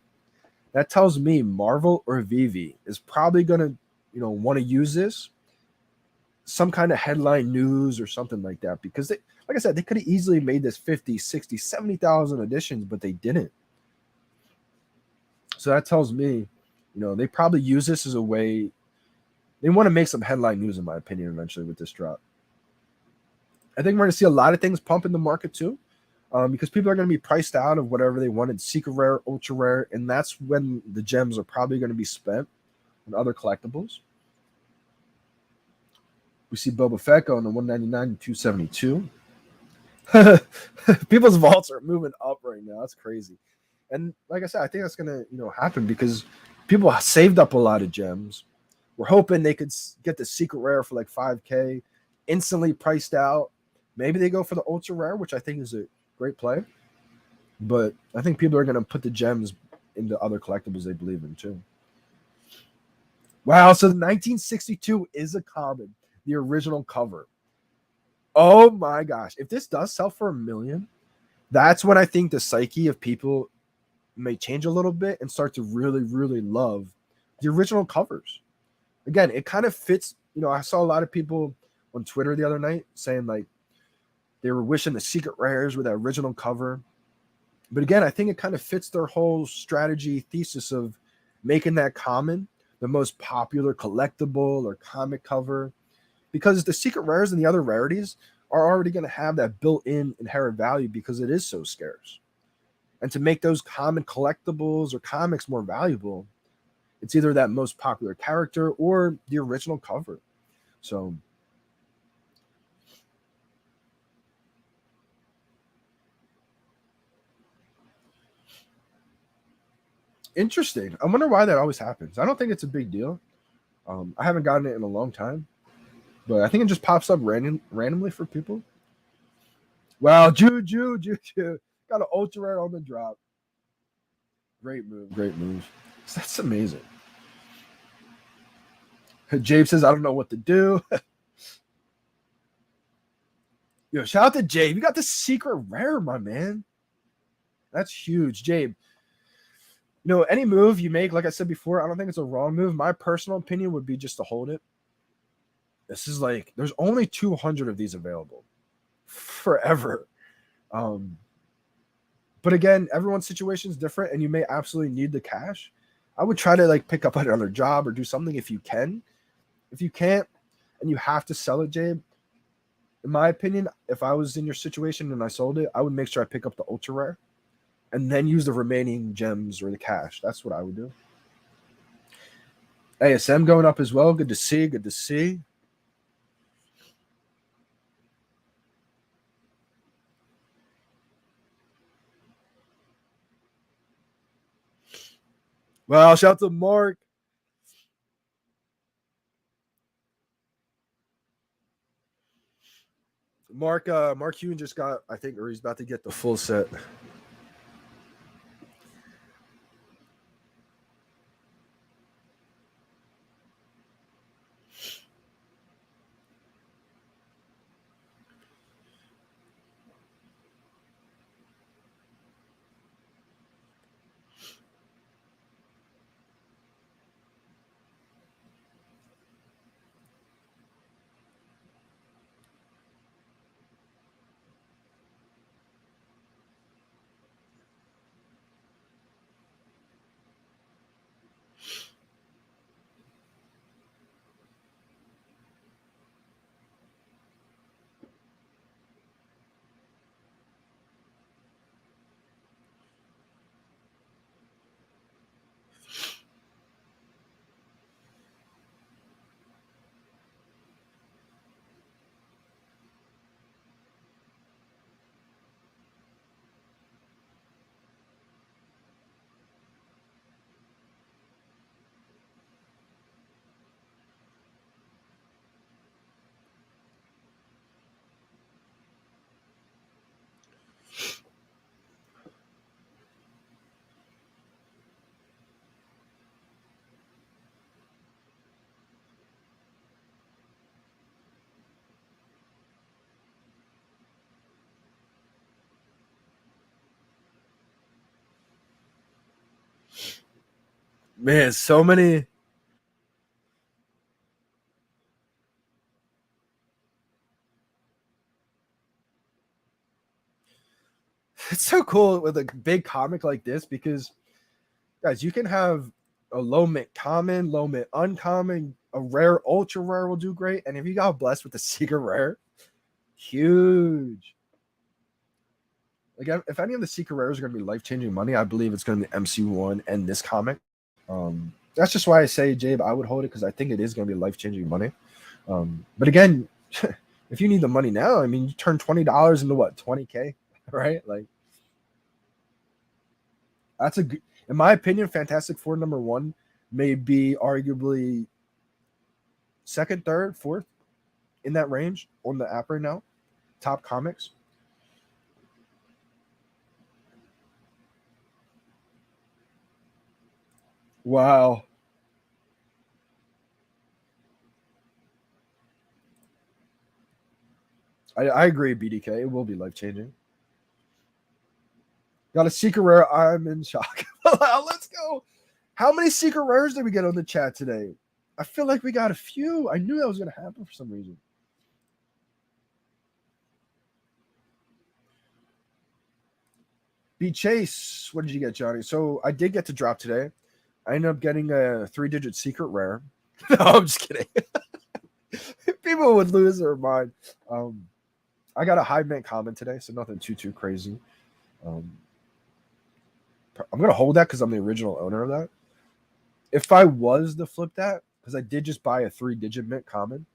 that tells me Marvel or VeVe is probably gonna, want to use this." Some kind of headline news or something like that because like I said, they could have easily made this 50, 60, 70,000 editions, but they didn't. So that tells me, they probably use this as a way. They want to make some headline news, in my opinion, eventually with this drop. I think we're going to see a lot of things pump in the market too because people are going to be priced out of whatever they wanted, secret rare, ultra rare, and that's when the gems are probably going to be spent on other collectibles. We see Boba Fett going to 199 to 272. People's vaults are moving up right now. That's crazy. And like I said, I think that's going to, happen because people saved up a lot of gems. We're hoping they could get the secret rare for like 5K, instantly priced out. Maybe they go for the ultra rare, which I think is a great play. But I think people are going to put the gems into other collectibles they believe in too. Wow, so the 1962 is a common. The original cover. Oh my gosh. If this does sell for $1 million, That's when I think the psyche of people may change a little bit and start to really, really love the original covers. Again, it kind of fits. I saw a lot of people on Twitter the other night saying like they were wishing the secret rares were the original cover. But again, I think it kind of fits their whole strategy thesis of making that common the most popular collectible or comic cover, because the secret rares and the other rarities are already going to have that built-in inherent value because it is so scarce. And to make those common collectibles or comics more valuable, it's either that most popular character or the original cover. So interesting. I wonder why that always happens. I don't think it's a big deal. I haven't gotten it in a long time, but I think it just pops up randomly for people. Wow, Juju got an ultra rare on the drop. Great move, great move. That's amazing. Jabe says, I don't know what to do. Yo, shout out to Jabe. You got the secret rare, my man. That's huge. Jabe, any move you make, like I said before, I don't think it's a wrong move. My personal opinion would be just to hold it. This is like, there's only 200 of these available forever. But again, everyone's situation is different and you may absolutely need the cash. I would try to like pick up another job or do something if you can. If you can't and you have to sell it, Jabe, in my opinion, if I was in your situation and I sold it, I would make sure I pick up the ultra rare and then use the remaining gems or the cash. That's what I would do. ASM going up as well. Good to see. Good to see. Well, shout out to Mark. Mark Hune just got, I think, or he's about to get the full set. Man, so many. It's so cool with a big comic like this because, guys, you can have a low mint common, low mint uncommon, a rare, ultra rare will do great. And if you got blessed with the secret rare, huge. Like, if any of the secret rares are going to be life changing money, I believe it's going to be MC1 and this comic. That's just why I say, Jabe, I would hold it because I think it is going to be life changing money. But again, if you need the money now, I mean, you turn $20 into what, 20K, right? Like, that's in my opinion, Fantastic Four #1 may be arguably second, third, fourth in that range on the app right now. Top comics. Wow. I agree, BDK. It will be life changing. Got a secret rare. I'm in shock. Let's go. How many secret rares did we get on the chat today? I feel like we got a few. I knew that was going to happen for some reason. B Chase, what did you get, Johnny? So I did get to drop today. I ended up getting a 3-digit secret rare. No, I'm just kidding. People would lose their mind. I got a high mint comment today, so nothing too crazy. I'm going to hold that because I'm the original owner of that. If I was to flip that, because I did just buy a 3-digit mint common.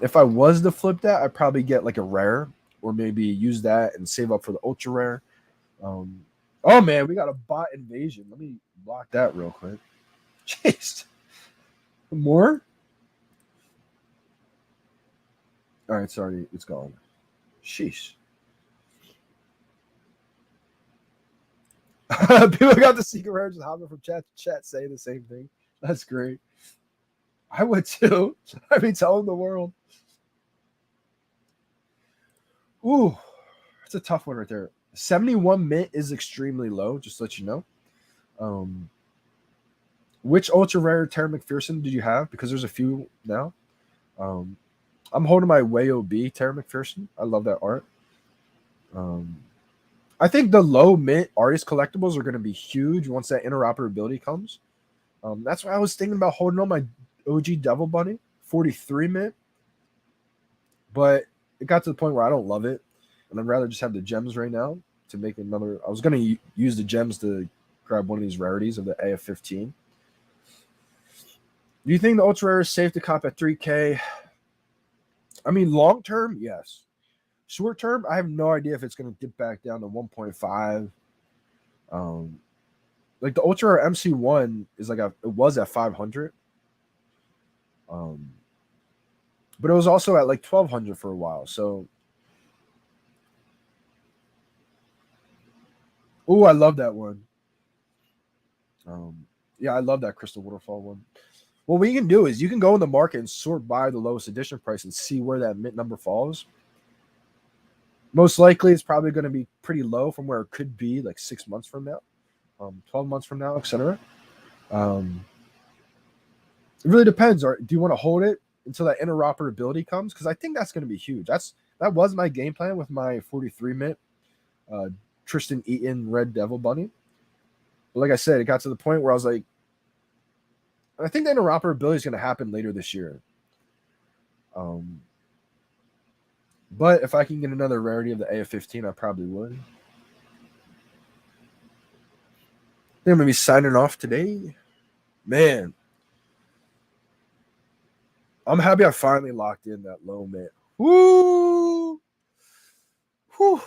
If I was to flip that, I'd probably get like a rare or maybe use that and save up for the ultra rare. Oh man, we got a bot invasion. Let me block that real quick. Jeez. More? All right, sorry, it's gone. Sheesh. People got the secret rare just hopping from chat to chat saying the same thing. That's great. I would too. I'd be telling the world. Ooh, that's a tough one right there. 71 mint is extremely low, just to let you know. Which ultra rare Terry McPherson did you have? Because there's a few now. I'm holding my Wayo B Terry McPherson. I love that art. I think the low mint artist collectibles are going to be huge once that interoperability comes. That's why I was thinking about holding on my OG Devil Bunny, 43 mint. But it got to the point where I don't love it. And I'd rather just have the gems right now to make another. I was going to use the gems to grab one of these rarities of the AF15. Do you think the ultra rare is safe to cop at 3K? I mean, long term, yes. Short term, I have no idea if it's going to dip back down to 1.5. Like the ultra rare MC1 is like it was at 500. But it was also at like 1200 for a while. So, oh, I love that one. Yeah, I love that Crystal Waterfall one. What we can do is you can go in the market and sort by the lowest edition price and see where that mint number falls. Most likely, it's probably going to be pretty low from where it could be like 6 months from now, 12 months from now, etc. It really depends. Or do you want to hold it until that interoperability comes? Because I think that's going to be huge. That was my game plan with my 43 mint Tristan Eaton Red Devil Bunny. But like I said, it got to the point where I was like, I think the interoperability is going to happen later this year. But if I can get another rarity of the AF15, I probably would. I think I'm going to be signing off today. Man. I'm happy I finally locked in that low mint. Woo! Whew.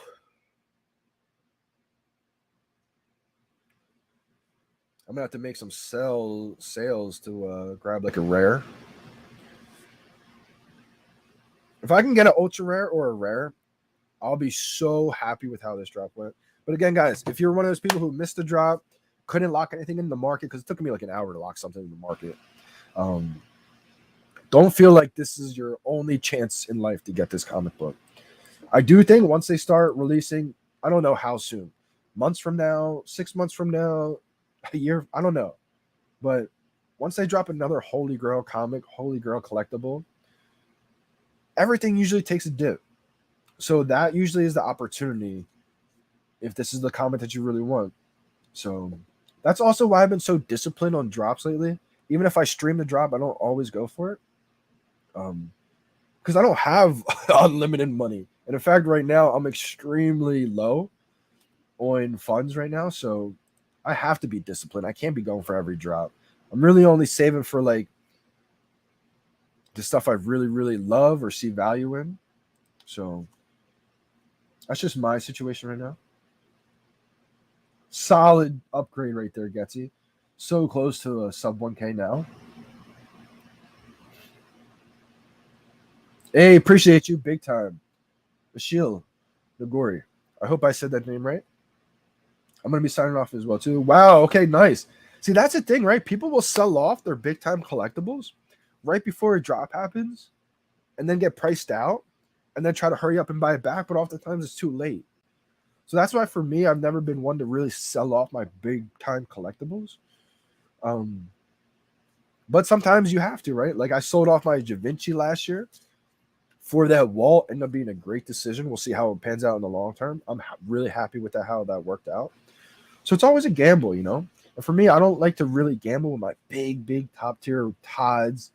I'm going to have to make some sales to grab like a rare. If I can get an ultra rare or a rare, I'll be so happy with how this drop went. But again, guys, if you're one of those people who missed the drop, couldn't lock anything in the market, because it took me like an hour to lock something in the market, don't feel like this is your only chance in life to get this comic book. I do think once they start releasing, I don't know how soon, months from now, 6 months from now, a year, I don't know. But once they drop another Holy Grail comic, Holy Grail collectible, everything usually takes a dip. So that usually is the opportunity if this is the comic that you really want. So that's also why I've been so disciplined on drops lately. Even if I stream the drop, I don't always go for it. Because I don't have unlimited money. And in fact, right now, I'm extremely low on funds right now. So I have to be disciplined. I can't be going for every drop. I'm really only saving for like the stuff I really, really love or see value in. So that's just my situation right now. Solid upgrade right there, Getsy. So close to a sub 1K now. Hey, appreciate you big time. Ashil Nagori. I hope I said that name right. I'm going to be signing off as well, too. Wow, okay, nice. See, that's the thing, right? People will sell off their big-time collectibles right before a drop happens and then get priced out and then try to hurry up and buy it back, but oftentimes it's too late. So that's why for me, I've never been one to really sell off my big time collectibles. But sometimes you have to, right? Like I sold off my Da Vinci last year for that wall. Ended up being a great decision. We'll see how it pans out in the long term. I'm really happy with how that worked out. So it's always a gamble, you know. And for me, I don't like to really gamble with my big top tier Todds,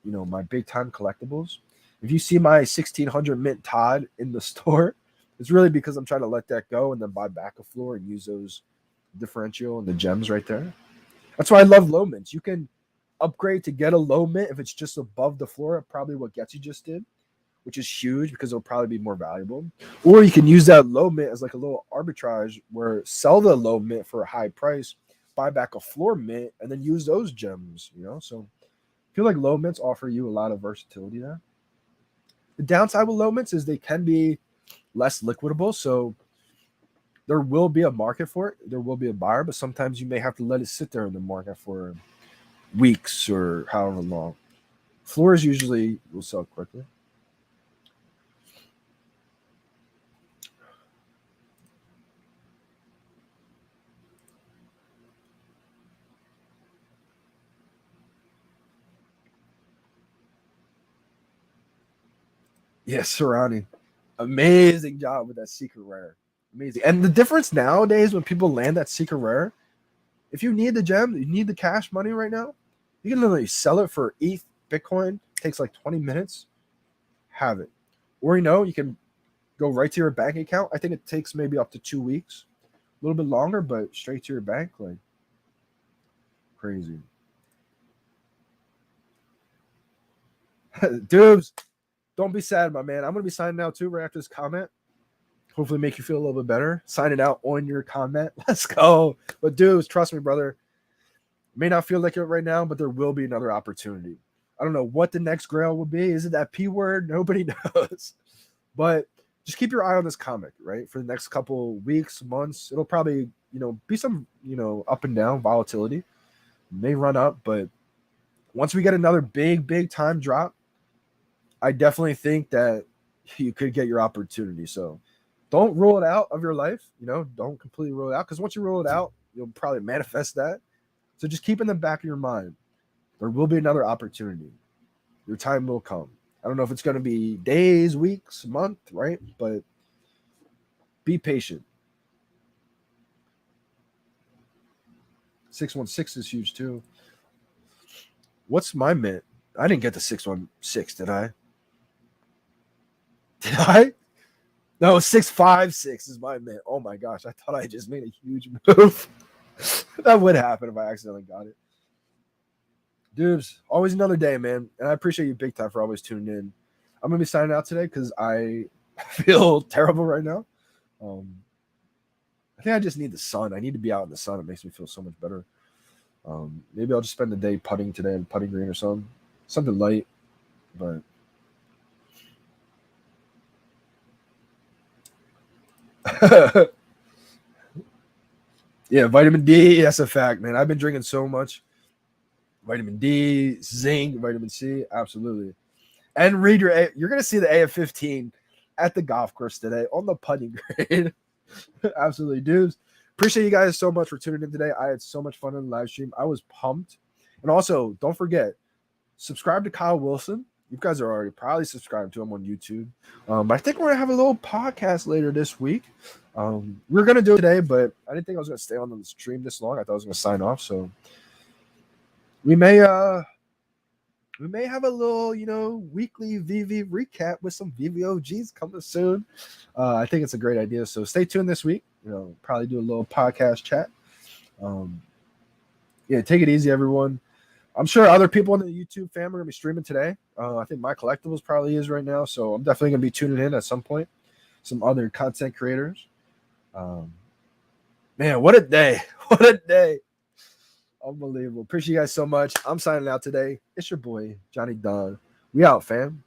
you know, my big time collectibles. If you see my 1600 mint Todd in the store, it's really because I'm trying to let that go and then buy back a floor and use those differential and the gems right there. That's why I love low mints. You can upgrade to get a low mint if it's just above the floor, probably what Getsy just did, which is huge because it'll probably be more valuable. Or you can use that low mint as like a little arbitrage where sell the low mint for a high price, buy back a floor mint, and then use those gems, you know? So I feel like low mints offer you a lot of versatility there. The downside with low mints is they can be less liquidable. So there will be a market for it. There will be a buyer, but sometimes you may have to let it sit there in the market for weeks or however long. Floors usually will sell quickly. Yes, surrounding. Amazing job with that secret rare. Amazing. And the difference nowadays when people land that secret rare, if you need the gem, you need the cash money right now, you can literally sell it for ETH, Bitcoin. It takes like 20 minutes. Have it. Or, you know, you can go right to your bank account. I think it takes maybe up to 2 weeks. A little bit longer, but straight to your bank. Like, crazy. Dubes, don't be sad, my man. I'm going to be signing out too right after this comment. Hopefully make you feel a little bit better. Signing out on your comment. Let's go. But dudes, trust me, brother. May not feel like it right now, but there will be another opportunity. I don't know what the next grail will be. Is it that P word? Nobody knows. But just keep your eye on this comic, right? For the next couple weeks, months. It'll probably, you know, be some, you know, up and down volatility. It may run up, but once we get another big time drop, I definitely think that you could get your opportunity. So don't rule it out of your life. You know, don't completely rule it out, because once you rule it out, you'll probably manifest that. So just keep in the back of your mind, there will be another opportunity. Your time will come. I don't know if it's going to be days, weeks, month, right? But be patient. 616 is huge too. What's my mint? I didn't get the 616, did I? Did I? No, 656 is my mint. Oh my gosh, I thought I just made a huge move. That would happen if I accidentally got it. Dudes, always another day, man. And I appreciate you big time for always tuning in. I'm going to be signing out today because I feel terrible right now. I think I just need the sun. I need to be out in the sun. It makes me feel so much better. Maybe I'll just spend the day putting today and putting green or something light. But yeah, vitamin D, that's a fact, man. I've been drinking so much. Vitamin D, zinc, vitamin C, absolutely. And read you're going to see the AF15 at the golf course today on the putting grade. Absolutely, dudes. Appreciate you guys so much for tuning in today. I had so much fun in the live stream. I was pumped. And also, don't forget, subscribe to Kyle Wilson. You guys are already probably subscribed to him on YouTube. But I think we're going to have a little podcast later this week. We're going to do it today, but I didn't think I was going to stay on the stream this long. I thought I was going to sign off. So we may have a little, you know, weekly VeVe recap with some VeVe OGs coming soon. I think it's a great idea. So stay tuned this week. You know, probably do a little podcast chat. Yeah, take it easy, everyone. I'm sure other people in the YouTube family are going to be streaming today. I think My Collectibles probably is right now. So I'm definitely going to be tuning in at some point. Some other content creators. Man, what a day. What a day. Unbelievable. Appreciate you guys so much. I'm signing out today. It's your boy, Johnny Dunn. We out, fam.